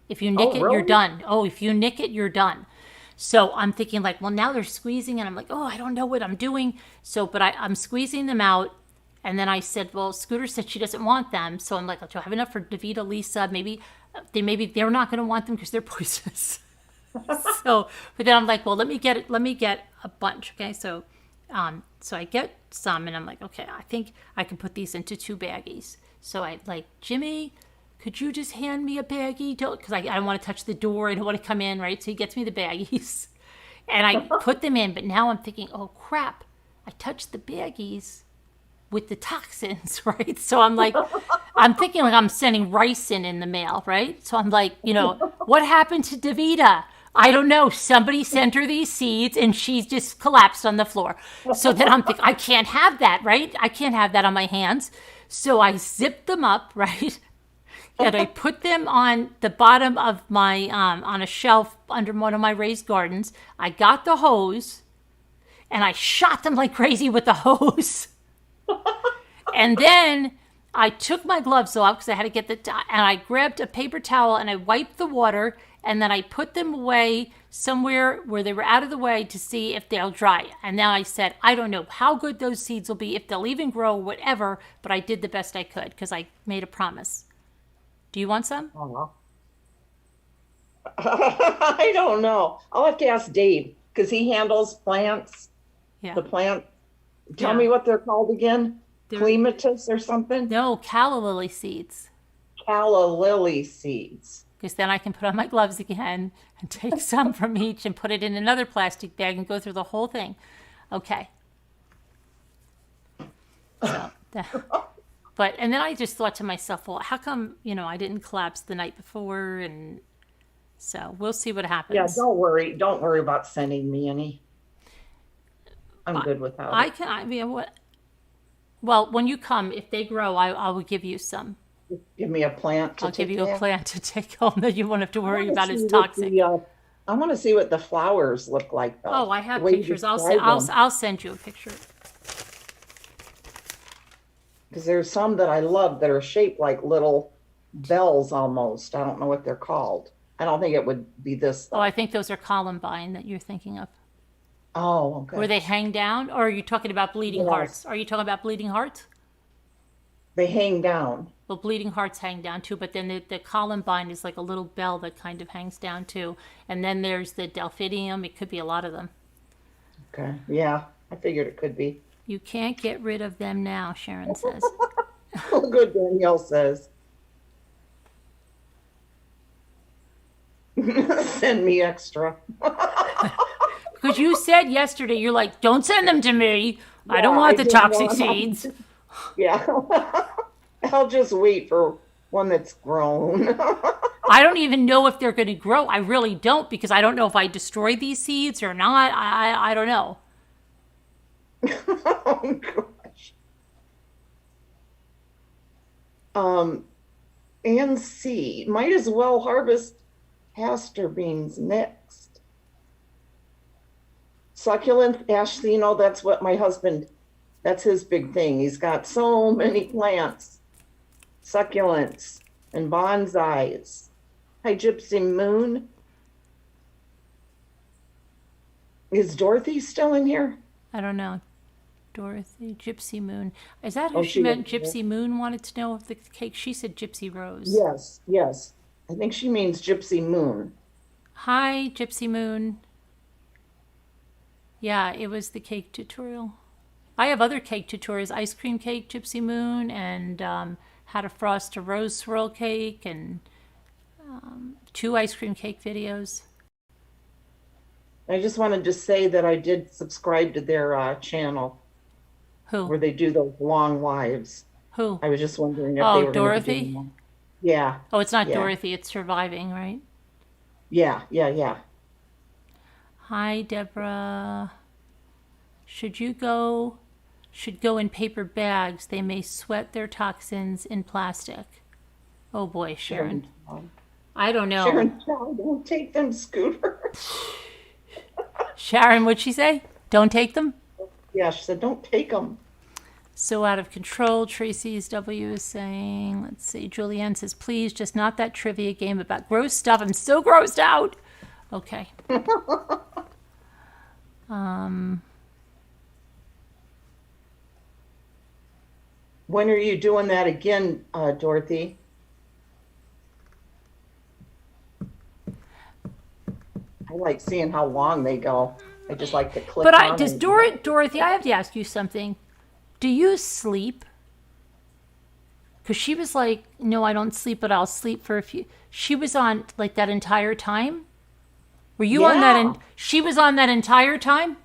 If you nick it, really? You're done. Oh, if you nick it, you're done. So I'm thinking like, well, now they're squeezing, and I'm like, oh, I don't know what I'm doing. So, but I'm squeezing them out. And then I said, well, Scooter said she doesn't want them. So I'm like, do I have enough for Davita, Lisa, maybe they're not going to want them because they're poisonous. So, but then I'm like, well, let me get a bunch. Okay. So I get some and I'm like, okay, I think I can put these into 2 baggies. So I like, Jimmy, could you just hand me a baggie? Because I don't want to touch the door. I don't want to come in. Right. So he gets me the baggies and I put them in. But now I'm thinking, oh crap, I touched the baggies with the toxins, right? So I'm like, I'm thinking like I'm sending rice in the mail, right? So I'm like, what happened to Davita? I don't know. Somebody sent her these seeds and she just collapsed on the floor. So then I'm thinking, I can't have that, right? I can't have that on my hands. So I zipped them up, right? And I put them on the bottom of my, on a shelf under one of my raised gardens. I got the hose and I shot them like crazy with the hose. And then I took my gloves off because I had to get and I grabbed a paper towel and I wiped the water and then I put them away somewhere where they were out of the way to see if they'll dry. And now I said, I don't know how good those seeds will be, if they'll even grow, whatever, but I did the best I could because I made a promise. Do you want some? I don't know. I'll have to ask Dave because he handles plants. Yeah. The plant. Tell me what they're called again. Clematis or something? No, calla lily seeds. Calla lily seeds. Because then I can put on my gloves again and take some from each and put it in another plastic bag and go through the whole thing. Okay. So, and then I just thought to myself, well, how come, I didn't collapse the night before? And so we'll see what happens. Yeah, don't worry. Don't worry about sending me any. I'm good without it. Well, when you come, if they grow, I will give you some. Give me a plant. I'll give you a plant to take home that you won't have to worry about. It's toxic. I want to see what the flowers look like, though. Oh, I have pictures. I'll send you a picture. Because there's some that I love that are shaped like little bells almost. I don't know what they're called. I don't think it would be this, though. Oh, I think those are columbine that you're thinking of. Oh, okay. Where they hang down? Or are you talking about bleeding hearts? Are you talking about bleeding hearts? They hang down. Well, bleeding hearts hang down too, but then the columbine is like a little bell that kind of hangs down too. And then there's the delphidium. It could be a lot of them. Okay. Yeah, I figured it could be. You can't get rid of them now, Sharon says. Good, Danielle says. Send me extra. Because you said yesterday, you're like, don't send them to me. Yeah, I don't want the toxic seeds. Yeah. I'll just wait for one that's grown. I don't even know if they're going to grow. I really don't, because I don't know if I destroy these seeds or not. I don't know. Oh, gosh. And C, might as well harvest castor beans next. Succulent, Ashley, that's what my husband, that's his big thing. He's got so many plants, succulents and bonsais. Hi, Gypsy Moon. Is Dorothy still in here? I don't know. Dorothy, Gypsy Moon. Is that who she meant? Gypsy Moon wanted to know if the cake. She said Gypsy Rose. Yes. I think she means Gypsy Moon. Hi, Gypsy Moon. Yeah, it was the cake tutorial. I have other cake tutorials. Ice cream cake, Gypsy Moon, and how to frost a rose swirl cake, and 2 ice cream cake videos. I just wanted to say that I did subscribe to their channel. Who? Where they do those long lives. Who? I was just wondering if they were Dorothy? Gonna do yeah. Oh, it's not Dorothy. It's Surviving, right? Yeah. Hi, Deborah. Should go in paper bags. They may sweat their toxins in plastic. Oh boy, Sharon. I don't know. Sharon, don't take them, Scooter. Sharon, what'd she say? Don't take them? Yeah, she said, don't take them. So out of control, Tracy's W is saying, let's see, Julianne says, please, just not that trivia game about gross stuff. I'm so grossed out. Okay. When are you doing that again, Dorothy? I like seeing how long they go. I just like to click But on Dorothy, I have to ask you something. Do you sleep? Because she was like, no, I don't sleep, but I'll sleep for a few. She was on like that entire time? Were you on that? Yeah. She was on that entire time?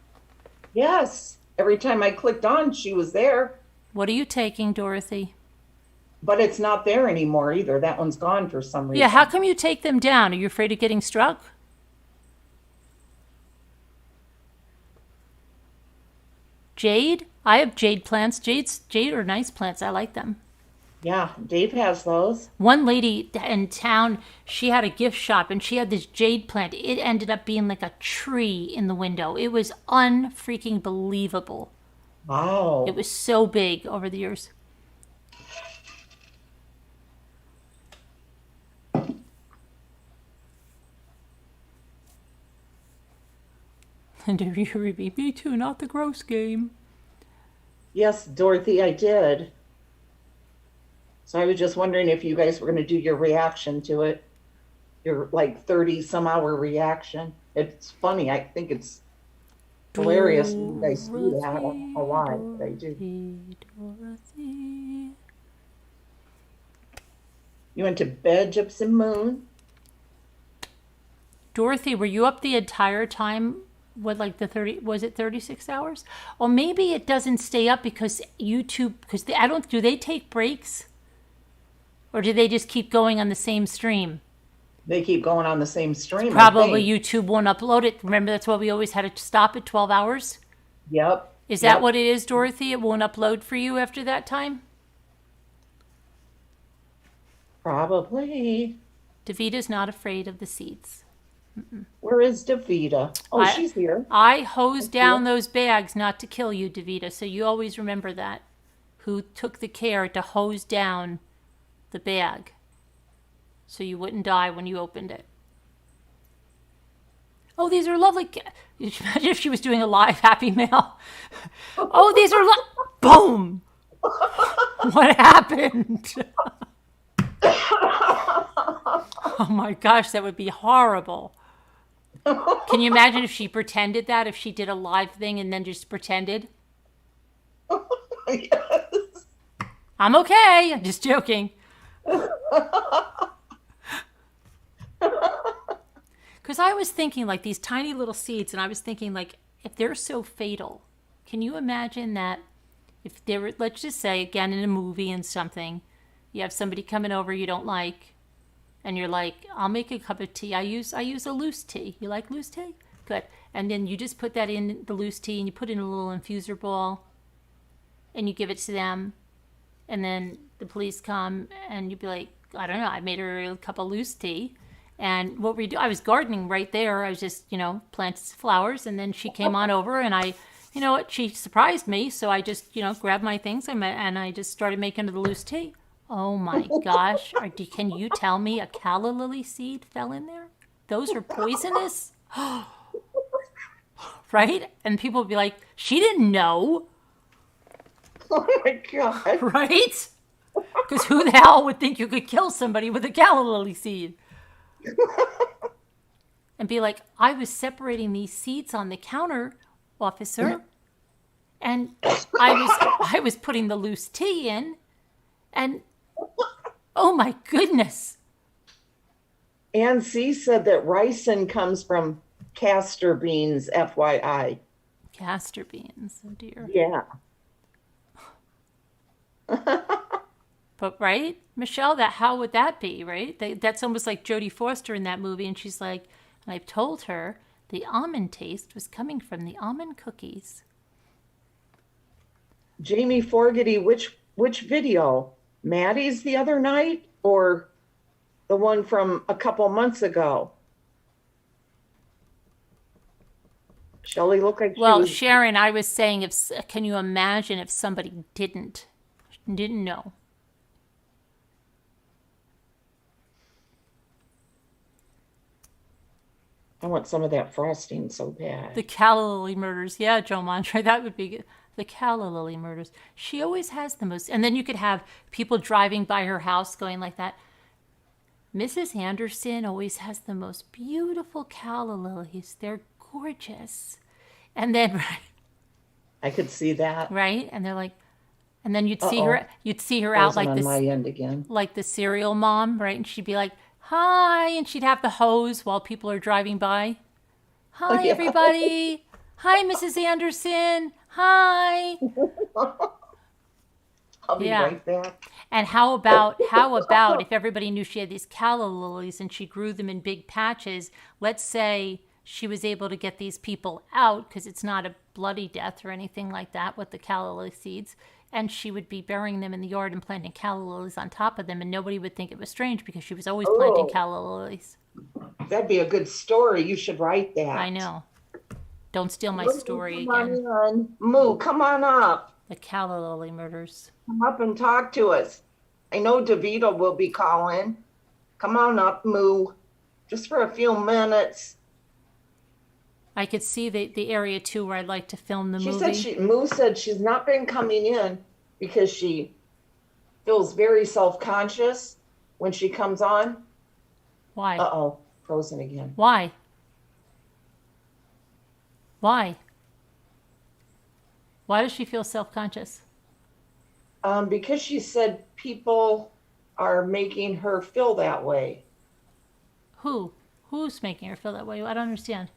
Yes. Every time I clicked on, she was there. What are you taking, Dorothy? But it's not there anymore either. That one's gone for some reason. Yeah, how come you take them down? Are you afraid of getting struck? Jade? I have jade plants. Jade are nice plants. I like them. Yeah, Dave has those. One lady in town, she had a gift shop and she had this jade plant. It ended up being like a tree in the window. It was unfreaking believable. Wow. It was so big over the years. And you repeat, me too, not the gross game. Yes, Dorothy, I did. So I was just wondering if you guys were going to do your reaction to it. Your like 30 some hour reaction. It's funny. I think it's hilarious when you guys do that. I don't know why, but I do. Dorothy. You went to bed, Gypsy Moon? Dorothy, were you up the entire time? What, like the 30, was it 36 hours? Or maybe it doesn't stay up because YouTube, because do they take breaks? Or do they just keep going on the same stream? They keep going on the same stream. Probably YouTube won't upload it. Remember, that's why we always had to stop at 12 hours? Yep. Is that what it is, Dorothy? It won't upload for you after that time? Probably. Davita's not afraid of the seeds. Where is Davita? Oh, she's here. I hosed down those bags not to kill you, Davita, so you always remember that. Who took the care to hose down the bag so you wouldn't die when you opened it. Oh, these are lovely. Imagine if she was doing a live Happy Mail. Oh, these are boom. What happened? Oh my gosh, that would be horrible. Can you imagine if she pretended that? If she did a live thing and then just pretended? Yes. I'm okay. I'm just joking. Because I was thinking like these tiny little seeds, and I was thinking like if they're so fatal, can you imagine that if they were, let's just say again in a movie and something, you have somebody coming over you don't like, and you're like, I'll make a cup of tea. I use a loose tea. You like loose tea? Good. And then you just put that in the loose tea and you put in a little infuser ball and you give it to them. And then the police come and you'd be like, I don't know, I made her a cup of loose tea. And what we do, I was gardening right there. I was just, planted flowers. And then she came on over and she surprised me. So I just, grabbed my things and I just started making the loose tea. Oh my gosh. Can you tell me a calla lily seed fell in there? Those are poisonous? Right? And people would be like, she didn't know. Oh my God. Right? Because who the hell would think you could kill somebody with a calla lily seed? And be like, I was separating these seeds on the counter, officer. And I was putting the loose tea in. And oh my goodness. Ann C said that ricin comes from castor beans, FYI. Castor beans, oh dear. Yeah. But right, Michelle, how would that be, right? That's almost like Jodie Foster in that movie, and she's like, and I've told her the almond taste was coming from the almond cookies. Jamie Forgetty, which video? Maddie's the other night or the one from a couple months ago? Shelley looked like Sharon, I was saying, can you imagine if somebody didn't know? I want some of that frosting so bad. The Calla Lily murders. Yeah, Joe Montre, that would be good. The Calla Lily murders. She always has the most. And then you could have people driving by her house going like that. Mrs. Anderson always has the most beautiful calla lilies. They're gorgeous. And then, I could see that. right? And they're like, and then you'd Uh-oh. see her out Frozen like on this, my end again. like the cereal mom, right? And she'd be like, hi, and she'd have the hose while people are driving by. Hi, Yeah. everybody. Hi, Mrs. Anderson. Hi. I'll be Yeah. right back. And how about if everybody knew she had these calla lilies and she grew them in big patches? Let's say she was able to get these people out because it's not a bloody death or anything like that with the calla lily seeds. And she would be burying them in the yard and planting calla lilies on top of them, and nobody would think it was strange because she was always planting calla lilies. That'd be a good story. You should write that. I know. Don't steal my Moo, story come again. on. Moo, come on up. The calla lily murders. Come up and talk to us. I know DeVito will be calling. Come on up, Moo. Just for a few minutes. I could see the area too where I'd like to film the movie. Moo said she's not been coming in because she feels very self-conscious when she comes on. Why? Uh-oh, frozen again. Why? Why? Why does she feel self-conscious? Because she said people are making her feel that way. Who? Who's making her feel that way? I don't understand.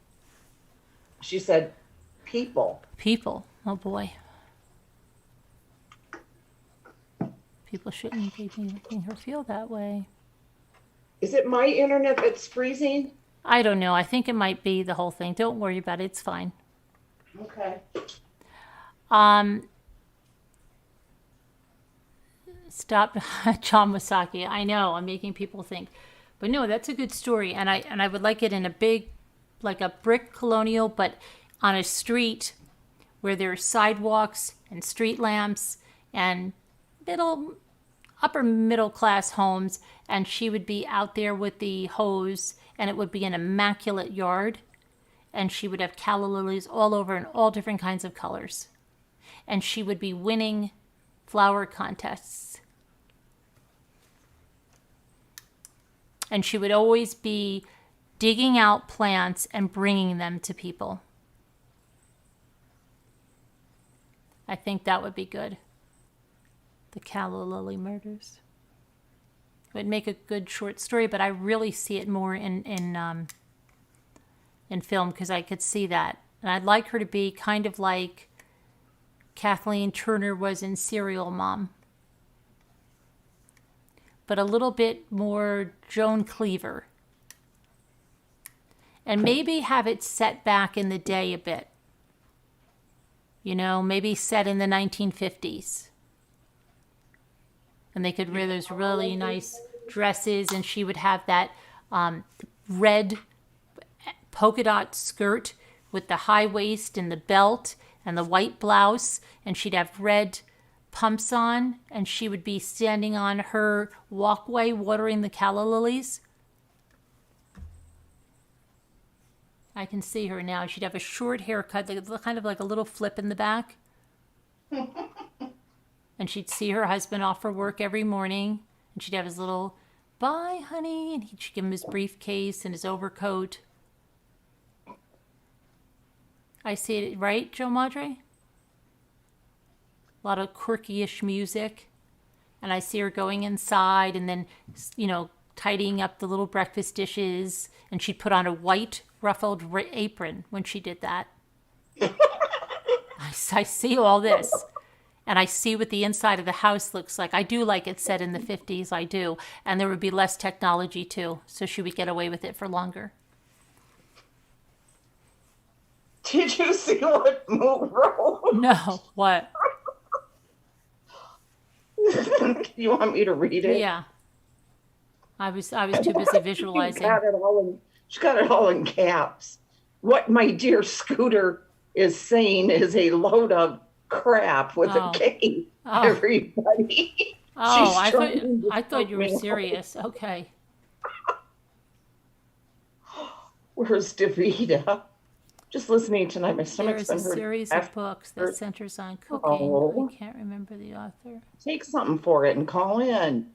She said people. People. Oh boy. People shouldn't be making her feel that way. Is it my internet that's freezing? I don't know. I think it might be the whole thing. Don't worry about it. It's fine. Okay. Stop, John Wasaki. I know, I'm making people think. But no, that's a good story. And I would like it in a big, like a brick colonial, but on a street where there are sidewalks and street lamps and upper middle class homes. And she would be out there with the hose, and it would be an immaculate yard. And she would have calla lilies all over in all different kinds of colors. And she would be winning flower contests. And she would always be digging out plants and bringing them to people. I think that would be good. The calla lily murders. It would make a good short story, but I really see it more in film because I could see that. And I'd like her to be kind of like Kathleen Turner was in Serial Mom. But a little bit more Joan Cleaver. And maybe have it set back in the day a bit. You know, maybe set in the 1950s. And they could wear those really nice dresses, and she would have that red polka dot skirt with the high waist and the belt and the white blouse, and she'd have red pumps on, and she would be standing on her walkway watering the calla lilies. I can see her now. She'd have a short haircut, kind of like a little flip in the back. And she'd see her husband off for work every morning, and she'd have his little, bye, honey, and she'd give him his briefcase and his overcoat. I see it, right, Joe Madre? A lot of quirky-ish music. And I see her going inside and then, you know, tidying up the little breakfast dishes. And she'd put on a white ruffled apron when she did that. I see all this. And I see what the inside of the house looks like. I do like it set in the 50s, I do. And there would be less technology, too. So she would get away with it for longer. Did you see what Moo wrote? No, what? You want me to read it? Yeah. I was too busy visualizing. She got it all in caps. What my dear Scooter is saying is a load of crap with a K. Everybody. Oh, I thought you were serious. Okay. Where's Davida? Just listening tonight, my stomach's There's been a series of books that centers on cooking. I can't remember the author. Take something for it and call in.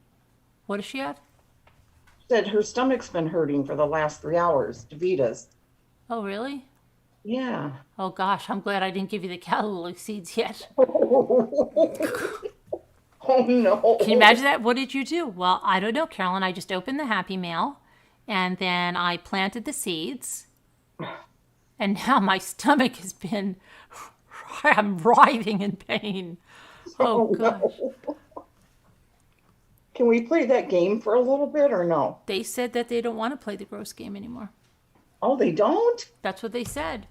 What does she have? Said her stomach's been hurting for the last 3 hours. Davita's. Oh, really? Yeah. Oh, gosh, I'm glad I didn't give you the calorie seeds yet. Oh no. Can you imagine that? What did you do? Well, I don't know, Carolyn. I just opened the Happy Mail, and then I planted the seeds, and now my stomach has been, I'm writhing in pain. Oh, gosh. No. Can we play that game for a little bit or no? They said that they don't want to play the gross game anymore. Oh, they don't? That's what they said.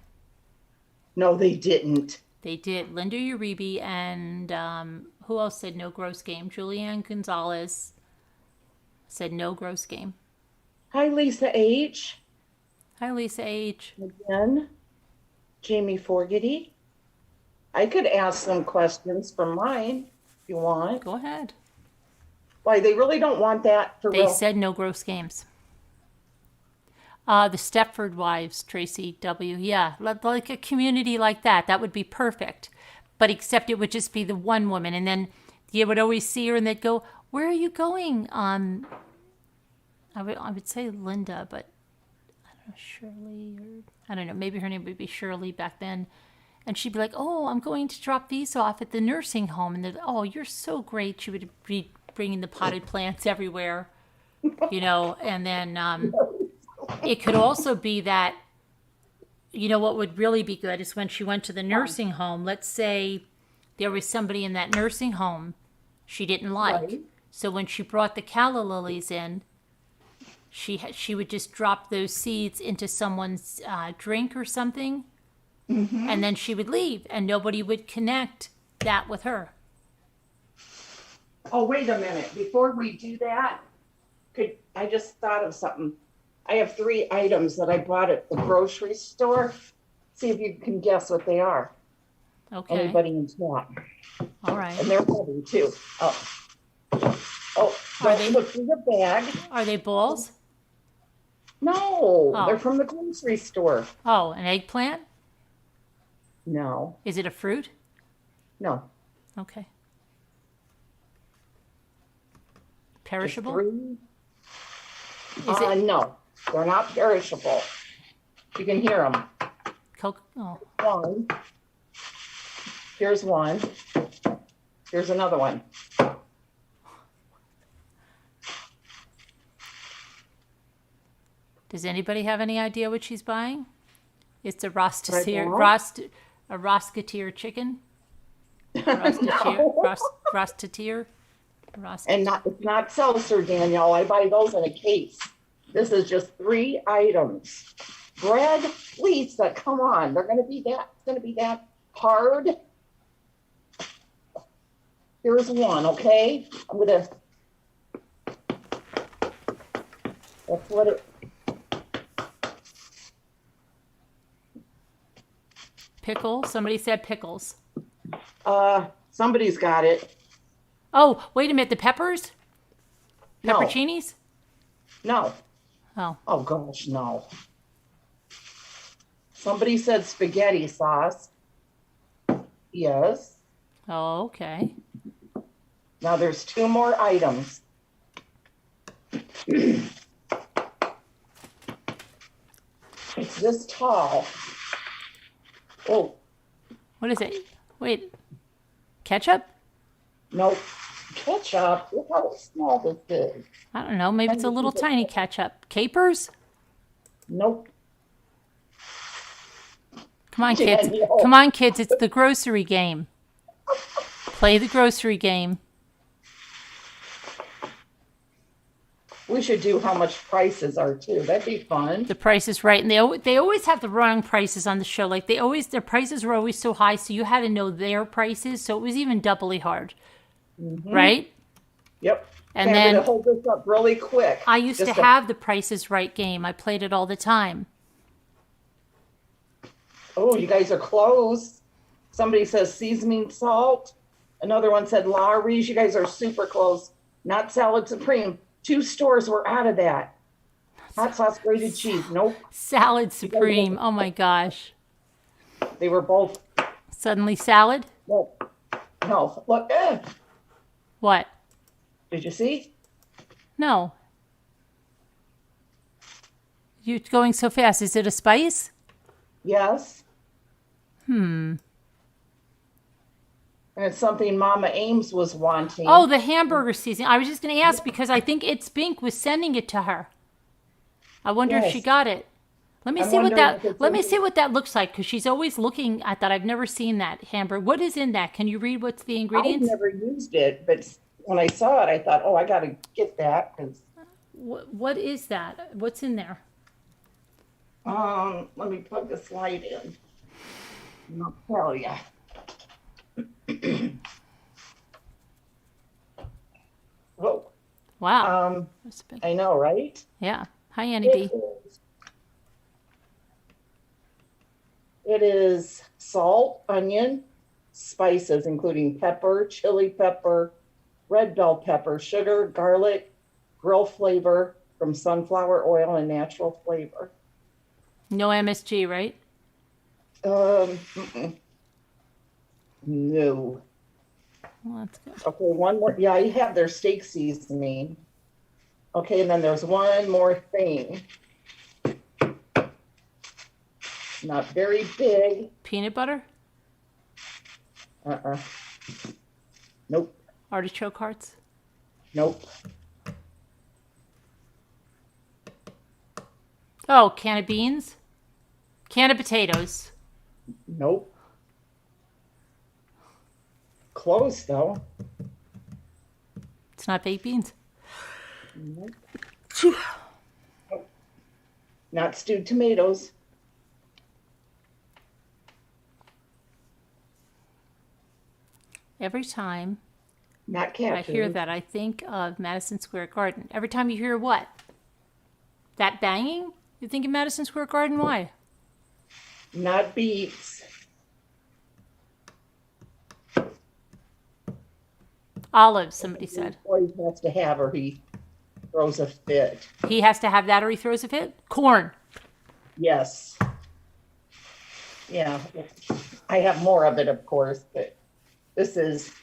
No, they didn't. They did. Linda Uribe and who else said no gross game? Julianne Gonzalez said no gross game. Hi, Lisa H. Hi, Lisa H. Again, Jamie Forgetty. I could ask some questions from mine if you want. Go ahead. Why, they really don't want that for They real? said no gross games. The Stepford Wives, Tracy W. Yeah, like a community like that. That would be perfect. But except it would just be the one woman. And then you would always see her and they'd go, where are you going? I would say Linda, but I don't know, Shirley, or I don't know, maybe her name would be Shirley back then. And she'd be like, oh, I'm going to drop these off at the nursing home. And they'd, oh, you're so great. She would be bringing the potted plants everywhere, you know. And then it could also be that, you know, what would really be good is when she went to the nursing home, let's say there was somebody in that nursing home she didn't like. Right. So when she brought the calla lilies in, she would just drop those seeds into someone's drink or something, and then she would leave, and nobody would connect that with her. Oh, wait a minute. Before we do that, I just thought of something. I have 3 items that I bought at the grocery store. See if you can guess what they are. Okay. Anybody in chat? All right. And they're heavy too. Oh, Are they- look through the bag. Are they balls? No, Oh. they're from the grocery store. Oh, an eggplant? No, Is it a fruit? no. Okay. Just Perishable? 3. Is it No, they're not perishable. You can hear them. Coke? Oh, One. Here's one. Here's another one. does anybody have any idea what she's buying? It's a Right now? a rosketeer chicken. Rostateer. And it's not seltzer, Danielle. I buy those in a case. This is just 3 items. Bread, Lisa, come on. It's gonna be that hard. Here's one, okay? That's what it. Pickle. Somebody said pickles. Somebody's got it. Oh, wait a minute. The peppers? No. Pepperoncinis? No. Oh, Oh gosh, no. Somebody said spaghetti sauce. Yes. oh, okay. Now there's 2 more items. It's this tall. Oh, What is it? Wait. Ketchup? no. Ketchup. Look how small this is. I don't know. Maybe it's a little tiny ketchup. Capers? Nope. Come on, kids. Daniel. Come on, kids. It's the grocery game. Play the grocery game. We should do how much prices are too. That'd be fun. The price is right. And they always have the wrong prices on the show. Like their prices were always so high, so you had to know their prices. So it was even doubly hard. Right? Yep. And I'm then gonna hold this up really quick. I used to Just a- have the Price is Right game. I played it all the time. Oh, you guys are close. Somebody says seasoning salt. Another one said Lawry's. You guys are super close. Not Salad Supreme. 2 stores were out of that. Hot sauce grated cheese. Nope. Salad Supreme. Oh my gosh. They were both. Suddenly salad? Nope. No. Look. What? Did you see? No. You're going so fast. Is it a spice? Yes. And it's something Mama Ames was wanting. Oh, the hamburger seasoning. I was just going to ask because I think It's Bink was sending it to her. I wonder if she Yes. got it. Let me I'm see what wondering that. if it's Let in me the- see what that looks like because she's always looking at that. I've never seen that hamburger. What is in that? Can you read what's the I've ingredients? never used it, but when I saw it, I thought, oh, I got to get that. What is that? What's in there? Let me plug the slide in. And I'll tell you. Whoa. Wow. That's big. I know, right? Yeah. Hi, Annie B. It is salt, onion, spices, including pepper, chili pepper, red bell pepper, sugar, garlic, grill flavor from sunflower oil and natural flavor. No MSG, right? Mm-mm. No. Well, that's good. Okay, one more. Yeah, you have their steak seasoning. Okay, and then there's one more thing. Not very big. Peanut butter? Nope. Artichoke hearts? Nope. Oh, can of beans? Can of potatoes? Nope. Close though. It's not baked beans? Nope. Not stewed tomatoes. Every time Not cat I hear food. that, I think of Madison Square Garden. Every time you hear what? That banging? You think of Madison Square Garden? Why? Not beets. Olives, somebody said. Always has to have or he throws a fit. He has to have that or he throws a fit? Corn. Yes. Yeah. I have more of it, of course, but this is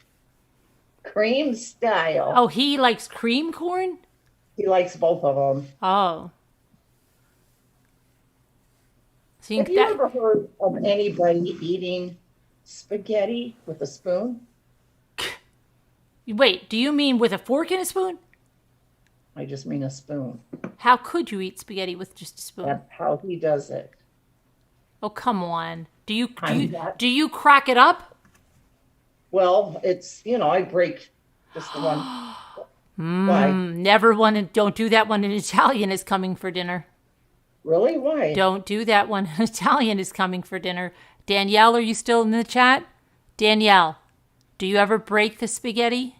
cream style. Oh, he likes cream corn? He likes both of them. Oh. See, Have you ever heard of anybody eating spaghetti with a spoon? Wait, do you mean with a fork and a spoon? I just mean a spoon. How could you eat spaghetti with just a spoon? That's how he does it. Oh, come on. Do you I'm not- do you crack it up? Well, it's, I break just the one. Why? Never one. Don't do that when an Italian is coming for dinner. Really? Why? Don't do that when an Italian is coming for dinner. Danielle, are you still in the chat? Danielle, do you ever break the spaghetti?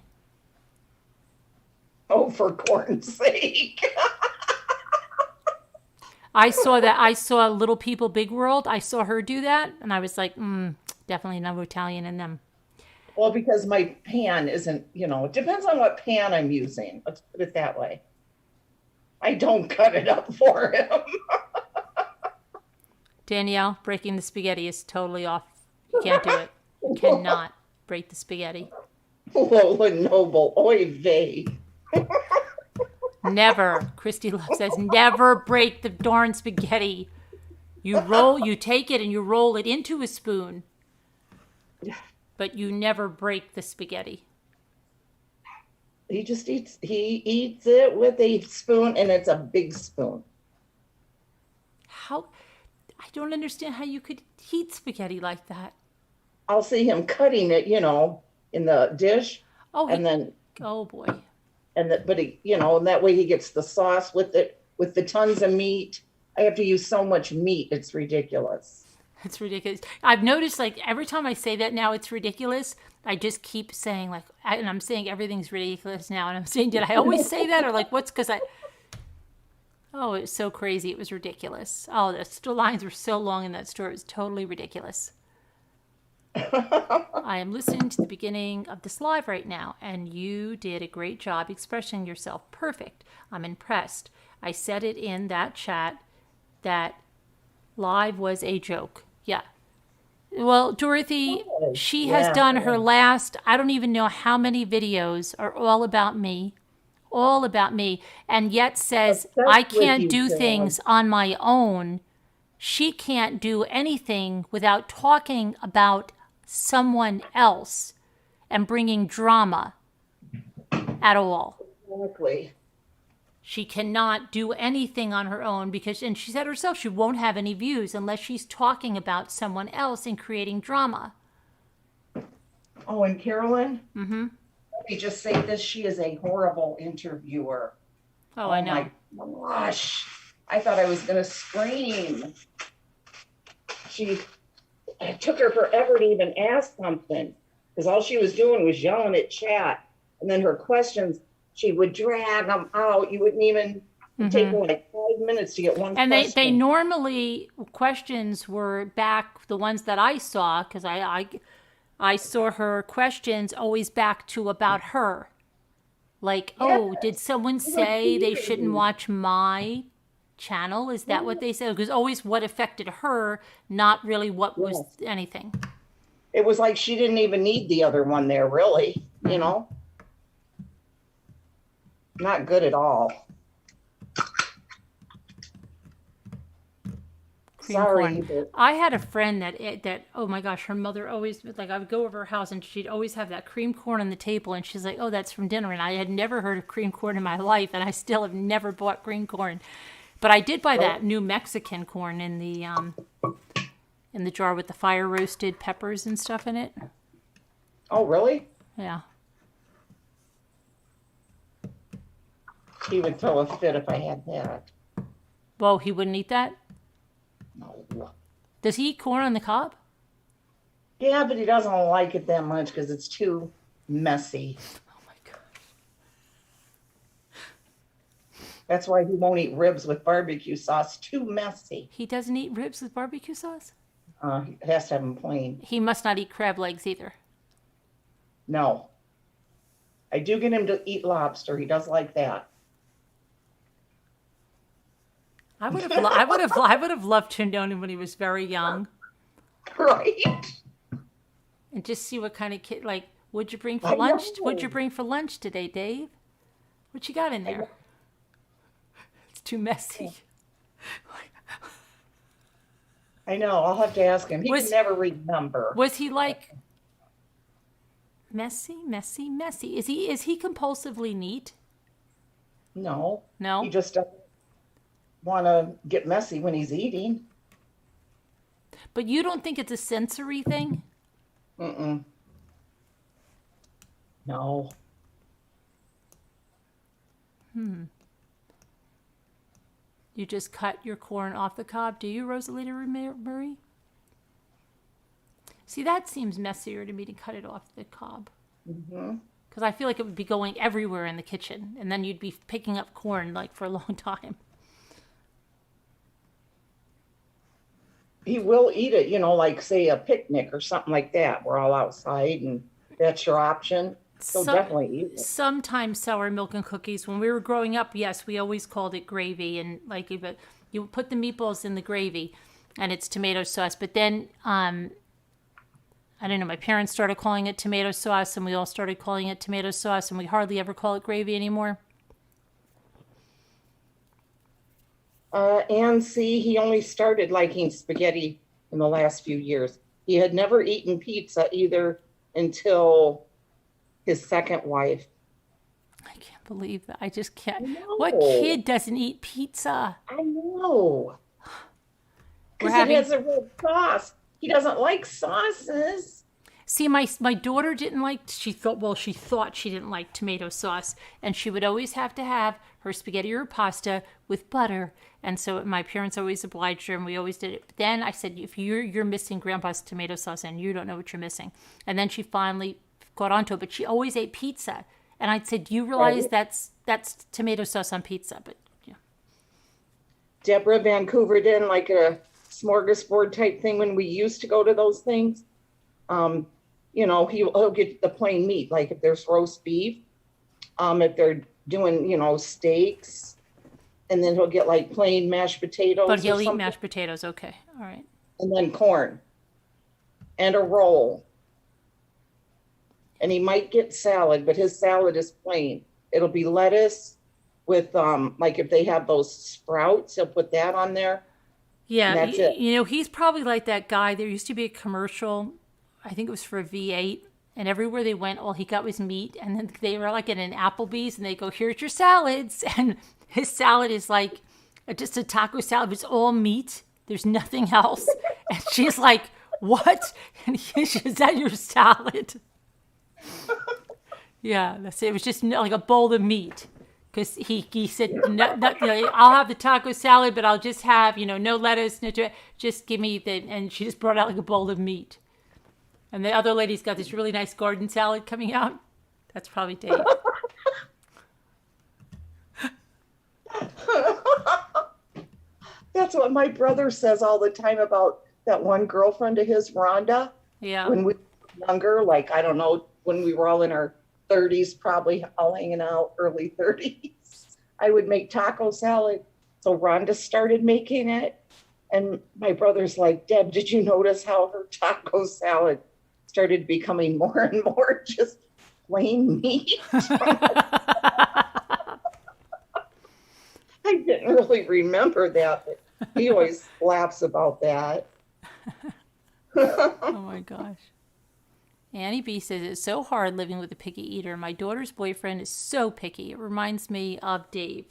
Oh, for corn's sake. I saw Little People, Big World. I saw her do that, and I was like, definitely no Italian in them. Well, because my pan isn't, it depends on what pan I'm using. Let's put it that way. I don't cut it up for him. Danielle, breaking the spaghetti is totally off. You can't do it. You cannot break the spaghetti. Lola Noble, oy vey. Never. Christy Love says, never break the darn spaghetti. You take it and you roll it into a spoon. But you never break the spaghetti. He eats it with a spoon, and it's a big spoon. How? I don't understand how you could heat spaghetti like that. I'll see him cutting it, in the dish. Oh, and then, oh boy. and that way he gets the sauce with it, with the tons of meat. I have to use so much meat. It's ridiculous. It's ridiculous. I've noticed, every time I say that now, it's ridiculous. I just keep saying, and I'm saying everything's ridiculous now. And I'm saying, did I always say that? Or, what's because oh, it was so crazy. It was ridiculous. Oh, the lines were so long in that store. It was totally ridiculous. I am listening to the beginning of this live right now, and you did a great job expressing yourself. Perfect. I'm impressed. I said it in that chat that live was a joke. Yeah. Well, Dorothy, she has done her last, I don't even know how many videos are all about me, all about me, and yet says Obsessed I with can't you, do Carolyn. things on my own. She can't do anything without talking about someone else and bringing drama at all. Exactly. She cannot do anything on her own because, and she said herself, she won't have any views unless she's talking about someone else and creating drama. Oh, and Carolyn? Mm-hmm. Let me just say this. She is a horrible interviewer. Oh, I know. My gosh. I thought I was going to scream. It took her forever to even ask something because all she was doing was yelling at chat. And then her questions, she would drag them out. You wouldn't even take her like 5 minutes to get one And question. they normally, questions were back, the ones that I saw, because I saw her questions always back to about her. Like, oh, did someone say they shouldn't watch my channel? Is that what they said? Because always what affected her, not really what was anything. It was like she didn't even need the other one there, really, you know? Not good at all. Sorry. I had a friend that oh my gosh, her mother always, like, I would go over her house and she'd always have that cream corn on the table, and she's like, oh, that's from dinner. And I had never heard of cream corn in my life, and I still have never bought cream corn. But I did buy that new Mexican corn in the jar with the fire roasted peppers and stuff in it. Oh, really? Yeah. He would throw a fit if I had that. Well, he wouldn't eat that? No. Does he eat corn on the cob? Yeah, but he doesn't like it that much because it's too messy. Oh my God. That's why he won't eat ribs with barbecue sauce. Too messy. He doesn't eat ribs with barbecue sauce? He has to have them plain. He must not eat crab legs either. No. I do get him to eat lobster. He does like that. I would have loved to have known him when he was very young. Right? And just see what kind of kid, like, what'd you bring for lunch? What'd you bring for lunch today, Dave? What you got in there? It's too messy. I know. I'll have to ask him. He can never remember. Was he like messy? Is he compulsively neat? No. No? He just doesn't want to get messy when he's eating. But you don't think it's a sensory thing? Mm-mm. No. You just cut your corn off the cob, do you, Rosalita Marie? See, that seems messier to me, to cut it off the cob. Mm-hmm. Because I feel like it would be going everywhere in the kitchen, and then you'd be picking up corn like for a long time. He will eat it, like say a picnic or something like that. We're all outside and that's your option. So definitely eat it. Sometimes sour milk and cookies. When we were growing up, yes, we always called it gravy, and like you put the meatballs in the gravy, and it's tomato sauce. But then I don't know. My parents started calling it tomato sauce, and we all started calling it tomato sauce, and we hardly ever call it gravy anymore. And see, he only started liking spaghetti in the last few years. He had never eaten pizza either until his second wife. I can't believe that. I just can't. What kid doesn't eat pizza? I know. Because it has a red sauce. He doesn't like sauces. See, my daughter didn't like, she thought she didn't like tomato sauce, and she would always have to have her spaghetti or pasta with butter. And so my parents always obliged her, and we always did it. But then I said, if you're missing Grandpa's tomato sauce, and you don't know what you're missing. And then she finally got onto it, but she always ate pizza. And I said, do you realize that's tomato sauce on pizza? But yeah. Deborah Vancouver didn't like a smorgasbord type thing when we used to go to those things. He'll get the plain meat, like if there's roast beef, if they're doing, steaks, and then he'll get like plain mashed potatoes. But he'll eat mashed potatoes, okay, all right. And then corn and a roll. And he might get salad, but his salad is plain. It'll be lettuce with like if they have those sprouts, they'll put that on there. Yeah, That's it. you know, he's probably like that guy. There used to be a commercial, I think it was for V8, and everywhere they went, all he got was meat. And then they were like at an Applebee's, and they go, "Here's your salads," and his salad is like just a taco salad. It's all meat. There's nothing else. And she's like, "What?" And he's "Is that your salad?" Yeah, that's it. It was just like a bowl of meat. Because he said, no, you know, "I'll have the taco salad, but I'll just have, you know, no lettuce, just give me the," and she just brought out like a bowl of meat. And the other lady's got this really nice garden salad coming out. That's probably Dave. That's what my brother says all the time about that one girlfriend of his, Rhonda. Yeah. When we were younger, like, I don't know, when we were all in our 30s, probably all hanging out, early 30s, I would make taco salad. So Rhonda started making it. And my brother's like, "Deb, did you notice how her taco salad started becoming more and more just plain meat?" I didn't really remember that, but he always laughs about that. Oh my gosh. Annie B says, "It's so hard living with a picky eater. My daughter's boyfriend is so picky. It reminds me of Dave."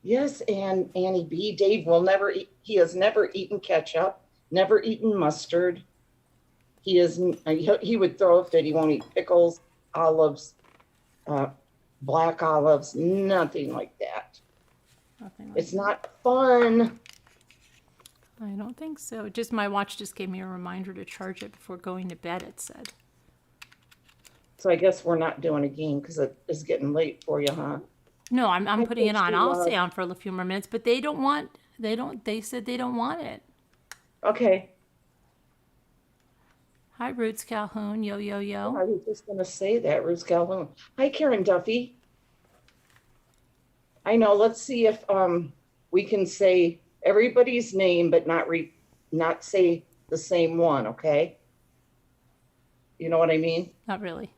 Yes, and Annie B. Dave will never eat. He has never eaten ketchup, never eaten mustard. He would throw a fit. He won't eat pickles, olives, black olives, nothing like that. Nothing like It's not fun. I don't think so. Just my watch just gave me a reminder to charge it before going to bed, it said. So I guess we're not doing a game because it is getting late for you, huh? No, I'm putting it think on. she I'll was. stay on for a few more minutes, but they said they don't want it. Okay. Hi, Roots Calhoun. Yo, yo, I yo. was just going to say that, Ruth Calhoun. Hi, Karen Duffy. I know. Let's see if we can say everybody's name, but not say the same one. Okay. You know what I mean? Not really.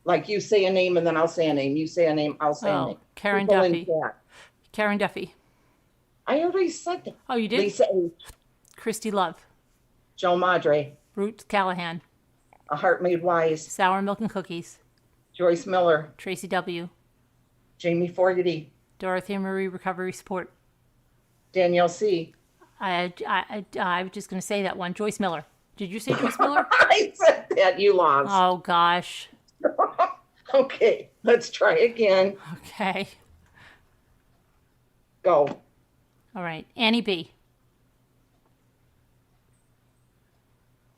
Like you say a name and then I'll say a name. You say a name, I'll say a Oh, name. Karen People in Duffy. chat. Karen Duffy. I already said that. Oh, you did? Lisa H. Christy Love. Joe Madre. Roots Callahan. A Heart Made Wise. Sour Milk and Cookies. Joyce Miller. Tracy W. Jamie Fogarty. Dorothy Marie Recovery Support. Danielle C. I was just going to say that one. Joyce Miller. Did you say Joyce Miller? I said that. You lost. Oh, gosh. Okay, let's try again. Okay. Go. All right. Annie B.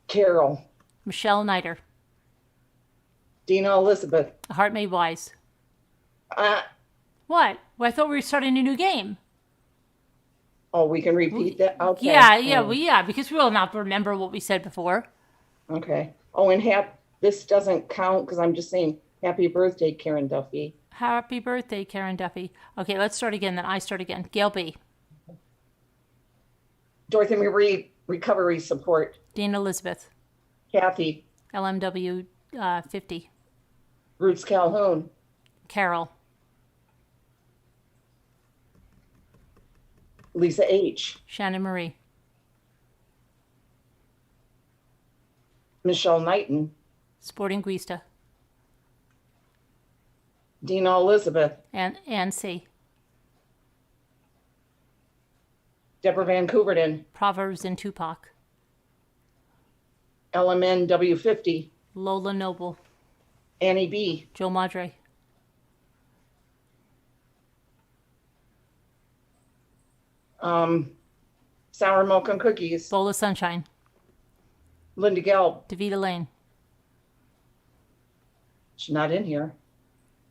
Carol. Michelle Niter. Dina Elizabeth. A Heart Made Wise. Uh, What? Well, I thought we were starting a new game. oh, we can repeat that? Okay. Yeah, because we will not remember what we said before. Okay. Oh, and this doesn't count because I'm just saying happy birthday, Karen Duffy. Happy birthday, Karen Duffy. Okay, let's start again. Then I start again. Gail B. Dorothy Marie Recovery Support. Dean Elizabeth. Kathy. LMW 50. Roots Calhoun. Carol. Lisa H. Shannon Marie. Michelle Knighton. Sporting Guista. Dina Elizabeth. Ann C. Deborah Van Couverton. Proverbs in Tupac. LMNW 50. Lola Noble. Annie B. Joe Madre. Sour Milk and Cookies. Bola Sunshine. Linda Gelb. Davita Lane. She's not in here.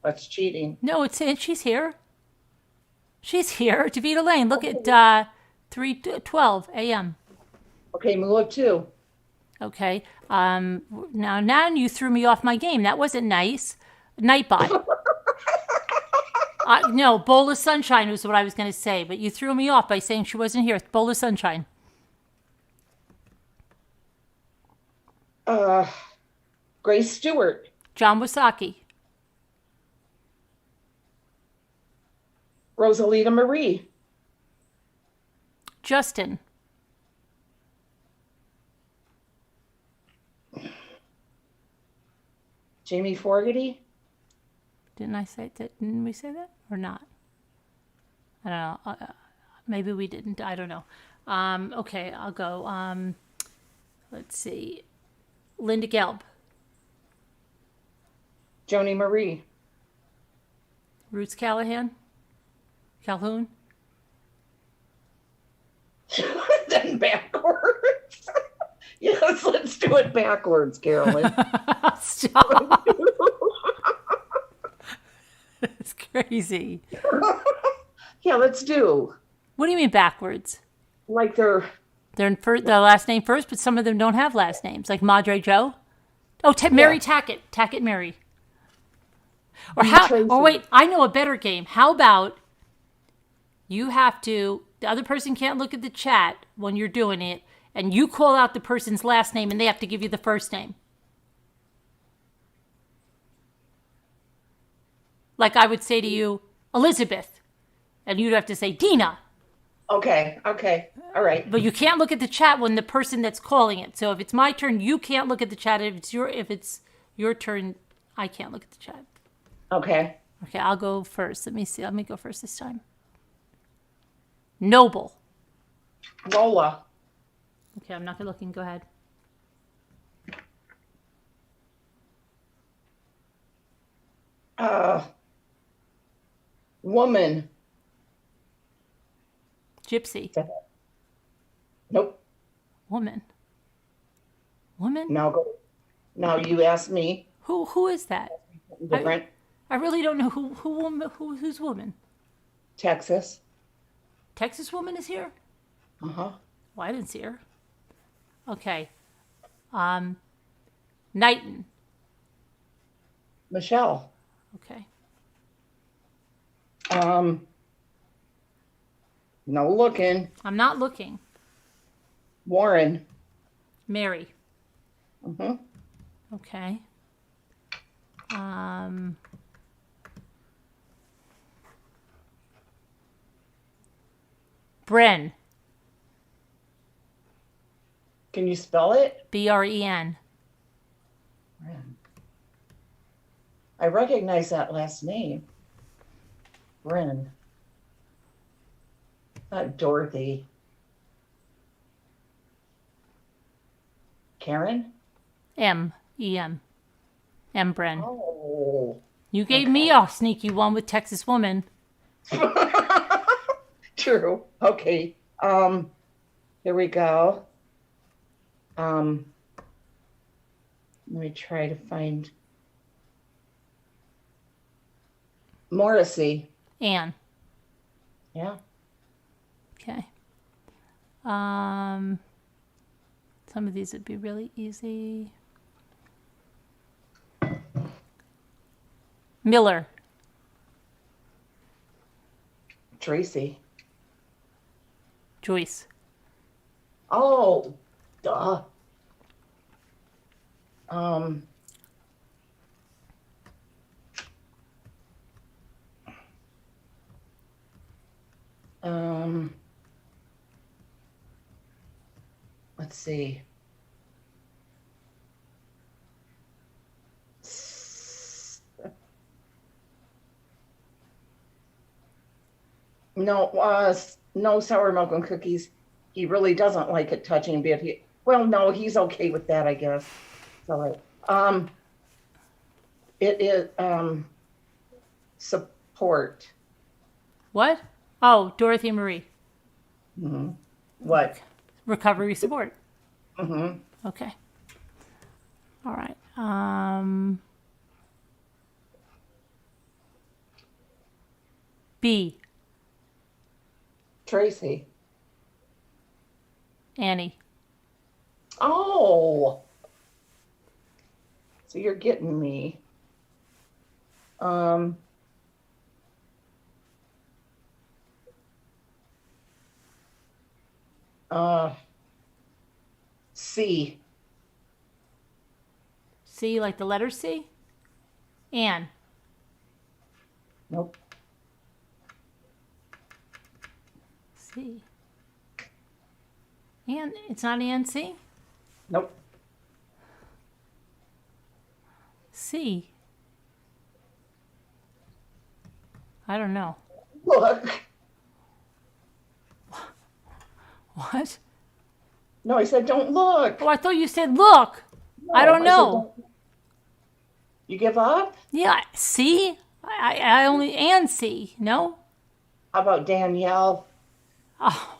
That's cheating. No, she's here. She's here. Davita Lane. Look at 3:12 a.m. Okay, Mula 2. Okay. Now you threw me off my game. That wasn't nice. Nightbot. No, Bowl of Sunshine was what I was going to say, but you threw me off by saying she wasn't here. Bowl of Sunshine. Grace Stewart. John Wasaki. Rosalita Marie. Justin. Jamie Fogarty. Didn't I say that? Didn't we say that or not? I don't know. Maybe we didn't. I don't know. Okay, I'll go. Let's see. Linda Gelb. Joni Marie. Roots Callahan. Calhoun. Then backwards. Yes, let's do it backwards, Carolyn. Stop. It's crazy. Yeah, let's do. What do you mean backwards? Like they're They're the last name first, but some of them don't have last names, like Madre Joe. Oh, Mary Tackett. Tackett Mary. Or how? Tracy. Or wait, I know a better game. How about you have to? The other person can't look at the chat when you're doing it, and you call out the person's last name, and they have to give you the first name. Like I would say to you, Elizabeth, and you'd have to say Dina. Okay. All right. But you can't look at the chat when the person that's calling it. So if it's my turn, you can't look at the chat. If it's your turn, I can't look at the chat. Okay. Okay, I'll go first. Let me see. Let me go first this time. Noble. Lola. Okay, I'm not looking. Go ahead. Woman. Gypsy. Nope. Woman. Now go. Now you ask me. Who is that? Different. I really don't know who's woman. Texas. Texas woman is here? Uh-huh. Well, I didn't see her. Okay. Knighton. Michelle. Okay. No looking. I'm not looking. Warren. Mary. Mm-hmm. Okay. Bren. Can you spell it? Bren. I recognize that last name. Bren. Not Dorothy. Karen? M-E-M. M. Bren. Oh. You gave me a sneaky one with Texas woman. True. Okay. Here we go. Let me try to find Morrissey. Anne. Yeah. Okay. Some of these would be really easy. Miller. Tracy. Joyce. Oh, duh. Let's see. No sour milk and cookies. He really doesn't like it touching, but no, he's okay with that, I guess. It's all right. It is support. What? Oh, Dorothy Marie. Mm-hmm. What? Recovery support. Mm-hmm. Okay. All right. B. Tracy. Annie. Oh. So you're getting me. C. C, like the letter C? Anne. Nope. C. And it's not ANC? Nope. C. I don't know. Look. What? No, I said don't look. Oh, I thought you said look. I don't said know. You give up? Yeah, C? I only and C. No? How about Danielle? Oh.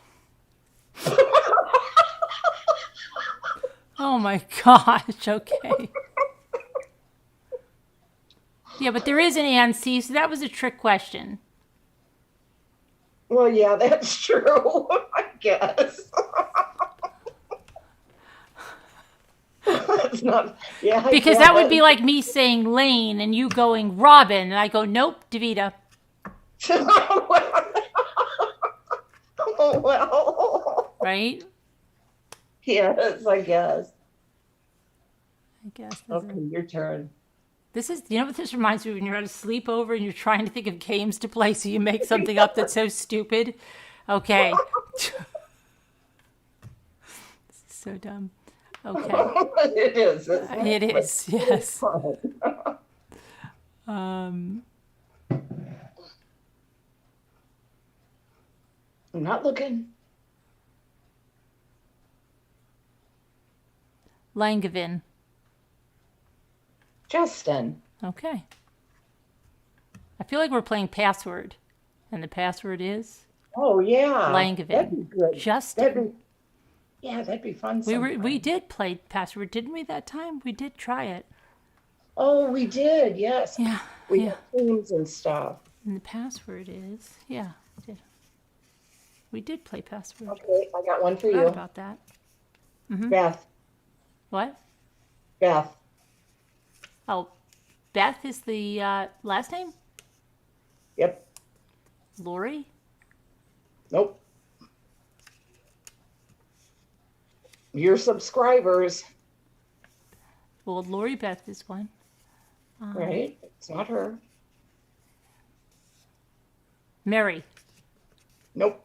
Oh my gosh. Okay. Yeah, but there is an and C, so that was a trick question. Well, yeah, that's true. I guess. That's not. Yeah. I Because that would guess. be like me saying Lane and you going Robin, and I go, nope, Davita. Oh, well. Right? Yes, I guess. I guess. Okay, your turn. This is, you know what this reminds me of when you're at a sleepover and you're trying to think of games to play, so you make something up that's so stupid. Okay. This is so dumb. Okay. It is. It is, yes. I'm not looking. Langevin. Justin. Okay. I feel like we're playing password, and the password is Oh yeah. Langevin. That'd be good. Justin. That'd be fun. We did play password, didn't we? That time we did try it. Oh, we did. Yes. Yeah. We Yeah. had teams and stuff. And the password is we did play password. Okay, I got one for Forgot you. about that. Beth. What? Beth. Oh, Beth is the last name? Yep. Lori? Nope. Your subscribers, Well, Lori Beth is one. right? It's not her. Mary. Nope.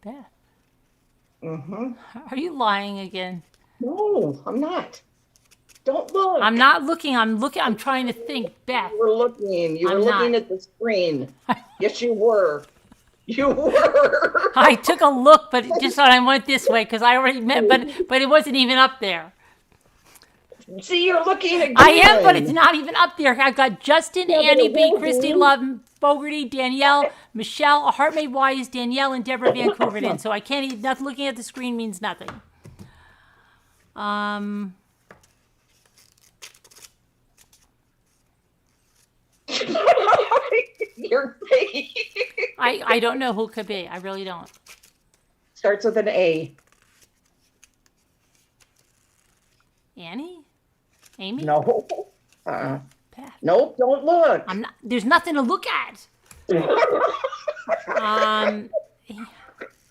Beth. Mm-hmm. Are you lying again? No, I'm not. Don't look. I'm not looking. I'm looking. I'm trying to think. Beth. You were looking. You were I'm looking not. at the screen. Yes, you were. You were. I took a look, but just thought I went this way because I already met, but it wasn't even up there. See, you're looking again. I am, but it's not even up there. I've got Justin, Yeah, but Annie it B, will Christy be. Love, Fogarty, Danielle, Michelle, A Heart Made Wise, Danielle, and Deborah Vancouverton. So I can't even, not looking at the screen means nothing. Your face. I don't know who it could be. I really don't. Starts with an A. Annie? Amy? No. Uh-uh. Beth. Nope, don't look. I'm not, there's nothing to look at.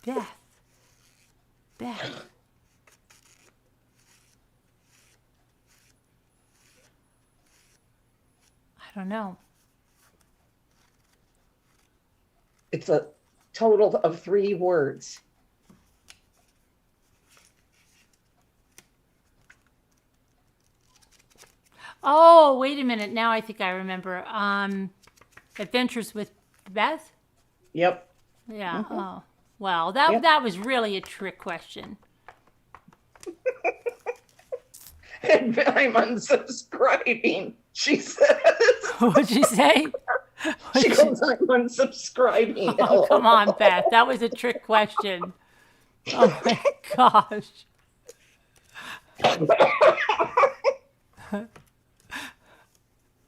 Beth. Beth. I don't know. It's a total of 3 words. Oh, wait a minute. Now I think I remember. Adventures with Beth? Yep. Yeah. Mm-hmm. Oh. Well, that was really a trick question. And I'm unsubscribing, she says. What'd she say? She goes, I'm unsubscribing. Oh, come on, Beth. That was a trick question. Oh my gosh.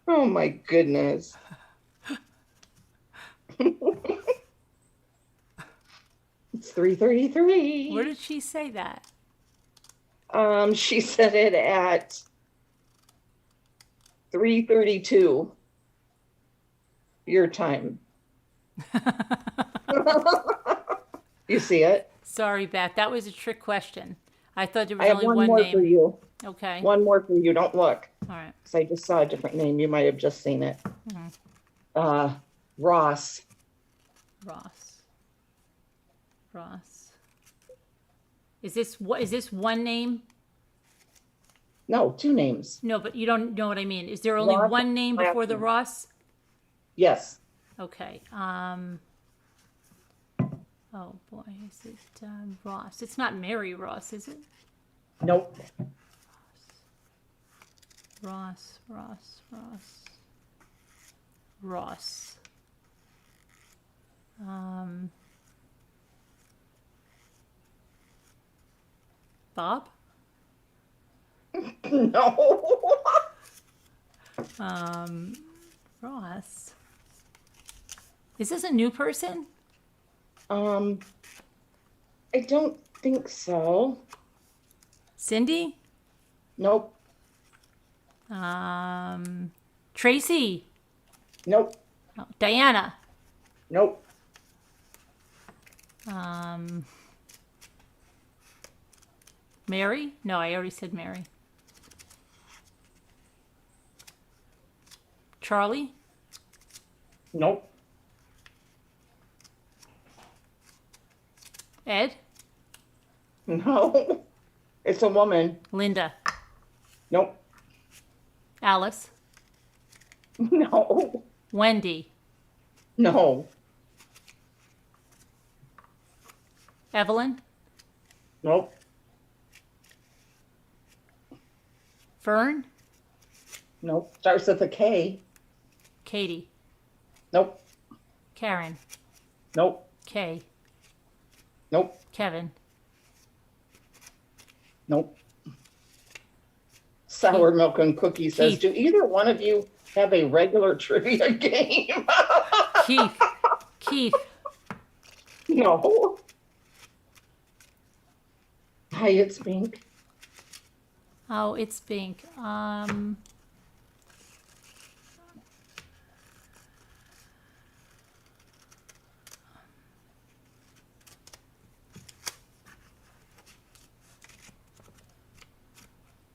Oh my goodness. It's 3:33. Where did she say that? She said it at 3:32 your time. You see it? Sorry, Beth. That was a trick question. I thought there I was have only one one more name. for you. Okay. One more for you. Don't look. All right. Because I just saw a different name. You might have just seen it. Ross. Ross. Is this one name? No, two names. No, but you don't know what I mean. Is there only Ross, one name before the Ross? Yes. Okay. Oh boy, is it Ross? It's not Mary Ross, is it? Nope. Ross. Bob? No. Ross. Is this a new person? I don't think so. Cindy? Nope. Tracy? Nope. Oh, Diana? Nope. Mary? No, I already said Mary. Charlie? Nope. Ed? No. It's a woman. Linda? Nope. Alice? No. Wendy? No. Evelyn? Nope. Fern? Nope. Starts with a K. Katie? Nope. Karen? Nope. Kay? Nope. Kevin? Nope. Sour milk and cookie says, Keith. do either one of you have a regular trivia game? Keith? No. Hi, it's Pink. Oh, it's Bink.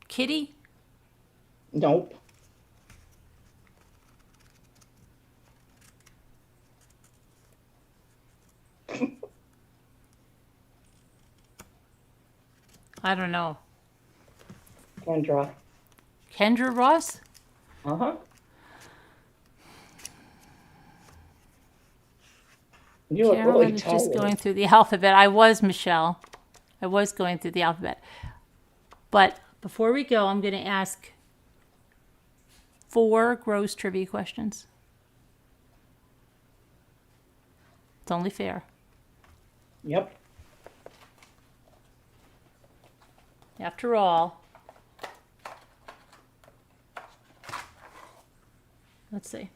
Kitty? Nope. I don't know. Kendra. Kendra Ross? Uh-huh. You look Carolyn really is just tired. going through the alphabet. I was, Michelle. I was going through the alphabet. But before we go, I'm going to ask 4 gross trivia questions. It's only fair. Yep. After all, let's see.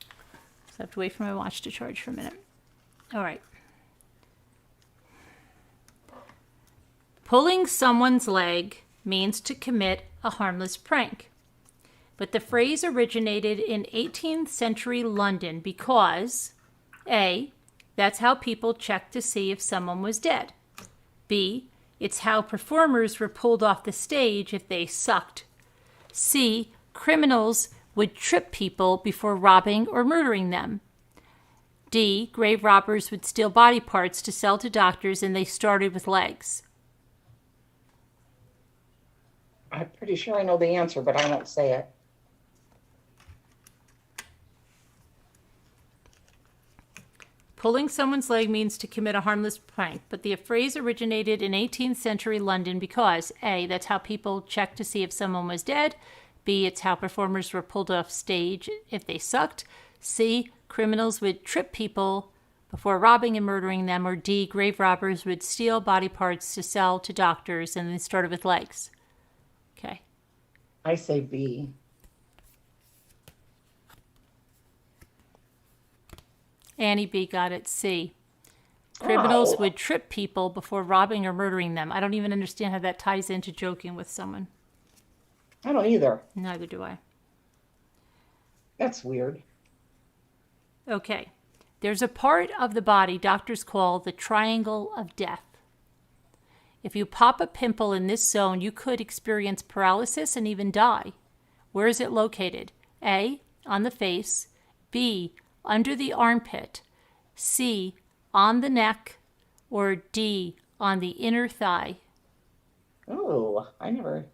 So I have to wait for my watch to charge for a minute. All right. Pulling someone's leg means to commit a harmless prank. But the phrase originated in 18th century London because A, that's how people checked to see if someone was dead. B, it's how performers were pulled off the stage if they sucked. C, criminals would trip people before robbing or murdering them. D, grave robbers would steal body parts to sell to doctors and they started with legs. I'm pretty sure I know the answer, but I won't say it. Pulling someone's leg means to commit a harmless prank, but the phrase originated in 18th century London because A, that's how people checked to see if someone was dead. B, it's how performers were pulled off stage if they sucked. C, criminals would trip people before robbing and murdering them. Or D, grave robbers would steal body parts to sell to doctors and they started with legs. Okay. I say B. Annie B got it. C. Criminals Oh. would trip people before robbing or murdering them. I don't even understand how that ties into joking with someone. I don't either. Neither do I. That's weird. Okay. There's a part of the body doctors call the triangle of death. If you pop a pimple in this zone, you could experience paralysis and even die. Where is it located? A, on the face. B, under the armpit. C, on the neck. Or D, on the inner thigh. Oh, I never.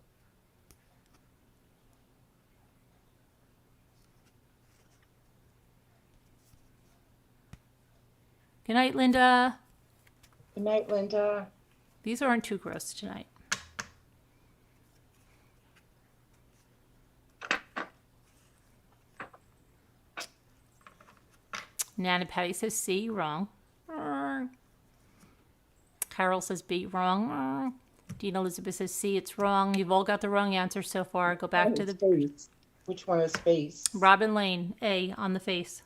Good night, Linda. Good night, Linda. These aren't too gross tonight. Nana Patty says C, wrong. Carol says B, wrong. Dean Elizabeth says C, it's wrong. You've all got the wrong answer so far. Go back to the face. Which one is face? Robin Lane, A, on the face.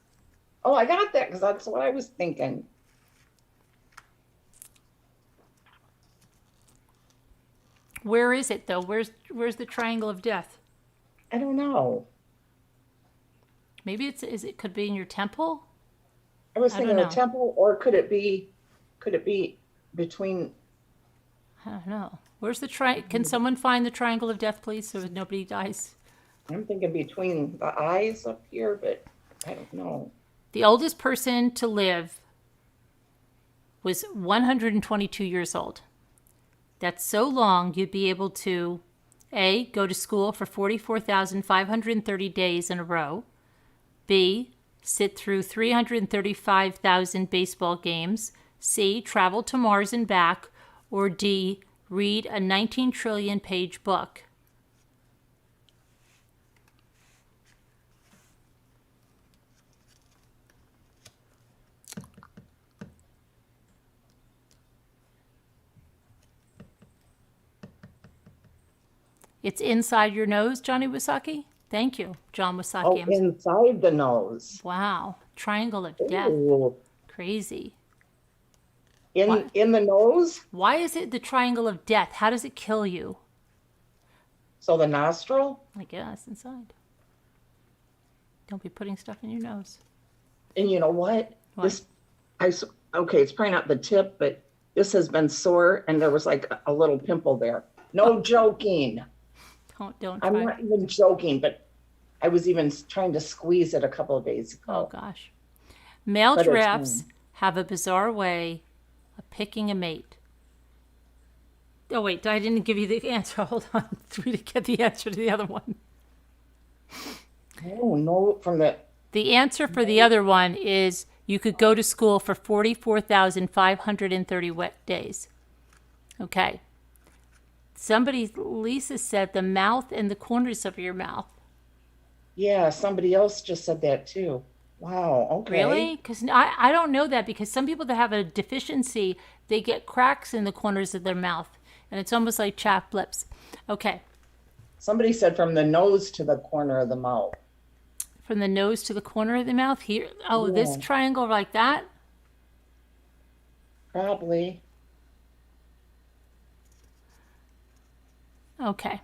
Oh, I got that because that's what I was thinking. Where is it though? Where's the triangle of death? I don't know. Maybe it could be in your temple? I was thinking a temple, or could it be between? I don't know. Where's the Can someone find the triangle of death, please, so that nobody dies? I'm thinking between the eyes up here, but I don't know. The oldest person to live was 122 years old. That's so long you'd be able to A, go to school for 44,530 days in a row. B, sit through 335,000 baseball games. C, travel to Mars and back. Or D, read a 19 trillion page book. It's inside your nose, Johnny Wasaki? Thank you, John Wasaki. Oh, inside the nose. Wow. Triangle of death. Ooh. Crazy. In the nose? Why is it the triangle of death? How does it kill you? So the nostril? I guess, inside. Don't be putting stuff in your nose. And you know what? Okay, it's probably not the tip, but this has been sore and there was like a little pimple there. No joking. Don't try. I'm not even joking, but I was even trying to squeeze it a couple of days ago. Oh, gosh. Male giraffes have a bizarre way of picking a mate. Oh, wait, I didn't give you the answer. Hold on. We didn't get the answer to the other one. Oh, no, from the... The answer for the other one is you could go to school for 44,530 days. Okay. Lisa said the mouth and the corners of your mouth. Yeah, somebody else just said that too. Wow, okay. Really? Because I don't know that, because some people that have a deficiency, they get cracks in the corners of their mouth. And it's almost like chapped lips. Okay. Somebody said from the nose to the corner of the mouth. From the nose to the corner of the mouth? Here? Oh, yeah. This triangle like that? Probably. Okay.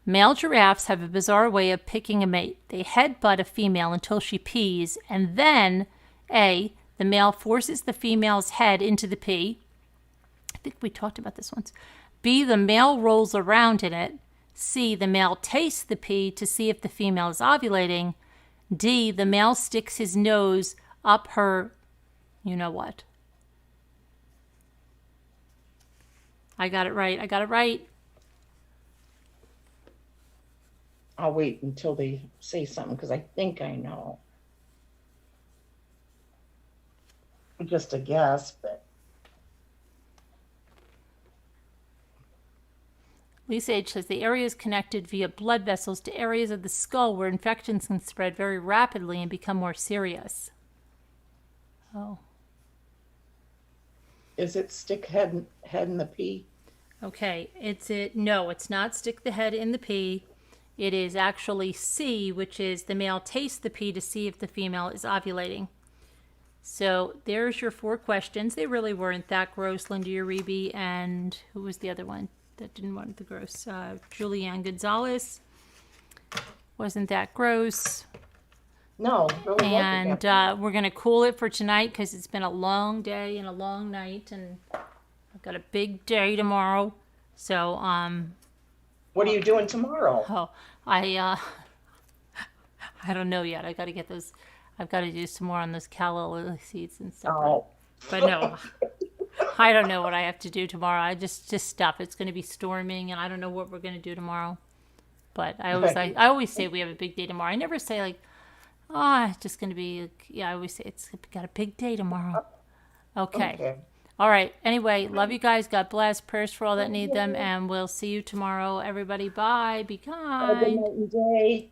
Male giraffes have a bizarre way of picking a mate. They headbutt a female until she pees, and then A, the male forces the female's head into the pee. I think we talked about this once. B, the male rolls around in it. C, the male tastes the pee to see if the female is ovulating. D, the male sticks his nose up her, you know what. I got it right. I'll wait until they say something because I think I know. Just a guess, but. Lisa H. says the area is connected via blood vessels to areas of the skull where infections can spread very rapidly and become more serious. Oh. Is it stick head in the pee? Okay, no, it's not stick the head in the pee. It is actually C, which is the male tastes the pee to see if the female is ovulating. So there's your 4 questions. They really weren't that gross. Linda Uribe and who was the other one that didn't want the gross? Julianne Gonzalez. Wasn't that gross. No, really wasn't And that. we're going to cool it for tonight because it's been a long day and a long night. And I've got a big day tomorrow. So, What are you doing tomorrow? oh, I don't know yet. I got to get those. I've got to do some more on those calla lily seeds and stuff. Oh, But no, I don't know what I have to do tomorrow. I just stuff. It's going to be storming, and I don't know what we're going to do tomorrow. But I always say we have a big day tomorrow. I never say like, oh, it's just going to be. Yeah, I always say it's got a big day tomorrow. Okay. okay. All right. Anyway, love you guys. God bless. Prayers for all that need them, and we'll see you tomorrow. Everybody, bye. Be Have a good kind. night and day.